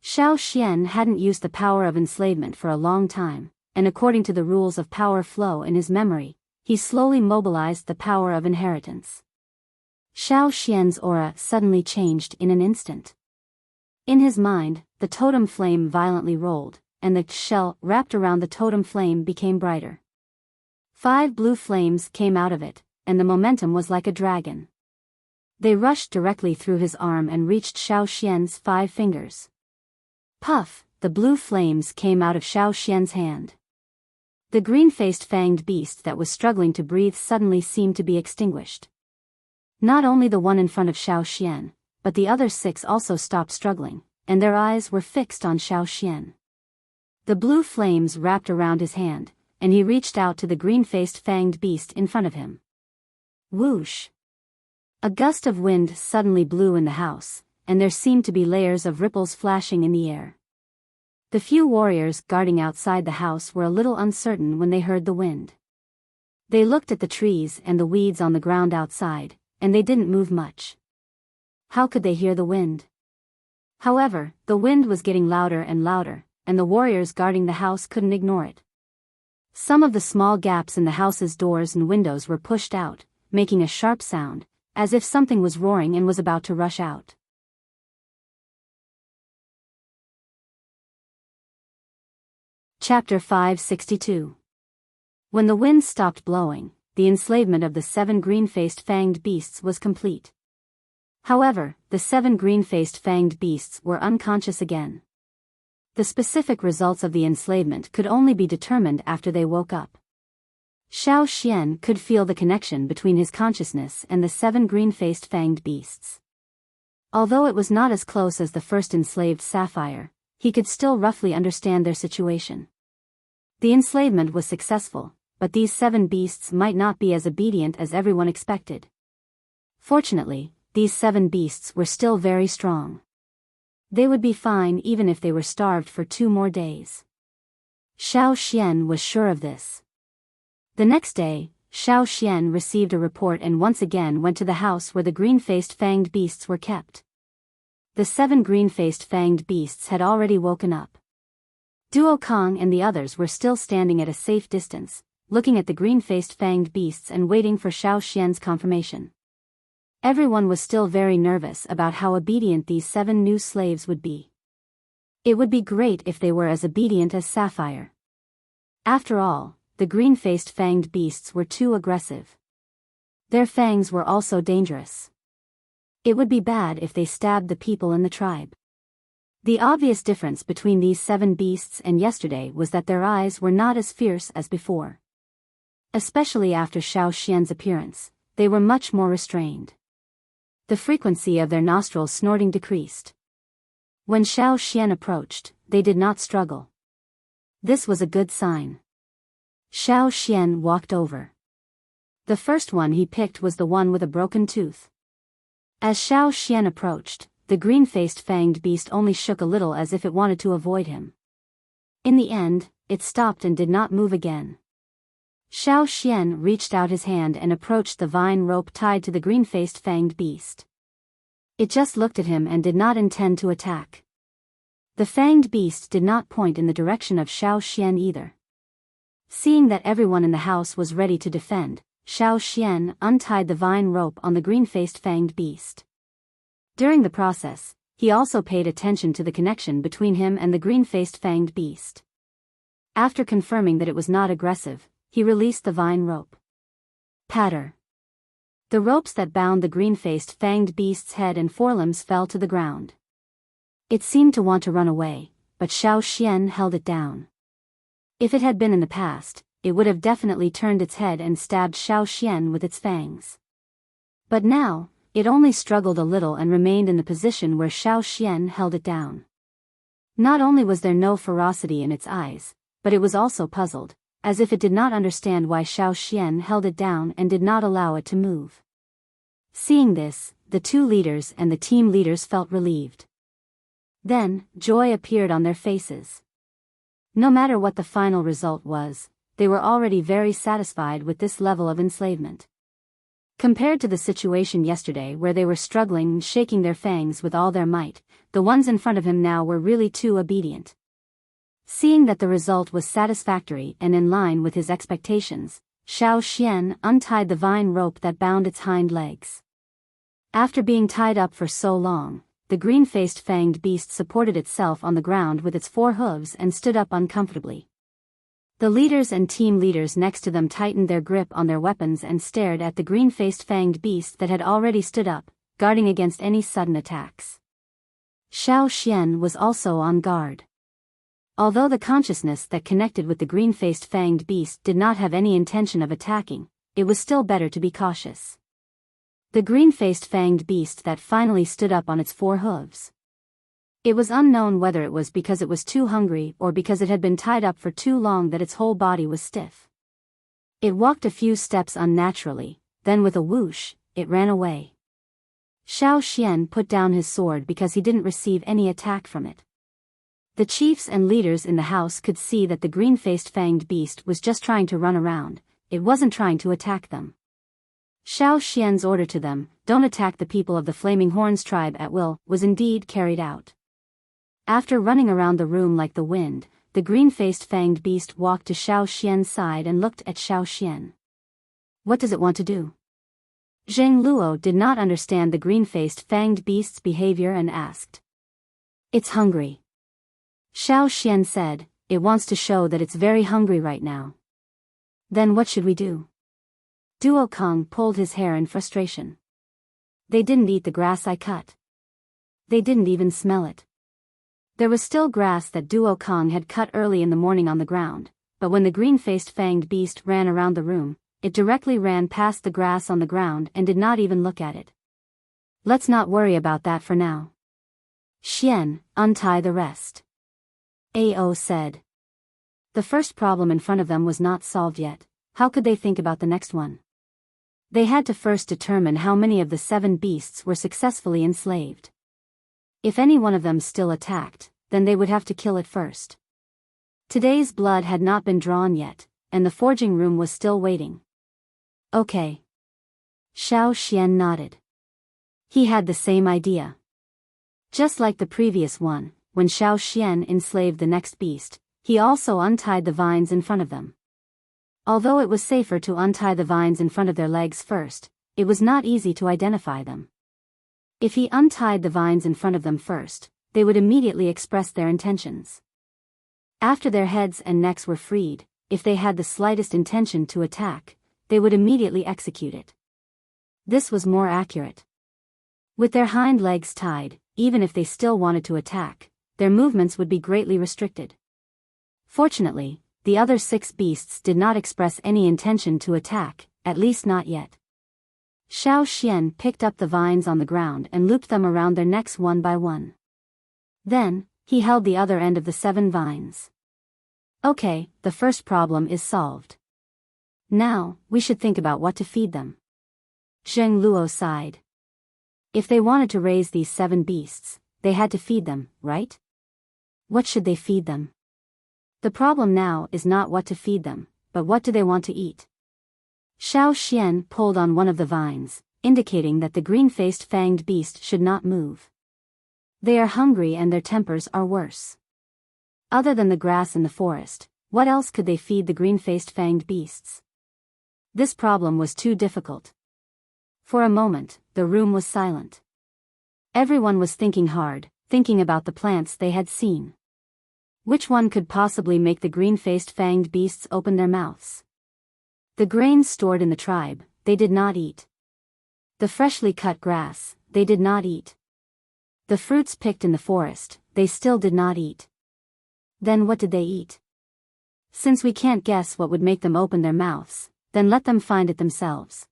Xiao Xian hadn't used the power of enslavement for a long time, and according to the rules of power flow in his memory, he slowly mobilized the power of inheritance. Xiao Xian's aura suddenly changed in an instant. In his mind, the totem flame violently rolled, and the shell wrapped around the totem flame became brighter. 5 blue flames came out of it, and the momentum was like a dragon. They rushed directly through his arm and reached Xiao Xian's 5 fingers. Puff, the blue flames came out of Xiao Xian's hand. The green-faced fanged beast that was struggling to breathe suddenly seemed to be extinguished. Not only the one in front of Xiao Xian, but the other 6 also stopped struggling, and their eyes were fixed on Xiao Xian. The blue flames wrapped around his hand, and he reached out to the green-faced fanged beast in front of him. Whoosh! A gust of wind suddenly blew in the house, and there seemed to be layers of ripples flashing in the air. The few warriors guarding outside the house were a little uncertain when they heard the wind. They looked at the trees and the weeds on the ground outside, and they didn't move much. How could they hear the wind? However, the wind was getting louder and louder, and the warriors guarding the house couldn't ignore it. Some of the small gaps in the house's doors and windows were pushed out, making a sharp sound, as if something was roaring and was about to rush out. Chapter 562. When the wind stopped blowing, the enslavement of the 7 green-faced fanged beasts was complete. However, the 7 green-faced fanged beasts were unconscious again. The specific results of the enslavement could only be determined after they woke up. Xiao Xian could feel the connection between his consciousness and the 7 green-faced fanged beasts. Although it was not as close as the first enslaved sapphire, he could still roughly understand their situation. The enslavement was successful, but these 7 beasts might not be as obedient as everyone expected. Fortunately, these 7 beasts were still very strong. They would be fine even if they were starved for 2 more days. Xiao Xian was sure of this. The next day, Xiao Xian received a report and once again went to the house where the green-faced fanged beasts were kept. The 7 green-faced fanged beasts had already woken up. Duo Kong and the others were still standing at a safe distance, looking at the green-faced fanged beasts and waiting for Xiao Xian's confirmation. Everyone was still very nervous about how obedient these 7 new slaves would be. It would be great if they were as obedient as Sapphire. After all, the green-faced fanged beasts were too aggressive. Their fangs were also dangerous. It would be bad if they stabbed the people in the tribe. The obvious difference between these 7 beasts and yesterday was that their eyes were not as fierce as before. Especially after Xiao Xian's appearance, they were much more restrained. The frequency of their nostrils snorting decreased. When Xiao Xian approached, they did not struggle. This was a good sign. Xiao Xian walked over. The first one he picked was the one with a broken tooth. As Xiao Xian approached, the green-faced fanged beast only shook a little as if it wanted to avoid him. In the end, it stopped and did not move again. Xiao Xian reached out his hand and approached the vine rope tied to the green-faced fanged beast. It just looked at him and did not intend to attack. The fanged beast did not point in the direction of Xiao Xian either. Seeing that everyone in the house was ready to defend, Xiao Xian untied the vine rope on the green-faced fanged beast. During the process, he also paid attention to the connection between him and the green-faced fanged beast. After confirming that it was not aggressive, he released the vine rope. Patter. The ropes that bound the green-faced fanged beast's head and forelimbs fell to the ground. It seemed to want to run away, but Xiao Xian held it down. If it had been in the past, it would have definitely turned its head and stabbed Xiao Xian with its fangs. But now, it only struggled a little and remained in the position where Xiao Xian held it down. Not only was there no ferocity in its eyes, but it was also puzzled, as if it did not understand why Xiao Xian held it down and did not allow it to move. Seeing this, the two leaders and the team leaders felt relieved. Then, joy appeared on their faces. No matter what the final result was, they were already very satisfied with this level of enslavement. Compared to the situation yesterday where they were struggling and shaking their fangs with all their might, the ones in front of him now were really too obedient. Seeing that the result was satisfactory and in line with his expectations, Xiao Xian untied the vine rope that bound its hind legs. After being tied up for so long, the green-faced fanged beast supported itself on the ground with its 4 hooves and stood up uncomfortably. The leaders and team leaders next to them tightened their grip on their weapons and stared at the green-faced fanged beast that had already stood up, guarding against any sudden attacks. Xiao Xian was also on guard. Although the consciousness that connected with the green-faced fanged beast did not have any intention of attacking, it was still better to be cautious. The green-faced fanged beast that finally stood up on its 4 hooves. It was unknown whether it was because it was too hungry or because it had been tied up for too long that its whole body was stiff. It walked a few steps unnaturally, then with a whoosh, it ran away. Xiao Xian put down his sword because he didn't receive any attack from it. The chiefs and leaders in the house could see that the green-faced fanged beast was just trying to run around, it wasn't trying to attack them. Xiao Xian's order to them, "Don't attack the people of the Flaming Horns tribe at will," was indeed carried out. After running around the room like the wind, the green-faced fanged beast walked to Xiao Xian's side and looked at Xiao Xian. What does it want to do? Zheng Luo did not understand the green-faced fanged beast's behavior and asked. "It's hungry." Xiao Xian said, "It wants to show that it's very hungry right now." "Then what should we do?" Duo Kong pulled his hair in frustration. "They didn't eat the grass I cut. They didn't even smell it." There was still grass that Duo Kong had cut early in the morning on the ground, but when the green-faced fanged beast ran around the room, it directly ran past the grass on the ground and did not even look at it. "Let's not worry about that for now. Xian, untie the rest," Ao said. The first problem in front of them was not solved yet. How could they think about the next one? They had to first determine how many of the 7 beasts were successfully enslaved. If any one of them still attacked, then they would have to kill it first. Today's blood had not been drawn yet, and the forging room was still waiting. "Okay." Xiao Xian nodded. He had the same idea. Just like the previous one, when Xiao Xian enslaved the next beast, he also untied the vines in front of them. Although it was safer to untie the vines in front of their legs first, it was not easy to identify them. If he untied the vines in front of them first, they would immediately express their intentions. After their heads and necks were freed, if they had the slightest intention to attack, they would immediately execute it. This was more accurate. With their hind legs tied, even if they still wanted to attack, their movements would be greatly restricted. Fortunately, the other 6 beasts did not express any intention to attack, at least not yet. Xiao Xian picked up the vines on the ground and looped them around their necks one by one. Then, he held the other end of the 7 vines. "Okay, the first problem is solved. Now, we should think about what to feed them." Zheng Luo sighed. If they wanted to raise these 7 beasts, they had to feed them, right? What should they feed them? The problem now is not what to feed them, but what do they want to eat? Xiao Xian pulled on one of the vines, indicating that the green-faced fanged beast should not move. They are hungry and their tempers are worse. Other than the grass in the forest, what else could they feed the green-faced fanged beasts? This problem was too difficult. For a moment, the room was silent. Everyone was thinking hard, thinking about the plants they had seen. Which one could possibly make the green-faced fanged beasts open their mouths? The grains stored in the tribe, they did not eat. The freshly cut grass, they did not eat. The fruits picked in the forest, they still did not eat. Then what did they eat? Since we can't guess what would make them open their mouths, then let them find it themselves.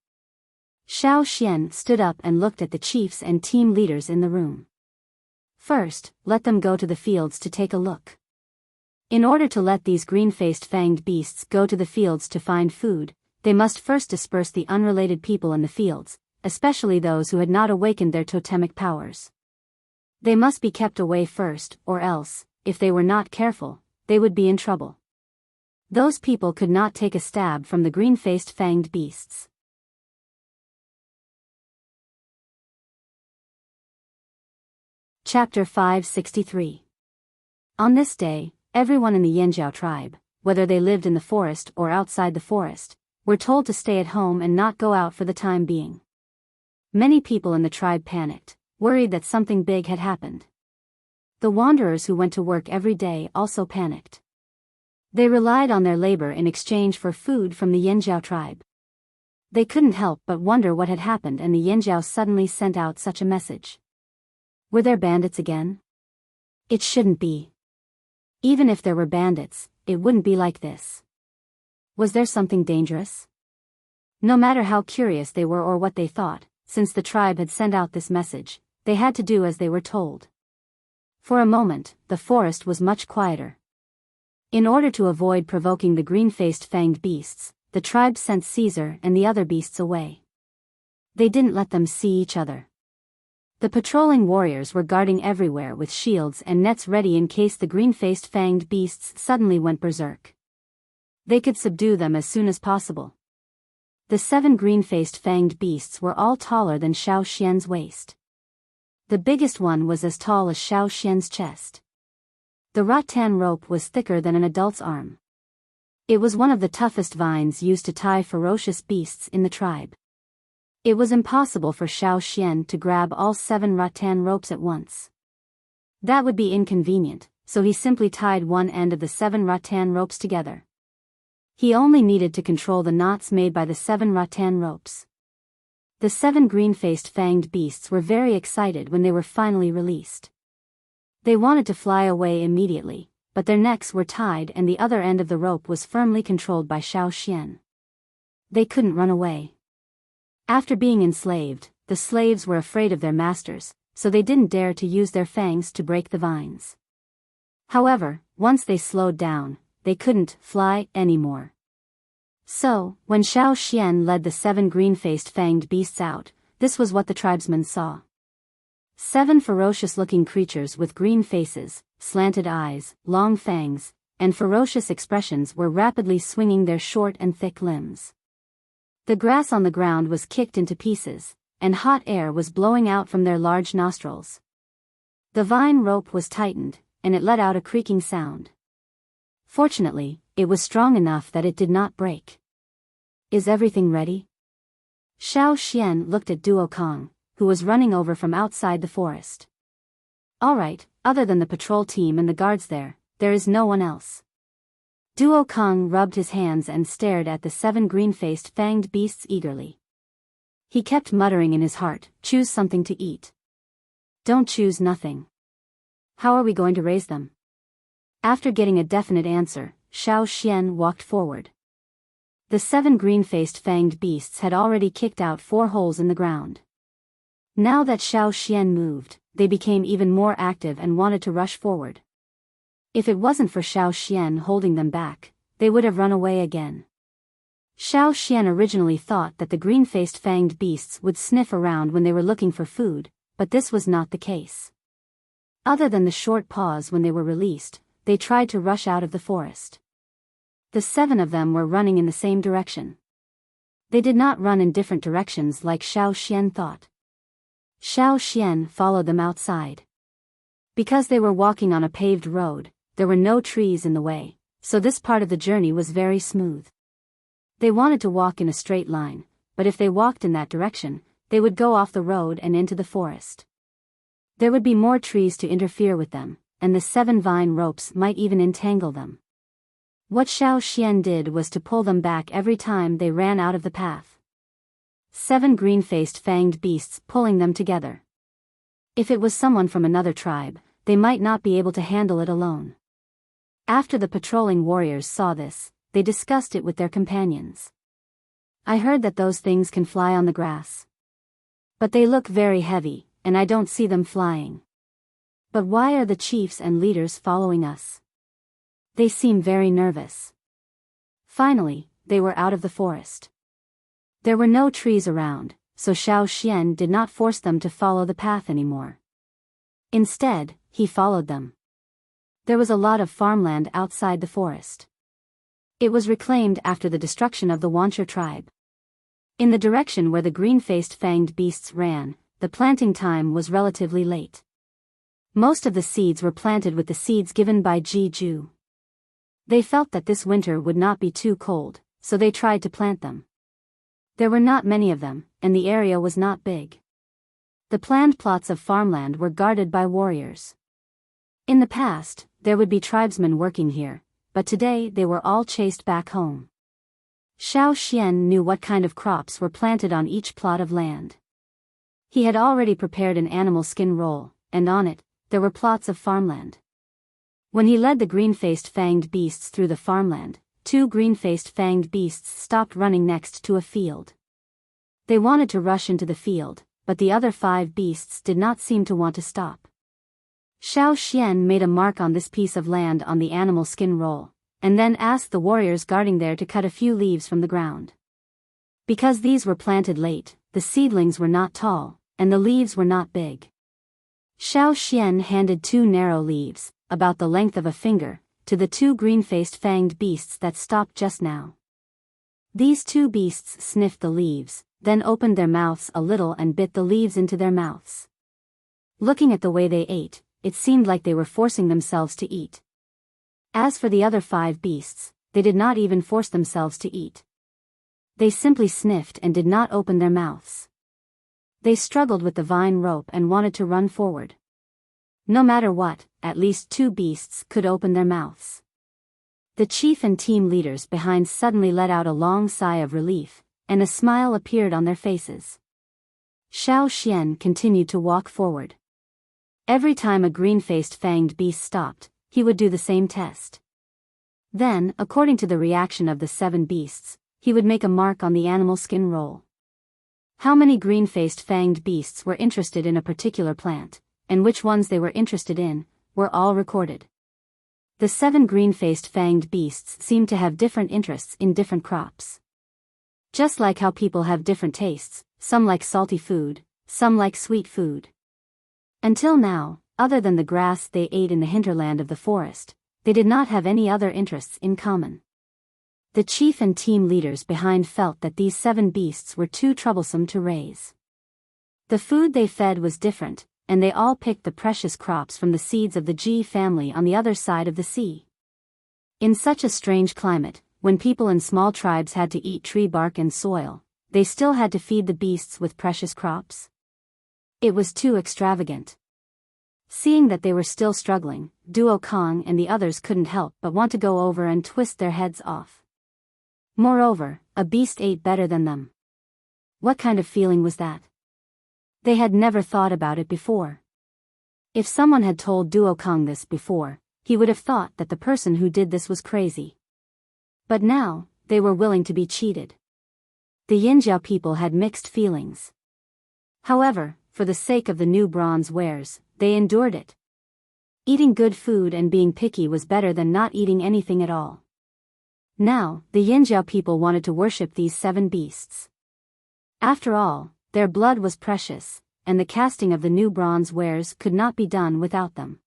Xiao Xian stood up and looked at the chiefs and team leaders in the room. First, let them go to the fields to take a look. In order to let these green-faced fanged beasts go to the fields to find food, they must first disperse the unrelated people in the fields, especially those who had not awakened their totemic powers. They must be kept away first, or else, if they were not careful, they would be in trouble. Those people could not take a stab from the green-faced fanged beasts. Chapter 563. On this day, everyone in the Yanjiao tribe, whether they lived in the forest or outside the forest, were told to stay at home and not go out for the time being. Many people in the tribe panicked, worried that something big had happened. The wanderers who went to work every day also panicked. They relied on their labor in exchange for food from the Yanjiao tribe. They couldn't help but wonder what had happened, and the Yanjiao suddenly sent out such a message. Were there bandits again? It shouldn't be. Even if there were bandits, it wouldn't be like this. Was there something dangerous? No matter how curious they were or what they thought, since the tribe had sent out this message, they had to do as they were told. For a moment, the forest was much quieter. In order to avoid provoking the green-faced fanged beasts, the tribe sent Caesar and the other beasts away. They didn't let them see each other. The patrolling warriors were guarding everywhere with shields and nets ready in case the green-faced fanged beasts suddenly went berserk. They could subdue them as soon as possible. The 7 green-faced fanged beasts were all taller than Xiao Xian's waist. The biggest one was as tall as Xiao Xian's chest. The rattan rope was thicker than an adult's arm. It was one of the toughest vines used to tie ferocious beasts in the tribe. It was impossible for Xiao Xian to grab all 7 rattan ropes at once. That would be inconvenient, so he simply tied one end of the 7 rattan ropes together. He only needed to control the knots made by the 7 rattan ropes. The 7 green-faced fanged beasts were very excited when they were finally released. They wanted to fly away immediately, but their necks were tied and the other end of the rope was firmly controlled by Xiao Xian. They couldn't run away. After being enslaved, the slaves were afraid of their masters, so they didn't dare to use their fangs to break the vines. However, once they slowed down, they couldn't fly anymore. So, when Xiao Xian led the 7 green-faced fanged beasts out, this was what the tribesmen saw. 7 ferocious-looking creatures with green faces, slanted eyes, long fangs, and ferocious expressions were rapidly swinging their short and thick limbs. The grass on the ground was kicked into pieces, and hot air was blowing out from their large nostrils. The vine rope was tightened, and it let out a creaking sound. Fortunately, it was strong enough that it did not break. Is everything ready? Xiao Xian looked at Duo Kong, who was running over from outside the forest. All right, other than the patrol team and the guards there is no one else. Duo Kong rubbed his hands and stared at the 7 green-faced fanged beasts eagerly. He kept muttering in his heart, choose something to eat. Don't choose nothing. How are we going to raise them? After getting a definite answer, Xiao Xian walked forward. The 7 green-faced fanged beasts had already kicked out 4 holes in the ground. Now that Xiao Xian moved, they became even more active and wanted to rush forward. If it wasn't for Xiao Xian holding them back, they would have run away again. Xiao Xian originally thought that the green-faced fanged beasts would sniff around when they were looking for food, but this was not the case. Other than the short pause when they were released, they tried to rush out of the forest. The 7 of them were running in the same direction. They did not run in different directions like Xiao Xian thought. Xiao Xian followed them outside. Because they were walking on a paved road, there were no trees in the way, so this part of the journey was very smooth. They wanted to walk in a straight line, but if they walked in that direction, they would go off the road and into the forest. There would be more trees to interfere with them, and the 7 vine ropes might even entangle them. What Xiao Xian did was to pull them back every time they ran out of the path. 7 green-faced fanged beasts pulling them together. If it was someone from another tribe, they might not be able to handle it alone. After the patrolling warriors saw this, they discussed it with their companions. I heard that those things can fly on the grass. But they look very heavy, and I don't see them flying. But why are the chiefs and leaders following us? They seem very nervous. Finally, they were out of the forest. There were no trees around, so Xiao Xian did not force them to follow the path anymore. Instead, he followed them. There was a lot of farmland outside the forest. It was reclaimed after the destruction of the Wuxia tribe. In the direction where the green-faced fanged beasts ran, the planting time was relatively late. Most of the seeds were planted with the seeds given by Ji Ju. They felt that this winter would not be too cold, so they tried to plant them. There were not many of them, and the area was not big. The planned plots of farmland were guarded by warriors. In the past, there would be tribesmen working here, but today they were all chased back home. Xiao Xian knew what kind of crops were planted on each plot of land. He had already prepared an animal skin roll, and on it, there were plots of farmland. When he led the green-faced fanged beasts through the farmland, 2 green-faced fanged beasts stopped running next to a field. They wanted to rush into the field, but the other 5 beasts did not seem to want to stop. Xiao Xian made a mark on this piece of land on the animal skin roll, and then asked the warriors guarding there to cut a few leaves from the ground. Because these were planted late, the seedlings were not tall, and the leaves were not big. Xiao Xian handed 2 narrow leaves, about the length of a finger, to the 2 green-faced fanged beasts that stopped just now. These 2 beasts sniffed the leaves, then opened their mouths a little and bit the leaves into their mouths. Looking at the way they ate, it seemed like they were forcing themselves to eat. As for the other 5 beasts, they did not even force themselves to eat. They simply sniffed and did not open their mouths. They struggled with the vine rope and wanted to run forward. No matter what, at least 2 beasts could open their mouths. The chief and team leaders behind suddenly let out a long sigh of relief, and a smile appeared on their faces. Xiao Xian continued to walk forward. Every time a green-faced fanged beast stopped, he would do the same test. Then, according to the reaction of the 7 beasts, he would make a mark on the animal skin roll. How many green-faced fanged beasts were interested in a particular plant, and which ones they were interested in, were all recorded. The 7 green-faced fanged beasts seemed to have different interests in different crops. Just like how people have different tastes, some like salty food, some like sweet food. Until now, other than the grass they ate in the hinterland of the forest, they did not have any other interests in common. The chief and team leaders behind felt that these 7 beasts were too troublesome to raise. The food they fed was different, and they all picked the precious crops from the seeds of the Ji family on the other side of the sea. In such a strange climate, when people in small tribes had to eat tree bark and soil, they still had to feed the beasts with precious crops? It was too extravagant. Seeing that they were still struggling, Duo Kong and the others couldn't help but want to go over and twist their heads off. Moreover, a beast ate better than them. What kind of feeling was that? They had never thought about it before. If someone had told Duo Kong this before, he would have thought that the person who did this was crazy. But now, they were willing to be cheated. The Yinjiao people had mixed feelings. However, for the sake of the new bronze wares, they endured it. Eating good food and being picky was better than not eating anything at all. Now, the Yinjiao people wanted to worship these 7 beasts. After all, their blood was precious, and the casting of the new bronze wares could not be done without them.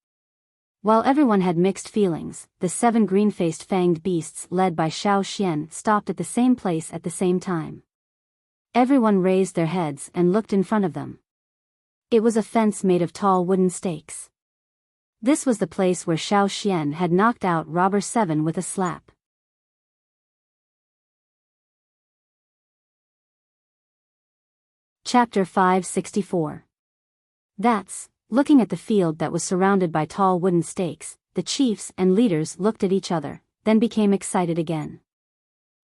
While everyone had mixed feelings, the 7 green-faced fanged beasts led by Xiao Xian stopped at the same place at the same time. Everyone raised their heads and looked in front of them. It was a fence made of tall wooden stakes. This was the place where Xiao Xian had knocked out Robber 7 with a slap. Chapter 564. Looking at the field that was surrounded by tall wooden stakes, the chiefs and leaders looked at each other, then became excited again.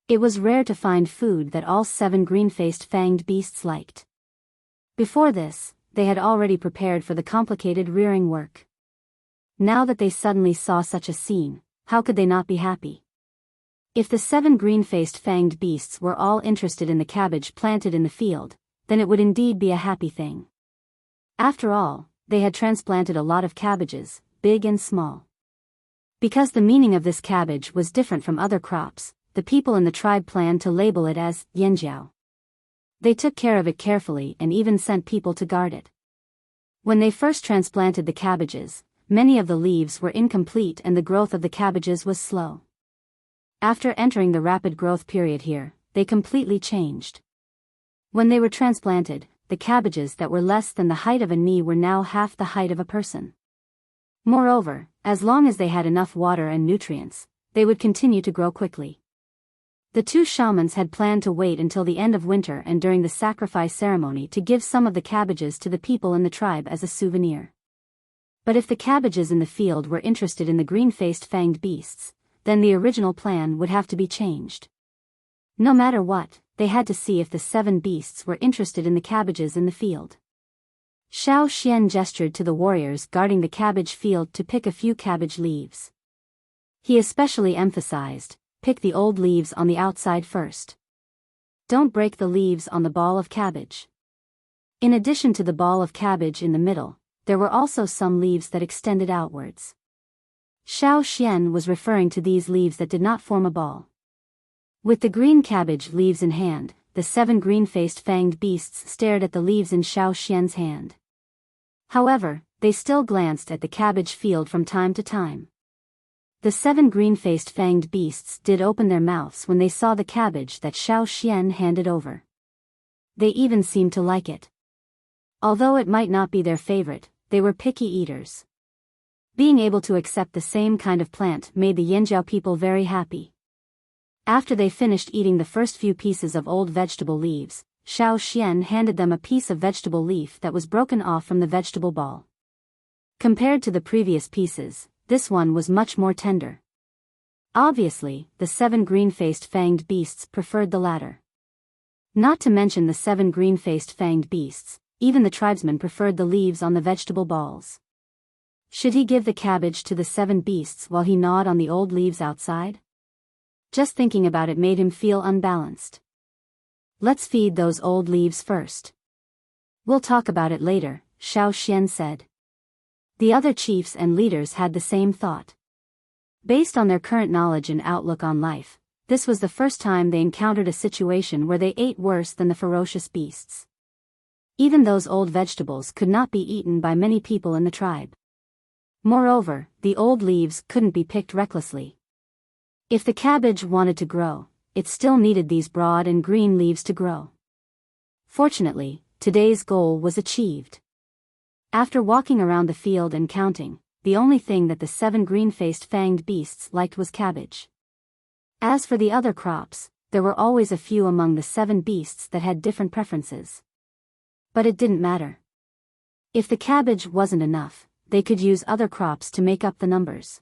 It was rare to find food that all 7 green-faced fanged beasts liked. Before this, they had already prepared for the complicated rearing work. Now that they suddenly saw such a scene, how could they not be happy? If the 7 green-faced fanged beasts were all interested in the cabbage planted in the field, then it would indeed be a happy thing. After all, they had transplanted a lot of cabbages, big and small. Because the meaning of this cabbage was different from other crops, the people in the tribe planned to label it as Yanjiao. They took care of it carefully and even sent people to guard it. When they first transplanted the cabbages, many of the leaves were incomplete and the growth of the cabbages was slow. After entering the rapid growth period here, they completely changed. When they were transplanted, the cabbages that were less than the height of a knee were now half the height of a person. Moreover, as long as they had enough water and nutrients, they would continue to grow quickly. The 2 shamans had planned to wait until the end of winter and during the sacrifice ceremony to give some of the cabbages to the people in the tribe as a souvenir. But if the cabbages in the field were interested in the green-faced fanged beasts, then the original plan would have to be changed. No matter what, they had to see if the 7 beasts were interested in the cabbages in the field. Xiao Xian gestured to the warriors guarding the cabbage field to pick a few cabbage leaves. He especially emphasized, pick the old leaves on the outside first. Don't break the leaves on the ball of cabbage. In addition to the ball of cabbage in the middle, there were also some leaves that extended outwards. Xiao Xian was referring to these leaves that did not form a ball. With the green cabbage leaves in hand, the 7 green-faced fanged beasts stared at the leaves in Xiao Xian's hand. However, they still glanced at the cabbage field from time to time. The 7 green-faced fanged beasts did open their mouths when they saw the cabbage that Xiao Xian handed over. They even seemed to like it. Although it might not be their favorite, they were picky eaters. Being able to accept the same kind of plant made the Yanjiao people very happy. After they finished eating the first few pieces of old vegetable leaves, Xiao Xian handed them a piece of vegetable leaf that was broken off from the vegetable ball. Compared to the previous pieces, this one was much more tender. Obviously, the 7 green-faced fanged beasts preferred the latter. Not to mention the 7 green-faced fanged beasts, even the tribesmen preferred the leaves on the vegetable balls. Should he give the cabbage to the 7 beasts while he gnawed on the old leaves outside? Just thinking about it made him feel unbalanced. Let's feed those old leaves first. We'll talk about it later, Xiao Xian said. The other chiefs and leaders had the same thought. Based on their current knowledge and outlook on life, this was the first time they encountered a situation where they ate worse than the ferocious beasts. Even those old vegetables could not be eaten by many people in the tribe. Moreover, the old leaves couldn't be picked recklessly. If the cabbage wanted to grow, it still needed these broad and green leaves to grow. Fortunately, today's goal was achieved. After walking around the field and counting, the only thing that the 7 green-faced fanged beasts liked was cabbage. As for the other crops, there were always a few among the 7 beasts that had different preferences. But it didn't matter. If the cabbage wasn't enough, they could use other crops to make up the numbers.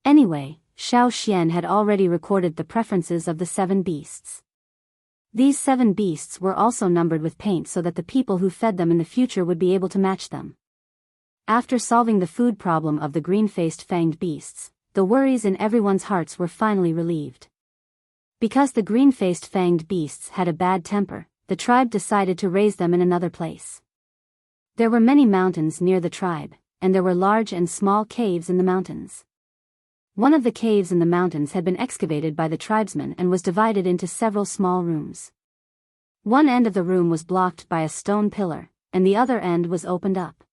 Anyway, Xiao Xian had already recorded the preferences of the 7 beasts. These 7 beasts were also numbered with paint so that the people who fed them in the future would be able to match them. After solving the food problem of the green-faced fanged beasts, the worries in everyone's hearts were finally relieved. Because the green-faced fanged beasts had a bad temper, the tribe decided to raise them in another place. There were many mountains near the tribe, and there were large and small caves in the mountains. One of the caves in the mountains had been excavated by the tribesmen and was divided into several small rooms. One end of the room was blocked by a stone pillar, and the other end was opened up.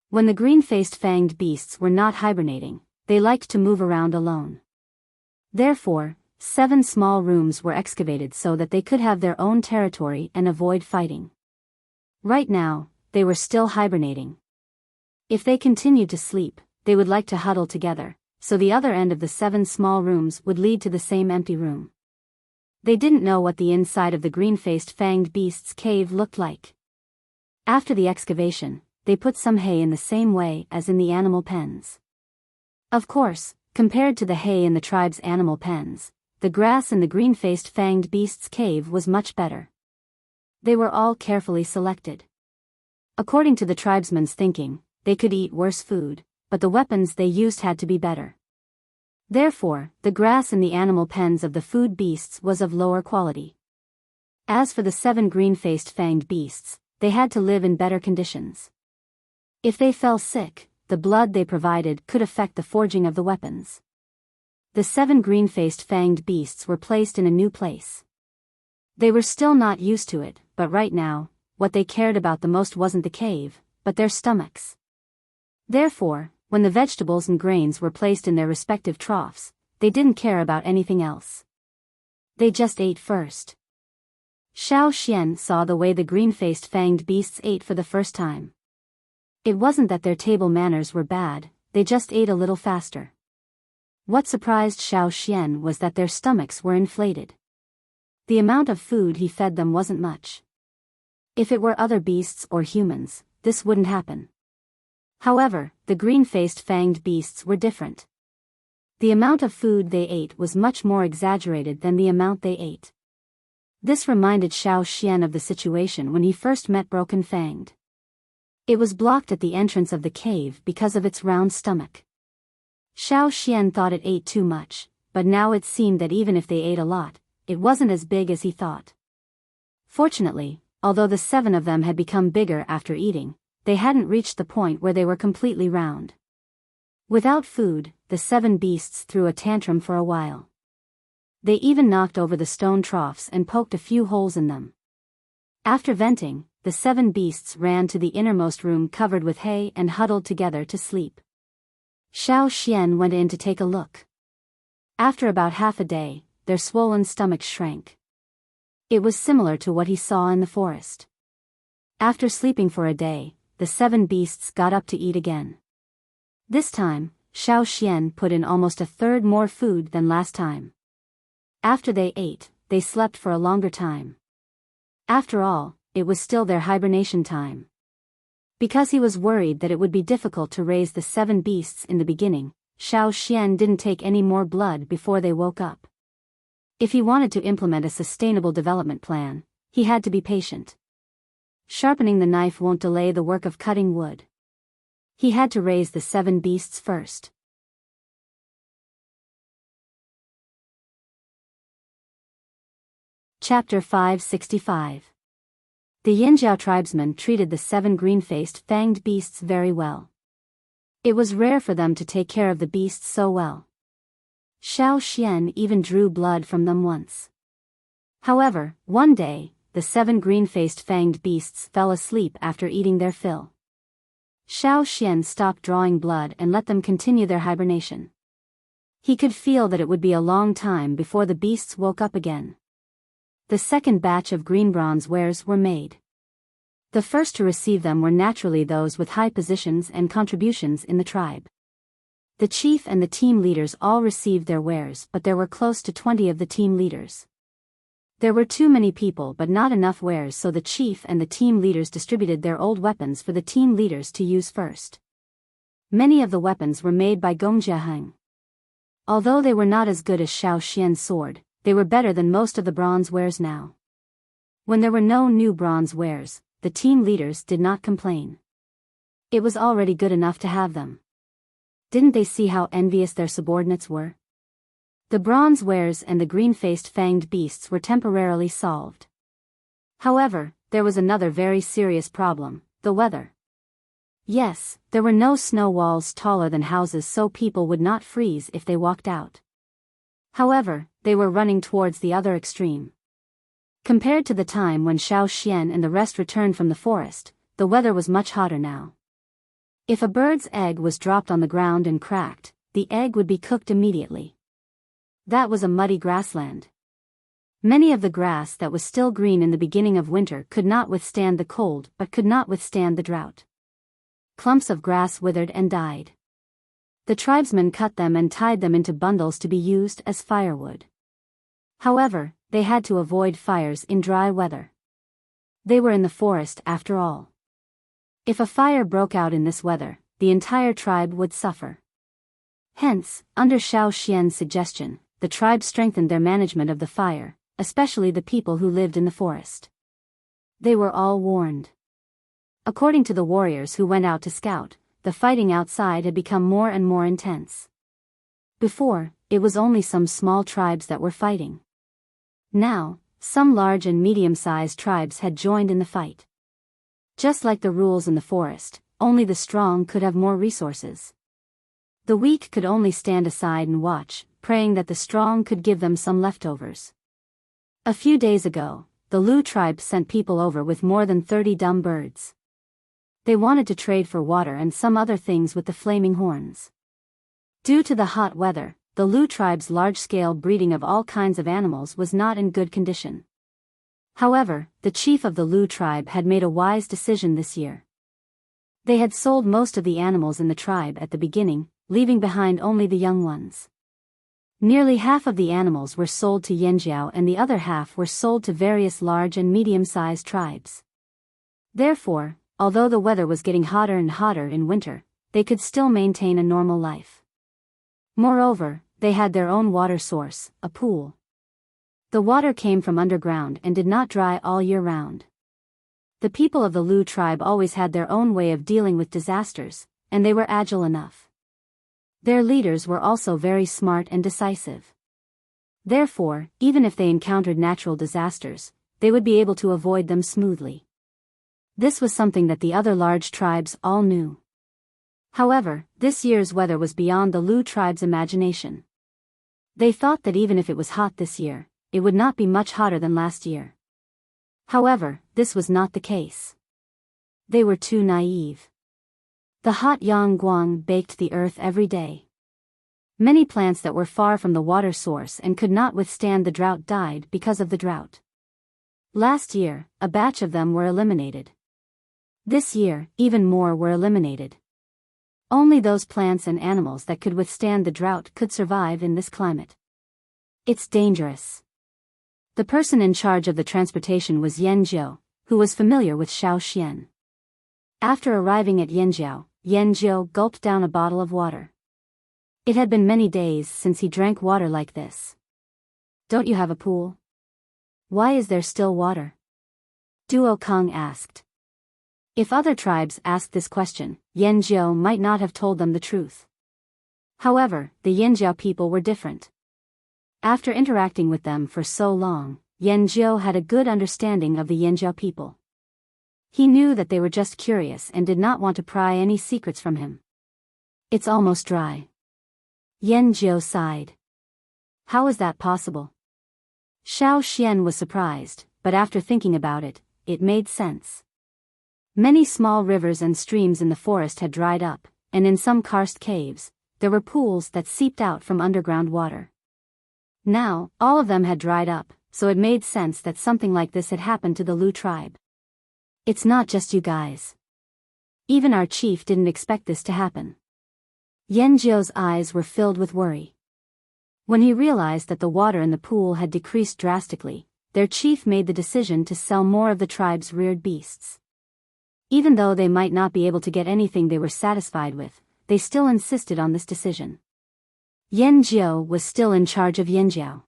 When the green-faced fanged beasts were not hibernating, they liked to move around alone. Therefore, 7 small rooms were excavated so that they could have their own territory and avoid fighting. Right now, they were still hibernating. If they continued to sleep, they would like to huddle together, so the other end of the 7 small rooms would lead to the same empty room. They didn't know what the inside of the green-faced fanged beast's cave looked like. After the excavation, they put some hay in the same way as in the animal pens. Of course, compared to the hay in the tribe's animal pens, the grass in the green-faced fanged beast's cave was much better. They were all carefully selected. According to the tribesmen's thinking, they could eat worse food, but the weapons they used had to be better. Therefore, the grass in the animal pens of the food beasts was of lower quality. As for the 7 green-faced fanged beasts, they had to live in better conditions. If they fell sick, the blood they provided could affect the forging of the weapons. The 7 green-faced fanged beasts were placed in a new place. They were still not used to it, but right now, what they cared about the most wasn't the cave, but their stomachs. Therefore, when the vegetables and grains were placed in their respective troughs, they didn't care about anything else. They just ate first. Xiao Xian saw the way the green-faced fanged beasts ate for the first time. It wasn't that their table manners were bad, they just ate a little faster. What surprised Xiao Xian was that their stomachs were inflated. The amount of food he fed them wasn't much. If it were other beasts or humans, this wouldn't happen. However, the green-faced fanged beasts were different. The amount of food they ate was much more exaggerated than the amount they ate. This reminded Xiao Xian of the situation when he first met Broken Fanged. It was blocked at the entrance of the cave because of its round stomach. Xiao Xian thought it ate too much, but now it seemed that even if they ate a lot, it wasn't as big as he thought. Fortunately, although the 7 of them had become bigger after eating, they hadn't reached the point where they were completely round. Without food, the 7 beasts threw a tantrum for a while. They even knocked over the stone troughs and poked a few holes in them. After venting, the 7 beasts ran to the innermost room covered with hay and huddled together to sleep. Xiao Xian went in to take a look. After about half a day, their swollen stomachs shrank. It was similar to what he saw in the forest. After sleeping for a day, the 7 beasts got up to eat again. This time, Xiao Xian put in almost a third more food than last time. After they ate, they slept for a longer time. After all, it was still their hibernation time. Because he was worried that it would be difficult to raise the 7 beasts in the beginning, Xiao Xian didn't take any more blood before they woke up. If he wanted to implement a sustainable development plan, he had to be patient. Sharpening the knife won't delay the work of cutting wood. He had to raise the 7 beasts first. Chapter 565. The Yinjiao tribesmen treated the 7 green-faced fanged beasts very well. It was rare for them to take care of the beasts so well. Xiao Xian even drew blood from them once. However, one day, the 7 green-faced fanged beasts fell asleep after eating their fill. Xiao Xian stopped drawing blood and let them continue their hibernation. He could feel that it would be a long time before the beasts woke up again. The second batch of green bronze wares were made. The first to receive them were naturally those with high positions and contributions in the tribe. The chief and the team leaders all received their wares, but there were close to 20 of the team leaders. There were too many people but not enough wares, so the chief and the team leaders distributed their old weapons for the team leaders to use first. Many of the weapons were made by Gongjiaheng. Although they were not as good as Xiao Xian's sword, they were better than most of the bronze wares now. When there were no new bronze wares, the team leaders did not complain. It was already good enough to have them. Didn't they see how envious their subordinates were? The bronze wares and the green-faced fanged beasts were temporarily solved. However, there was another very serious problem: the weather. Yes, there were no snow walls taller than houses, so people would not freeze if they walked out. However, they were running towards the other extreme. Compared to the time when Xiao Xian and the rest returned from the forest, the weather was much hotter now. If a bird's egg was dropped on the ground and cracked, the egg would be cooked immediately. That was a muddy grassland. Many of the grass that was still green in the beginning of winter could not withstand the cold but could not withstand the drought. Clumps of grass withered and died. The tribesmen cut them and tied them into bundles to be used as firewood. However, they had to avoid fires in dry weather. They were in the forest after all. If a fire broke out in this weather, the entire tribe would suffer. Hence, under Xiao Xian's suggestion, the tribe strengthened their management of the fire, especially the people who lived in the forest. They were all warned. According to the warriors who went out to scout, the fighting outside had become more and more intense. Before, it was only some small tribes that were fighting. Now, some large and medium-sized tribes had joined in the fight. Just like the rules in the forest, only the strong could have more resources. The weak could only stand aside and watch, praying that the strong could give them some leftovers. A few days ago, the Lu tribe sent people over with more than 30 dumb birds. They wanted to trade for water and some other things with the flaming horns. Due to the hot weather, the Lu tribe's large-scale breeding of all kinds of animals was not in good condition. However, the chief of the Lu tribe had made a wise decision this year. They had sold most of the animals in the tribe at the beginning, leaving behind only the young ones. Nearly half of the animals were sold to Yanjiao and the other half were sold to various large and medium-sized tribes. Therefore, although the weather was getting hotter and hotter in winter, they could still maintain a normal life. Moreover, they had their own water source, a pool. The water came from underground and did not dry all year round. The people of the Lu tribe always had their own way of dealing with disasters, and they were agile enough. Their leaders were also very smart and decisive. Therefore, even if they encountered natural disasters, they would be able to avoid them smoothly. This was something that the other large tribes all knew. However, this year's weather was beyond the Lu tribe's imagination. They thought that even if it was hot this year, it would not be much hotter than last year. However, this was not the case. They were too naive. The hot Yangguang baked the earth every day. Many plants that were far from the water source and could not withstand the drought died because of the drought. Last year, a batch of them were eliminated. This year, even more were eliminated. Only those plants and animals that could withstand the drought could survive in this climate. It's dangerous. The person in charge of the transportation was Yanjiao, who was familiar with Shaoxian. After arriving at Yanjiao gulped down a bottle of water. It had been many days since he drank water like this. Don't you have a pool? Why is there still water? Duo Kong asked. If other tribes asked this question, Yanjiao might not have told them the truth. However, the Yanjiao people were different. After interacting with them for so long, Yanjiao had a good understanding of the Yanjiao people. He knew that they were just curious and did not want to pry any secrets from him. It's almost dry. Yanjiao sighed. How is that possible? Shaoxian was surprised, but after thinking about it, it made sense. Many small rivers and streams in the forest had dried up, and in some karst caves, there were pools that seeped out from underground water. Now, all of them had dried up, so it made sense that something like this had happened to the Lu tribe. It's not just you guys. Even our chief didn't expect this to happen. Yanjiao's eyes were filled with worry. When he realized that the water in the pool had decreased drastically, their chief made the decision to sell more of the tribe's reared beasts. Even though they might not be able to get anything they were satisfied with, they still insisted on this decision. Yanjiao was still in charge of Yanjiao.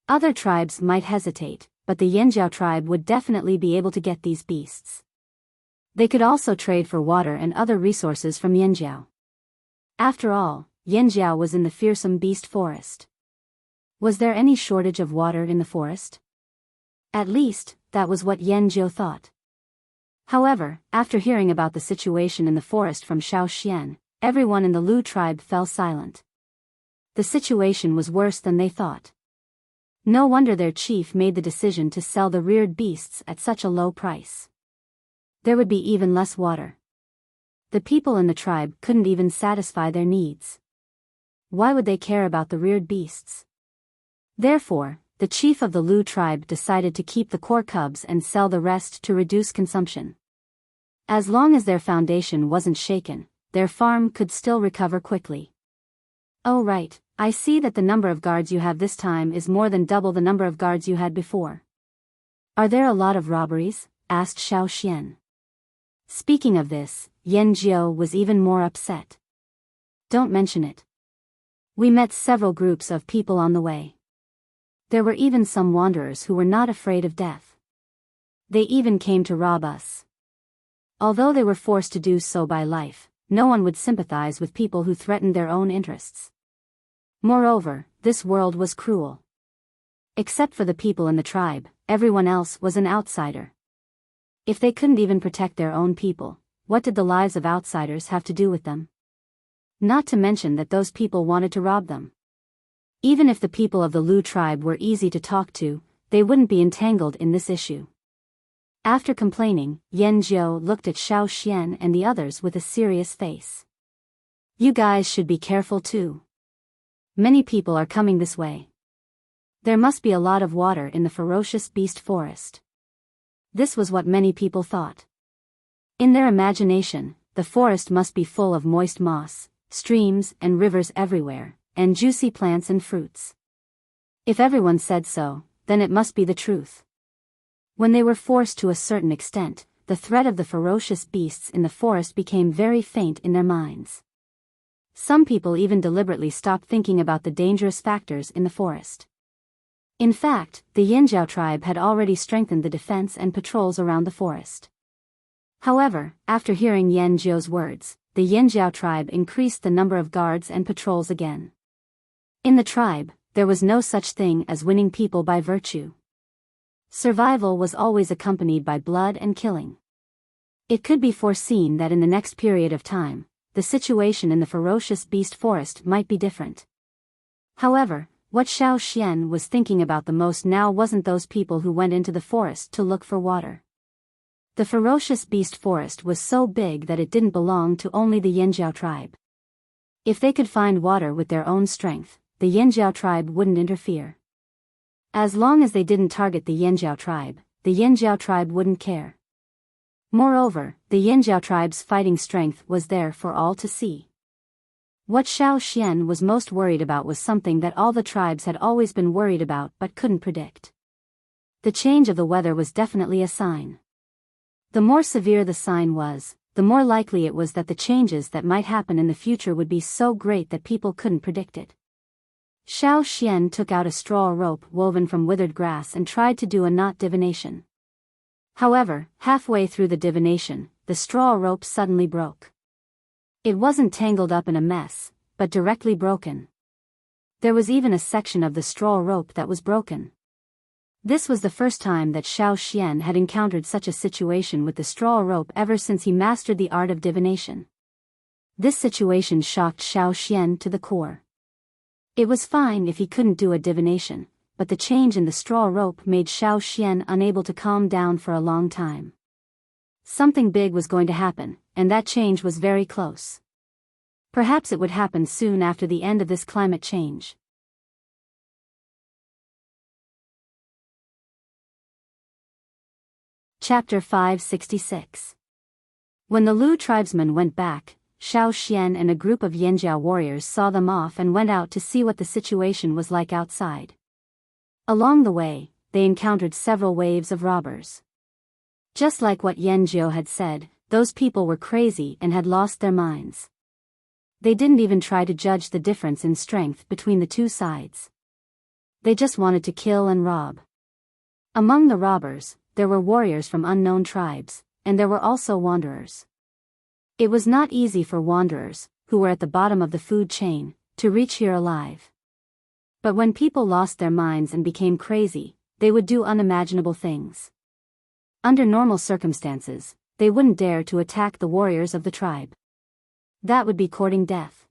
Other tribes might hesitate, but the Yanjiao tribe would definitely be able to get these beasts. They could also trade for water and other resources from Yanjiao. After all, Yanjiao was in the fearsome beast forest. Was there any shortage of water in the forest? At least, that was what Yanjiao thought. However, after hearing about the situation in the forest from Shaoxian, everyone in the Lu tribe fell silent. The situation was worse than they thought. No wonder their chief made the decision to sell the reared beasts at such a low price. There would be even less water. The people in the tribe couldn't even satisfy their needs. Why would they care about the reared beasts? Therefore, the chief of the Lu tribe decided to keep the core cubs and sell the rest to reduce consumption. As long as their foundation wasn't shaken, their farm could still recover quickly. Oh right, I see that the number of guards you have this time is more than double the number of guards you had before. Are there a lot of robberies? Asked Shaoxian. Speaking of this, Yanjiao was even more upset. Don't mention it. We met several groups of people on the way. There were even some wanderers who were not afraid of death. They even came to rob us. Although they were forced to do so by life, no one would sympathize with people who threatened their own interests. Moreover, this world was cruel. Except for the people in the tribe, everyone else was an outsider. If they couldn't even protect their own people, what did the lives of outsiders have to do with them? Not to mention that those people wanted to rob them. Even if the people of the Lu tribe were easy to talk to, they wouldn't be entangled in this issue. After complaining, Yan Jiao looked at Xiao Xian and the others with a serious face. You guys should be careful too. Many people are coming this way. There must be a lot of water in the ferocious beast forest. This was what many people thought. In their imagination, the forest must be full of moist moss, streams and rivers everywhere, and juicy plants and fruits. If everyone said so, then it must be the truth. When they were forced to a certain extent, the threat of the ferocious beasts in the forest became very faint in their minds. Some people even deliberately stopped thinking about the dangerous factors in the forest. In fact, the Yinjiao tribe had already strengthened the defense and patrols around the forest. However, after hearing Yan Jiao's words, the Yinjiao tribe increased the number of guards and patrols again. In the tribe, there was no such thing as winning people by virtue. Survival was always accompanied by blood and killing. It could be foreseen that in the next period of time, the situation in the ferocious beast forest might be different. However, what Xiao Xian was thinking about the most now wasn't those people who went into the forest to look for water. The ferocious beast forest was so big that it didn't belong to only the Yinjiao tribe. If they could find water with their own strength, the Yinjiao tribe wouldn't interfere. As long as they didn't target the Yinjiao tribe wouldn't care. Moreover, the Yinjiao tribe's fighting strength was there for all to see. What Xiao Xian was most worried about was something that all the tribes had always been worried about but couldn't predict. The change of the weather was definitely a sign. The more severe the sign was, the more likely it was that the changes that might happen in the future would be so great that people couldn't predict it. Xiao Xian took out a straw rope woven from withered grass and tried to do a knot divination. However, halfway through the divination, the straw rope suddenly broke. It wasn't tangled up in a mess, but directly broken. There was even a section of the straw rope that was broken. This was the first time that Xiao Xian had encountered such a situation with the straw rope ever since he mastered the art of divination. This situation shocked Xiao Xian to the core. It was fine if he couldn't do a divination, but the change in the straw rope made Xiao Xian unable to calm down for a long time. Something big was going to happen, and that change was very close. Perhaps it would happen soon after the end of this climate change. Chapter 566. When the Lu tribesmen went back, Xiao Xian and a group of Yinjiao warriors saw them off and went out to see what the situation was like outside. Along the way, they encountered several waves of robbers. Just like what Yan Jiao had said, those people were crazy and had lost their minds. They didn't even try to judge the difference in strength between the two sides. They just wanted to kill and rob. Among the robbers, there were warriors from unknown tribes, and there were also wanderers. It was not easy for wanderers, who were at the bottom of the food chain, to reach here alive. But when people lost their minds and became crazy, they would do unimaginable things. Under normal circumstances, they wouldn't dare to attack the warriors of the tribe. That would be courting death.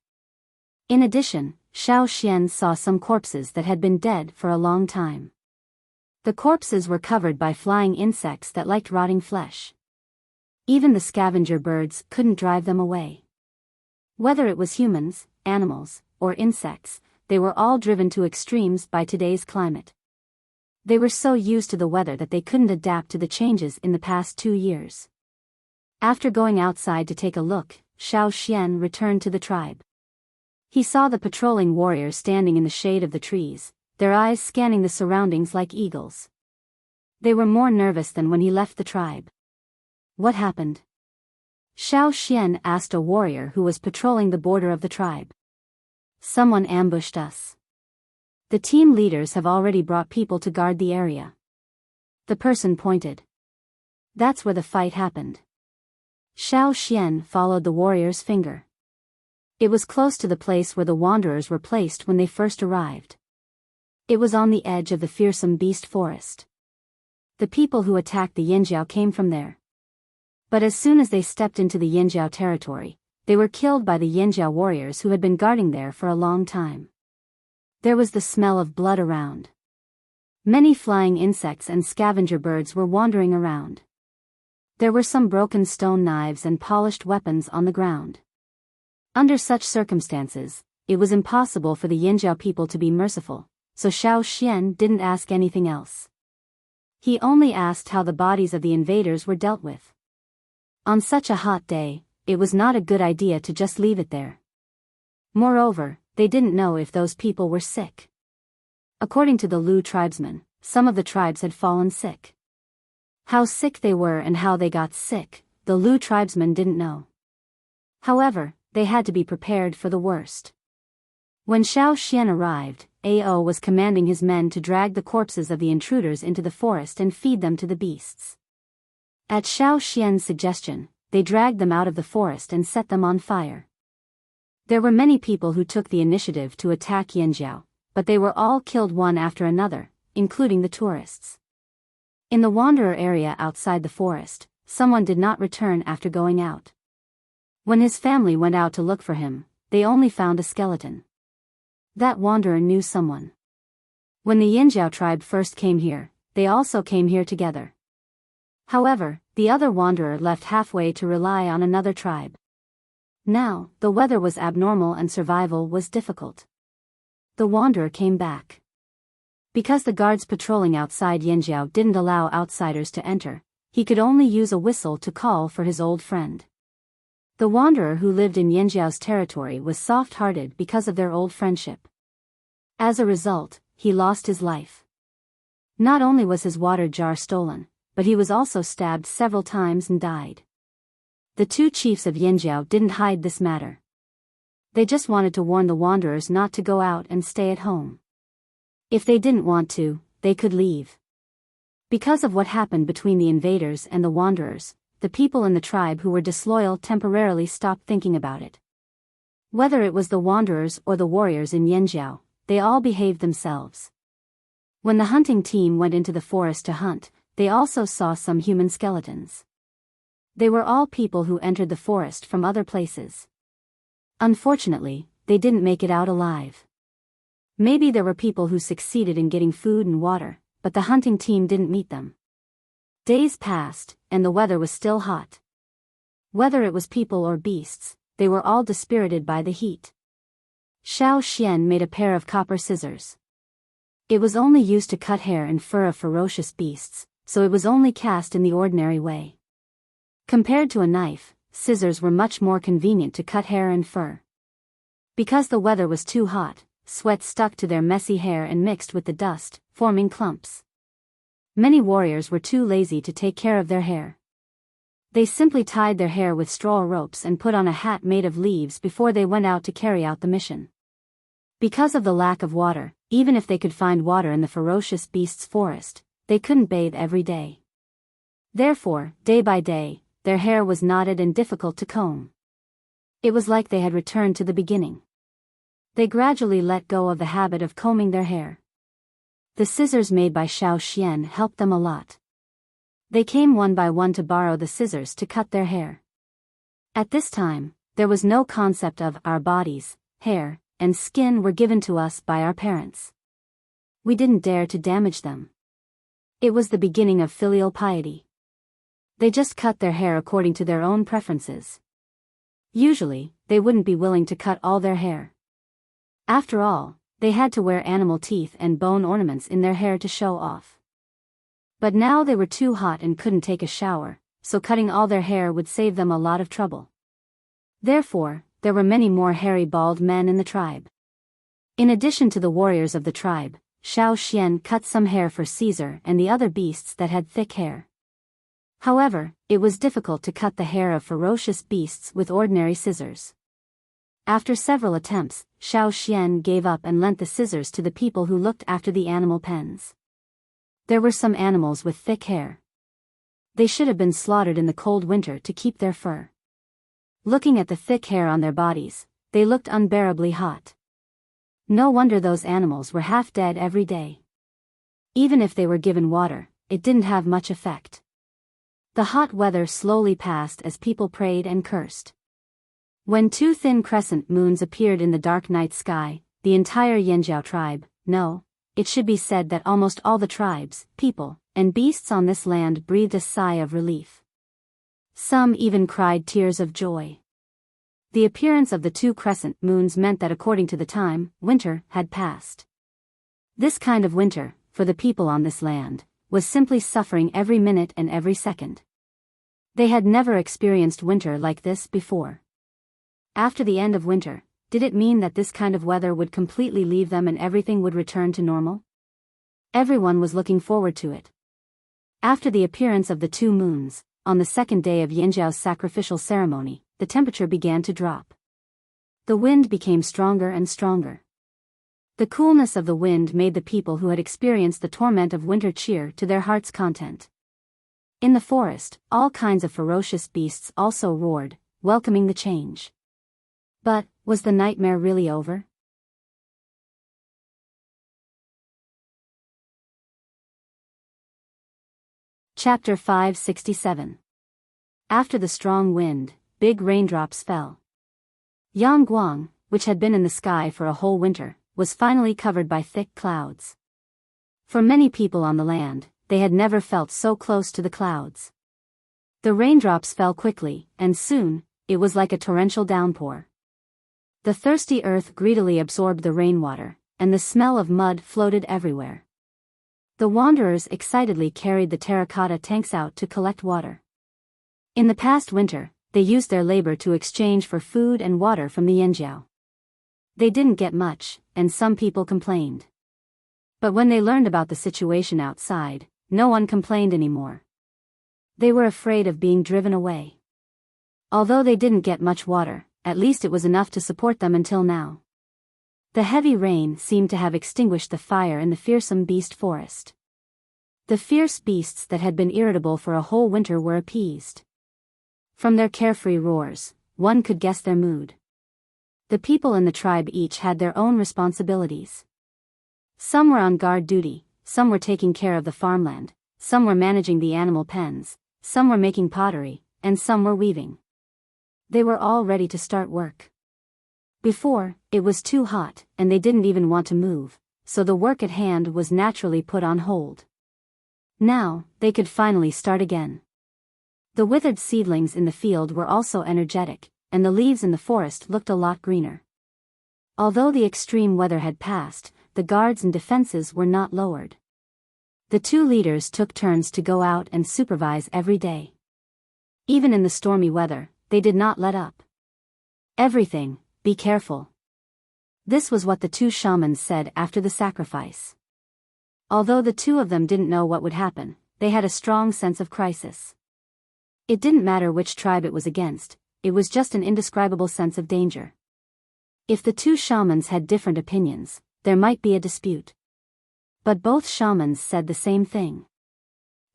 In addition, Xiao Xian saw some corpses that had been dead for a long time. The corpses were covered by flying insects that liked rotting flesh. Even the scavenger birds couldn't drive them away. Whether it was humans, animals, or insects, they were all driven to extremes by today's climate. They were so used to the weather that they couldn't adapt to the changes in the past 2 years. After going outside to take a look, Xiao Xian returned to the tribe. He saw the patrolling warriors standing in the shade of the trees, their eyes scanning the surroundings like eagles. They were more nervous than when he left the tribe. What happened? Xiao Xian asked a warrior who was patrolling the border of the tribe. Someone ambushed us. The team leaders have already brought people to guard the area. The person pointed. That's where the fight happened. Xiao Xian followed the warrior's finger. It was close to the place where the wanderers were placed when they first arrived. It was on the edge of the fearsome beast forest. The people who attacked the Yinjiao came from there. But as soon as they stepped into the Yinjiao territory, they were killed by the Yinjiao warriors who had been guarding there for a long time. There was the smell of blood around. Many flying insects and scavenger birds were wandering around. There were some broken stone knives and polished weapons on the ground. Under such circumstances, it was impossible for the Yinjiao people to be merciful, so Xiao Xian didn't ask anything else. He only asked how the bodies of the invaders were dealt with. On such a hot day, it was not a good idea to just leave it there. Moreover, they didn't know if those people were sick. According to the Lu tribesmen, some of the tribes had fallen sick. How sick they were and how they got sick, the Lu tribesmen didn't know. However, they had to be prepared for the worst. When Xiao Xian arrived, Ao was commanding his men to drag the corpses of the intruders into the forest and feed them to the beasts. At Xiao Xian's suggestion, they dragged them out of the forest and set them on fire. There were many people who took the initiative to attack Yinjiao, but they were all killed one after another, including the tourists. In the wanderer area outside the forest, someone did not return after going out. When his family went out to look for him, they only found a skeleton. That wanderer knew someone. When the Yinjiao tribe first came here, they also came here together. However, the other wanderer left halfway to rely on another tribe. Now, the weather was abnormal and survival was difficult. The wanderer came back. Because the guards patrolling outside Yinjiao didn't allow outsiders to enter, he could only use a whistle to call for his old friend. The wanderer who lived in Yinjiao's territory was soft-hearted because of their old friendship. As a result, he lost his life. Not only was his water jar stolen, but he was also stabbed several times and died. The two chiefs of Yinjiao didn't hide this matter. They just wanted to warn the wanderers not to go out and stay at home. If they didn't want to, they could leave. Because of what happened between the invaders and the wanderers, the people in the tribe who were disloyal temporarily stopped thinking about it. Whether it was the wanderers or the warriors in Yinjiao, they all behaved themselves. When the hunting team went into the forest to hunt, they also saw some human skeletons. They were all people who entered the forest from other places. Unfortunately, they didn't make it out alive. Maybe there were people who succeeded in getting food and water, but the hunting team didn't meet them. Days passed, and the weather was still hot. Whether it was people or beasts, they were all dispirited by the heat. Xiao Xian made a pair of copper scissors. It was only used to cut hair and fur of ferocious beasts, so it was only cast in the ordinary way. Compared to a knife, scissors were much more convenient to cut hair and fur. Because the weather was too hot, sweat stuck to their messy hair and mixed with the dust, forming clumps. Many warriors were too lazy to take care of their hair. They simply tied their hair with straw ropes and put on a hat made of leaves before they went out to carry out the mission. Because of the lack of water, even if they could find water in the ferocious beasts' forest, they couldn't bathe every day. Therefore, day by day, their hair was knotted and difficult to comb. It was like they had returned to the beginning. They gradually let go of the habit of combing their hair. The scissors made by Xiao Xian helped them a lot. They came one by one to borrow the scissors to cut their hair. At this time, there was no concept of our bodies, hair, and skin were given to us by our parents. We didn't dare to damage them. It was the beginning of filial piety. They just cut their hair according to their own preferences. Usually, they wouldn't be willing to cut all their hair. After all, they had to wear animal teeth and bone ornaments in their hair to show off. But now they were too hot and couldn't take a shower, so cutting all their hair would save them a lot of trouble. Therefore, there were many more hairy bald men in the tribe. In addition to the warriors of the tribe, Xiao Xian cut some hair for Caesar and the other beasts that had thick hair. However, it was difficult to cut the hair of ferocious beasts with ordinary scissors. After several attempts, Xiao Xian gave up and lent the scissors to the people who looked after the animal pens. There were some animals with thick hair. They should have been slaughtered in the cold winter to keep their fur. Looking at the thick hair on their bodies, they looked unbearably hot. No wonder those animals were half dead every day. Even if they were given water, it didn't have much effect. The hot weather slowly passed as people prayed and cursed. When 2 thin crescent moons appeared in the dark night sky, the entire Yanjiao tribe, no, it should be said that almost all the tribes, people, and beasts on this land breathed a sigh of relief. Some even cried tears of joy. The appearance of the 2 crescent moons meant that according to the time, winter had passed. This kind of winter, for the people on this land, was simply suffering every minute and every second. They had never experienced winter like this before. After the end of winter, did it mean that this kind of weather would completely leave them and everything would return to normal? Everyone was looking forward to it. After the appearance of the 2 moons, on the second day of Yanjiao's sacrificial ceremony, the temperature began to drop. The wind became stronger and stronger. The coolness of the wind made the people who had experienced the torment of winter cheer to their heart's content. In the forest, all kinds of ferocious beasts also roared, welcoming the change. But, was the nightmare really over? Chapter 567. After the strong wind, big raindrops fell. Yangguang, which had been in the sky for a whole winter, was finally covered by thick clouds. For many people on the land, they had never felt so close to the clouds. The raindrops fell quickly, and soon, it was like a torrential downpour. The thirsty earth greedily absorbed the rainwater, and the smell of mud floated everywhere. The wanderers excitedly carried the terracotta tanks out to collect water. In the past winter, they used their labor to exchange for food and water from the Yanjiao. They didn't get much, and some people complained. But when they learned about the situation outside, no one complained anymore. They were afraid of being driven away. Although they didn't get much water, at least it was enough to support them until now. The heavy rain seemed to have extinguished the fire in the fearsome beast forest. The fierce beasts that had been irritable for a whole winter were appeased. From their carefree roars, one could guess their mood. The people in the tribe each had their own responsibilities. Some were on guard duty, some were taking care of the farmland, some were managing the animal pens, some were making pottery, and some were weaving. They were all ready to start work. Before, it was too hot, and they didn't even want to move, so the work at hand was naturally put on hold. Now, they could finally start again. The withered seedlings in the field were also energetic, and the leaves in the forest looked a lot greener. Although the extreme weather had passed, the guards and defenses were not lowered. The 2 leaders took turns to go out and supervise every day. Even in the stormy weather, they did not let up. Everything, be careful. This was what the 2 shamans said after the sacrifice. Although the 2 of them didn't know what would happen, they had a strong sense of crisis. It didn't matter which tribe it was against, it was just an indescribable sense of danger. If the 2 shamans had different opinions, there might be a dispute. But both shamans said the same thing.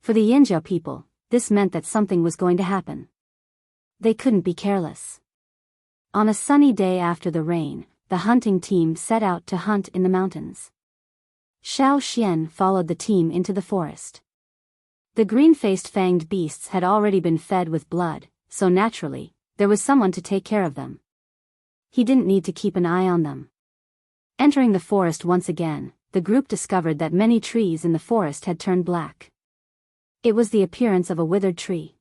For the Yanjiao people, this meant that something was going to happen. They couldn't be careless. On a sunny day after the rain, the hunting team set out to hunt in the mountains. Xiao Xian followed the team into the forest. The green-faced fanged beasts had already been fed with blood, so naturally, there was someone to take care of them. He didn't need to keep an eye on them. Entering the forest once again, the group discovered that many trees in the forest had turned black. It was the appearance of a withered tree.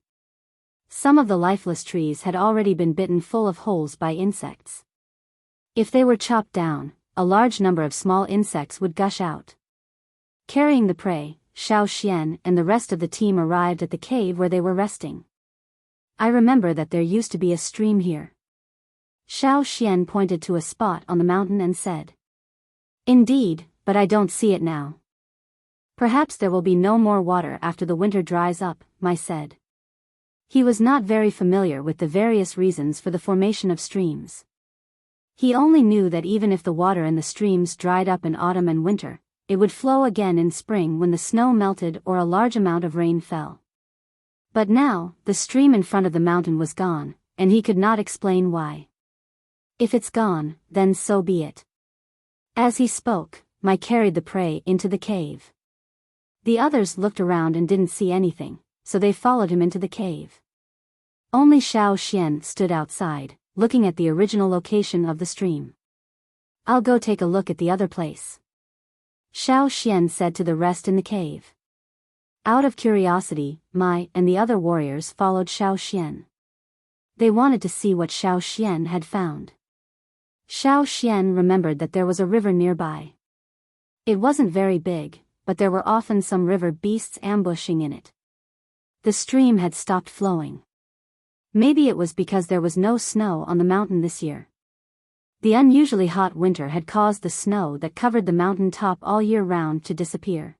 Some of the lifeless trees had already been bitten full of holes by insects. If they were chopped down, a large number of small insects would gush out. Carrying the prey, Xiao Xian and the rest of the team arrived at the cave where they were resting. I remember that there used to be a stream here. Xiao Xian pointed to a spot on the mountain and said. Indeed, but I don't see it now. Perhaps there will be no more water after the winter dries up, Mai said. He was not very familiar with the various reasons for the formation of streams. He only knew that even if the water in the streams dried up in autumn and winter, it would flow again in spring when the snow melted or a large amount of rain fell. But now, the stream in front of the mountain was gone, and he could not explain why. If it's gone, then so be it. As he spoke, Mai carried the prey into the cave. The others looked around and didn't see anything, so they followed him into the cave. Only Xiao Xian stood outside, looking at the original location of the stream. I'll go take a look at the other place, Xiao Xian said to the rest in the cave. Out of curiosity, Mai and the other warriors followed Xiao Xian. They wanted to see what Xiao Xian had found. Xiao Xian remembered that there was a river nearby. It wasn't very big, but there were often some river beasts ambushing in it. The stream had stopped flowing. Maybe it was because there was no snow on the mountain this year. The unusually hot winter had caused the snow that covered the mountain top all year round to disappear.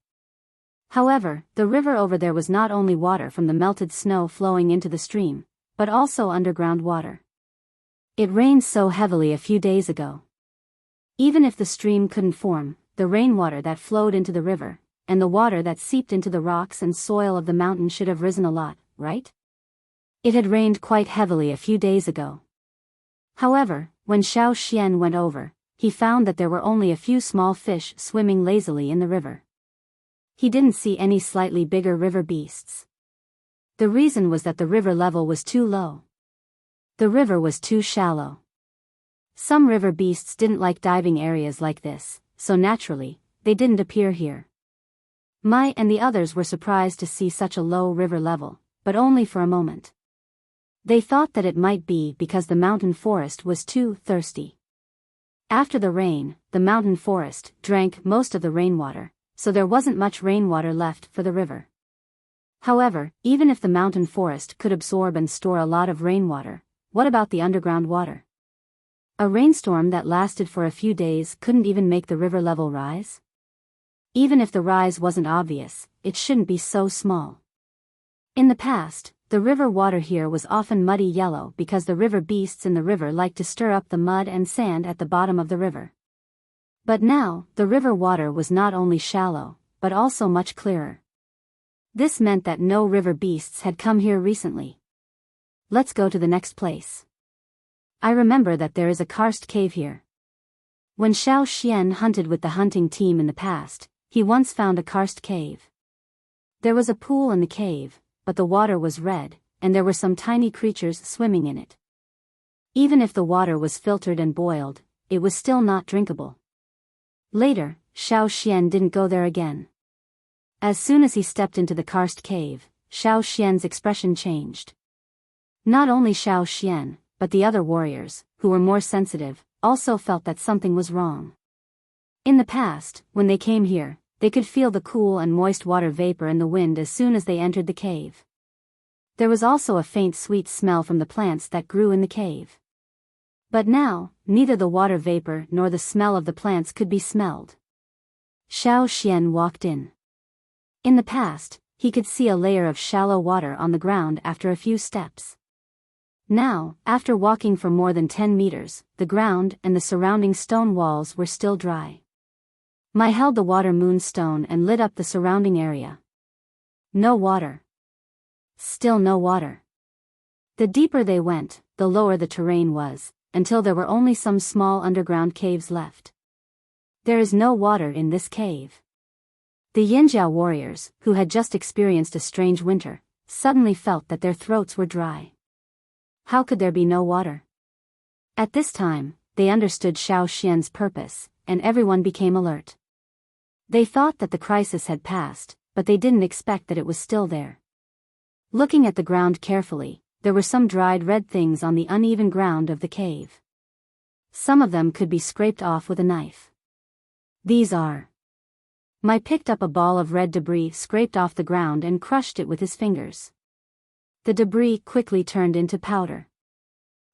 However, the river over there was not only water from the melted snow flowing into the stream, but also underground water. It rained so heavily a few days ago. Even if the stream couldn't form, the rainwater that flowed into the river, and the water that seeped into the rocks and soil of the mountain should have risen a lot, right? It had rained quite heavily a few days ago. However, when Xiao Xian went over, he found that there were only a few small fish swimming lazily in the river. He didn't see any slightly bigger river beasts. The reason was that the river level was too low. The river was too shallow. Some river beasts didn't like diving areas like this, so naturally, they didn't appear here. Mai and the others were surprised to see such a low river level, but only for a moment. They thought that it might be because the mountain forest was too thirsty. After the rain, the mountain forest drank most of the rainwater, so there wasn't much rainwater left for the river. However, even if the mountain forest could absorb and store a lot of rainwater, what about the underground water? A rainstorm that lasted for a few days couldn't even make the river level rise? Even if the rise wasn't obvious, it shouldn't be so small. In the past, the river water here was often muddy yellow because the river beasts in the river liked to stir up the mud and sand at the bottom of the river. But now, the river water was not only shallow, but also much clearer. This meant that no river beasts had come here recently. Let's go to the next place. I remember that there is a karst cave here. When Xiao Xian hunted with the hunting team in the past, he once found a karst cave. There was a pool in the cave, but the water was red, and there were some tiny creatures swimming in it. Even if the water was filtered and boiled, it was still not drinkable. Later, Xiao Xian didn't go there again. As soon as he stepped into the karst cave, Xiao Xian's expression changed. Not only Xiao Xian, but the other warriors, who were more sensitive, also felt that something was wrong. In the past, when they came here, they could feel the cool and moist water vapor in the wind as soon as they entered the cave. There was also a faint sweet smell from the plants that grew in the cave. But now, neither the water vapor nor the smell of the plants could be smelled. Xiao Xian walked in. In the past, he could see a layer of shallow water on the ground after a few steps. Now, after walking for more than 10 meters, the ground and the surrounding stone walls were still dry. Mai held the water moonstone and lit up the surrounding area. No water. Still no water. The deeper they went, the lower the terrain was, until there were only some small underground caves left. There is no water in this cave. The Yinjiao warriors, who had just experienced a strange winter, suddenly felt that their throats were dry. How could there be no water? At this time, they understood Xiao Xian's purpose, and everyone became alert. They thought that the crisis had passed, but they didn't expect that it was still there. Looking at the ground carefully, there were some dried red things on the uneven ground of the cave. Some of them could be scraped off with a knife. These are. Mai picked up a ball of red debris scraped off the ground and crushed it with his fingers. The debris quickly turned into powder.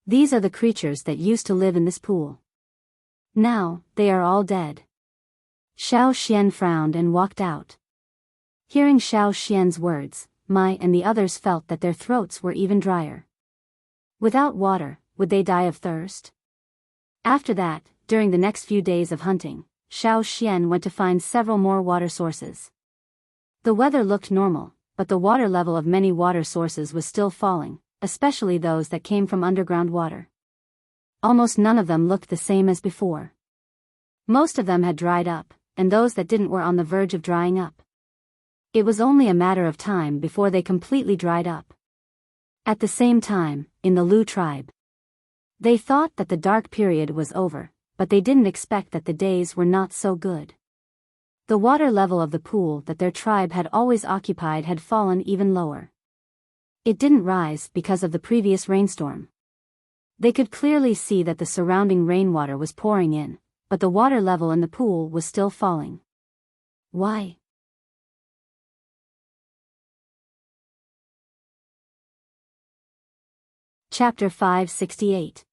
These are the creatures that used to live in this pool. Now, they are all dead. Xiao Xian frowned and walked out. Hearing Xiao Xian's words, Mai and the others felt that their throats were even drier. Without water, would they die of thirst? After that, during the next few days of hunting, Xiao Xian went to find several more water sources. The weather looked normal, but the water level of many water sources was still falling, especially those that came from underground water. Almost none of them looked the same as before. Most of them had dried up, and those that didn't were on the verge of drying up. It was only a matter of time before they completely dried up. At the same time, in the Lu tribe, they thought that the dark period was over, but they didn't expect that the days were not so good. The water level of the pool that their tribe had always occupied had fallen even lower. It didn't rise because of the previous rainstorm. They could clearly see that the surrounding rainwater was pouring in, but the water level in the pool was still falling. Why? Chapter 568.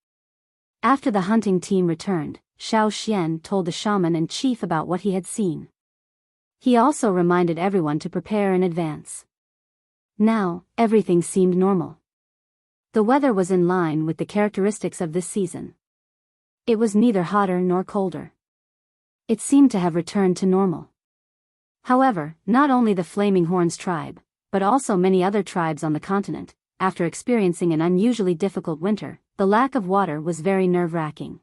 After the hunting team returned, Xiao Xian told the shaman and chief about what he had seen. He also reminded everyone to prepare in advance. Now, everything seemed normal. The weather was in line with the characteristics of this season. It was neither hotter nor colder. It seemed to have returned to normal. However, not only the Flaming Horns tribe, but also many other tribes on the continent, after experiencing an unusually difficult winter, the lack of water was very nerve-wracking.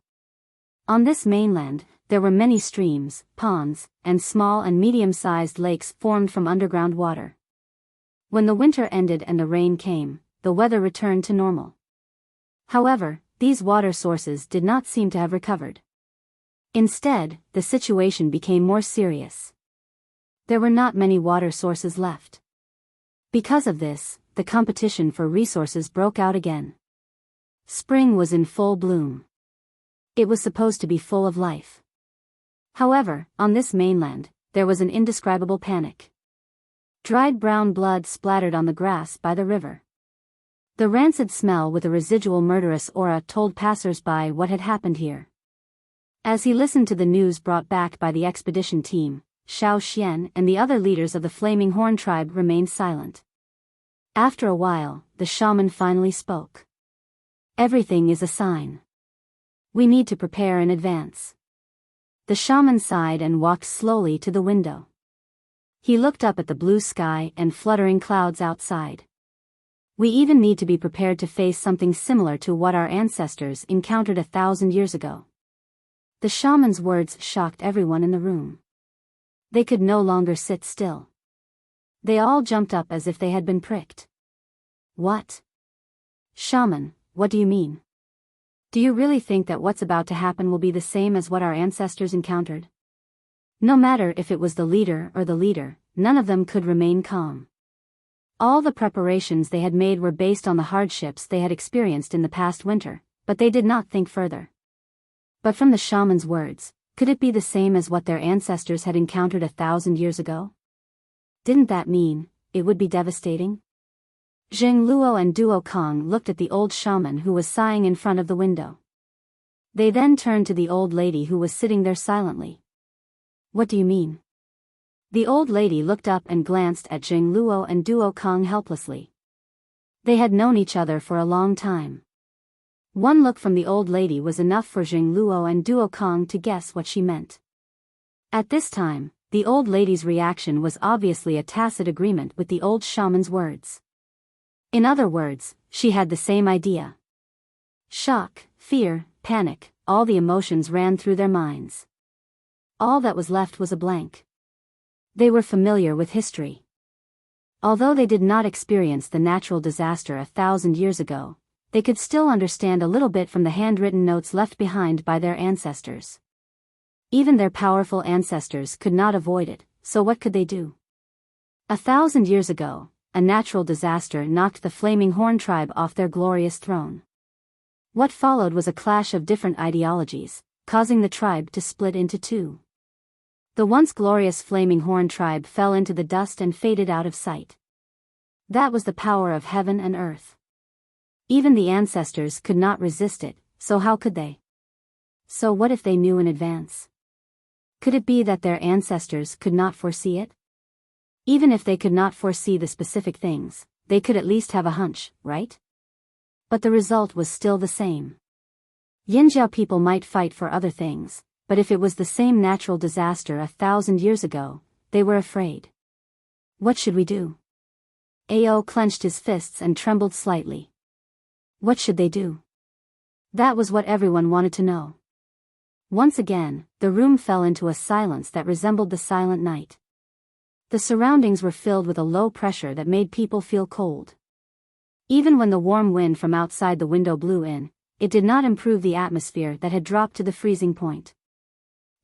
On this mainland, there were many streams, ponds, and small and medium-sized lakes formed from underground water. When the winter ended and the rain came, the weather returned to normal. However, these water sources did not seem to have recovered. Instead, the situation became more serious. There were not many water sources left. Because of this, the competition for resources broke out again. Spring was in full bloom. It was supposed to be full of life. However, on this mainland, there was an indescribable panic. Dried brown blood splattered on the grass by the river. The rancid smell with a residual murderous aura told passers-by what had happened here. As he listened to the news brought back by the expedition team, Xiao Xian and the other leaders of the Flaming Horn tribe remained silent. After a while, the shaman finally spoke. Everything is a sign. We need to prepare in advance. The shaman sighed and walked slowly to the window. He looked up at the blue sky and fluttering clouds outside. We even need to be prepared to face something similar to what our ancestors encountered 1,000 years ago. The shaman's words shocked everyone in the room. They could no longer sit still. They all jumped up as if they had been pricked. What? Shaman, what do you mean? Do you really think that what's about to happen will be the same as what our ancestors encountered? No matter if it was the leader or the leader, none of them could remain calm. All the preparations they had made were based on the hardships they had experienced in the past winter, but they did not think further. But from the shaman's words, could it be the same as what their ancestors had encountered 1,000 years ago? Didn't that mean it would be devastating? Zheng Luo and Duo Kong looked at the old shaman who was sighing in front of the window. They then turned to the old lady who was sitting there silently. What do you mean? The old lady looked up and glanced at Zheng Luo and Duo Kong helplessly. They had known each other for a long time. One look from the old lady was enough for Zheng Luo and Duo Kong to guess what she meant. At this time, the old lady's reaction was obviously a tacit agreement with the old shaman's words. In other words, she had the same idea. Shock, fear, panic, all the emotions ran through their minds. All that was left was a blank. They were familiar with history. Although they did not experience the natural disaster 1,000 years ago, they could still understand a little bit from the handwritten notes left behind by their ancestors. Even their powerful ancestors could not avoid it, so what could they do? 1,000 years ago, a natural disaster knocked the Flaming Horn tribe off their glorious throne. What followed was a clash of different ideologies, causing the tribe to split into two. The once glorious Flaming Horn tribe fell into the dust and faded out of sight. That was the power of heaven and earth. Even the ancestors could not resist it, so how could they? So what if they knew in advance? Could it be that their ancestors could not foresee it? Even if they could not foresee the specific things, they could at least have a hunch, right? But the result was still the same. Yinjiao people might fight for other things, but if it was the same natural disaster 1,000 years ago, they were afraid. What should we do? Ao clenched his fists and trembled slightly. What should they do? That was what everyone wanted to know. Once again, the room fell into a silence that resembled the silent night. The surroundings were filled with a low pressure that made people feel cold. Even when the warm wind from outside the window blew in, it did not improve the atmosphere that had dropped to the freezing point.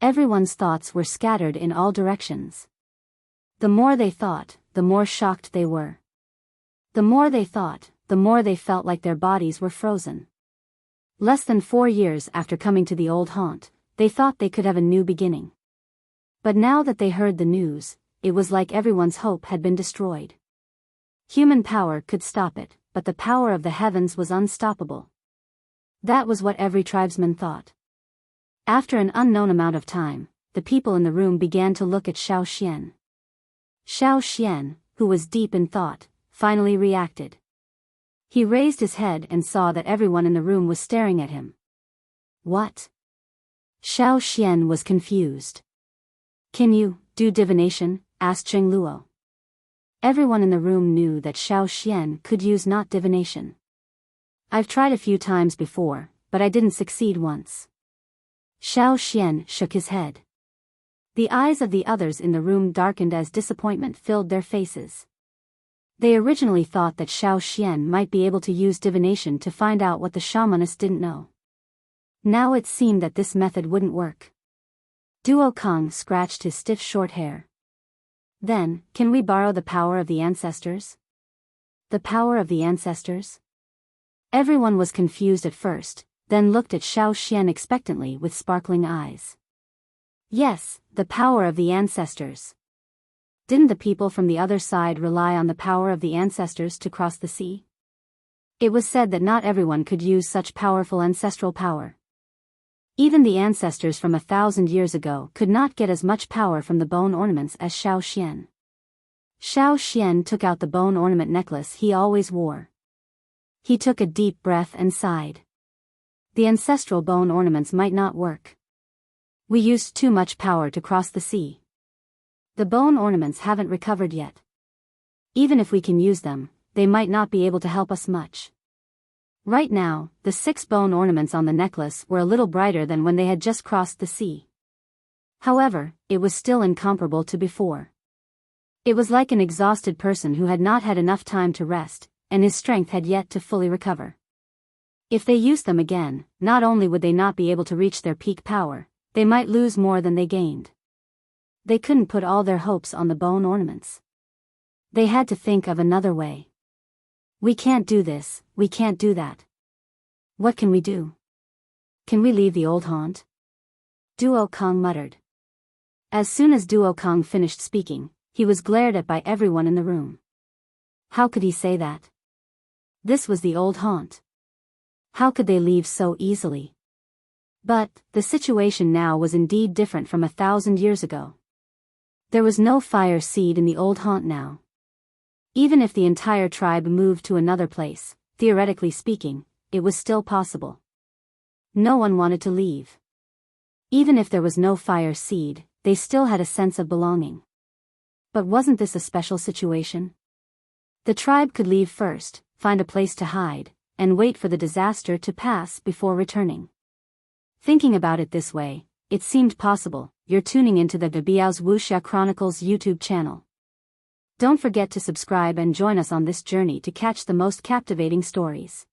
Everyone's thoughts were scattered in all directions. The more they thought, the more shocked they were. The more they thought, the more they felt like their bodies were frozen. Less than 4 years after coming to the old haunt, they thought they could have a new beginning. But now that they heard the news, it was like everyone's hope had been destroyed. Human power could stop it, but the power of the heavens was unstoppable. That was what every tribesman thought. After an unknown amount of time, the people in the room began to look at Xiao Xian. Xiao Xian, who was deep in thought, finally reacted. He raised his head and saw that everyone in the room was staring at him. What? Xiao Xian was confused. Can you do divination? Asked Cheng Luo. Everyone in the room knew that Xiao Xian could use not divination. I've tried a few times before, but I didn't succeed once. Xiao Xian shook his head. The eyes of the others in the room darkened as disappointment filled their faces. They originally thought that Xiao Xian might be able to use divination to find out what the shamaness didn't know. Now it seemed that this method wouldn't work. Duo Kong scratched his stiff short hair. Then, can we borrow the power of the ancestors? The power of the ancestors? Everyone was confused at first, then looked at Xiao Xian expectantly with sparkling eyes. Yes, the power of the ancestors. Didn't the people from the other side rely on the power of the ancestors to cross the sea? It was said that not everyone could use such powerful ancestral power. Even the ancestors from 1,000 years ago could not get as much power from the bone ornaments as Xiao Xian. Xiao Xian took out the bone ornament necklace he always wore. He took a deep breath and sighed. The ancestral bone ornaments might not work. We used too much power to cross the sea. The bone ornaments haven't recovered yet. Even if we can use them, they might not be able to help us much. Right now, the 6 bone ornaments on the necklace were a little brighter than when they had just crossed the sea. However, it was still incomparable to before. It was like an exhausted person who had not had enough time to rest, and his strength had yet to fully recover. If they used them again, not only would they not be able to reach their peak power, they might lose more than they gained. They couldn't put all their hopes on the bone ornaments. They had to think of another way. We can't do this, we can't do that. What can we do? Can we leave the old haunt? Duo Kong muttered. As soon as Duo Kong finished speaking, he was glared at by everyone in the room. How could he say that? This was the old haunt. How could they leave so easily? But, the situation now was indeed different from 1,000 years ago. There was no fire seed in the old haunt now. Even if the entire tribe moved to another place, theoretically speaking, it was still possible. No one wanted to leave. Even if there was no fire seed, they still had a sense of belonging. But wasn't this a special situation? The tribe could leave first, find a place to hide, and wait for the disaster to pass before returning. Thinking about it this way, it seemed possible. You're tuning into the Biyao's Wuxia Chronicles YouTube channel. Don't forget to subscribe and join us on this journey to catch the most captivating stories.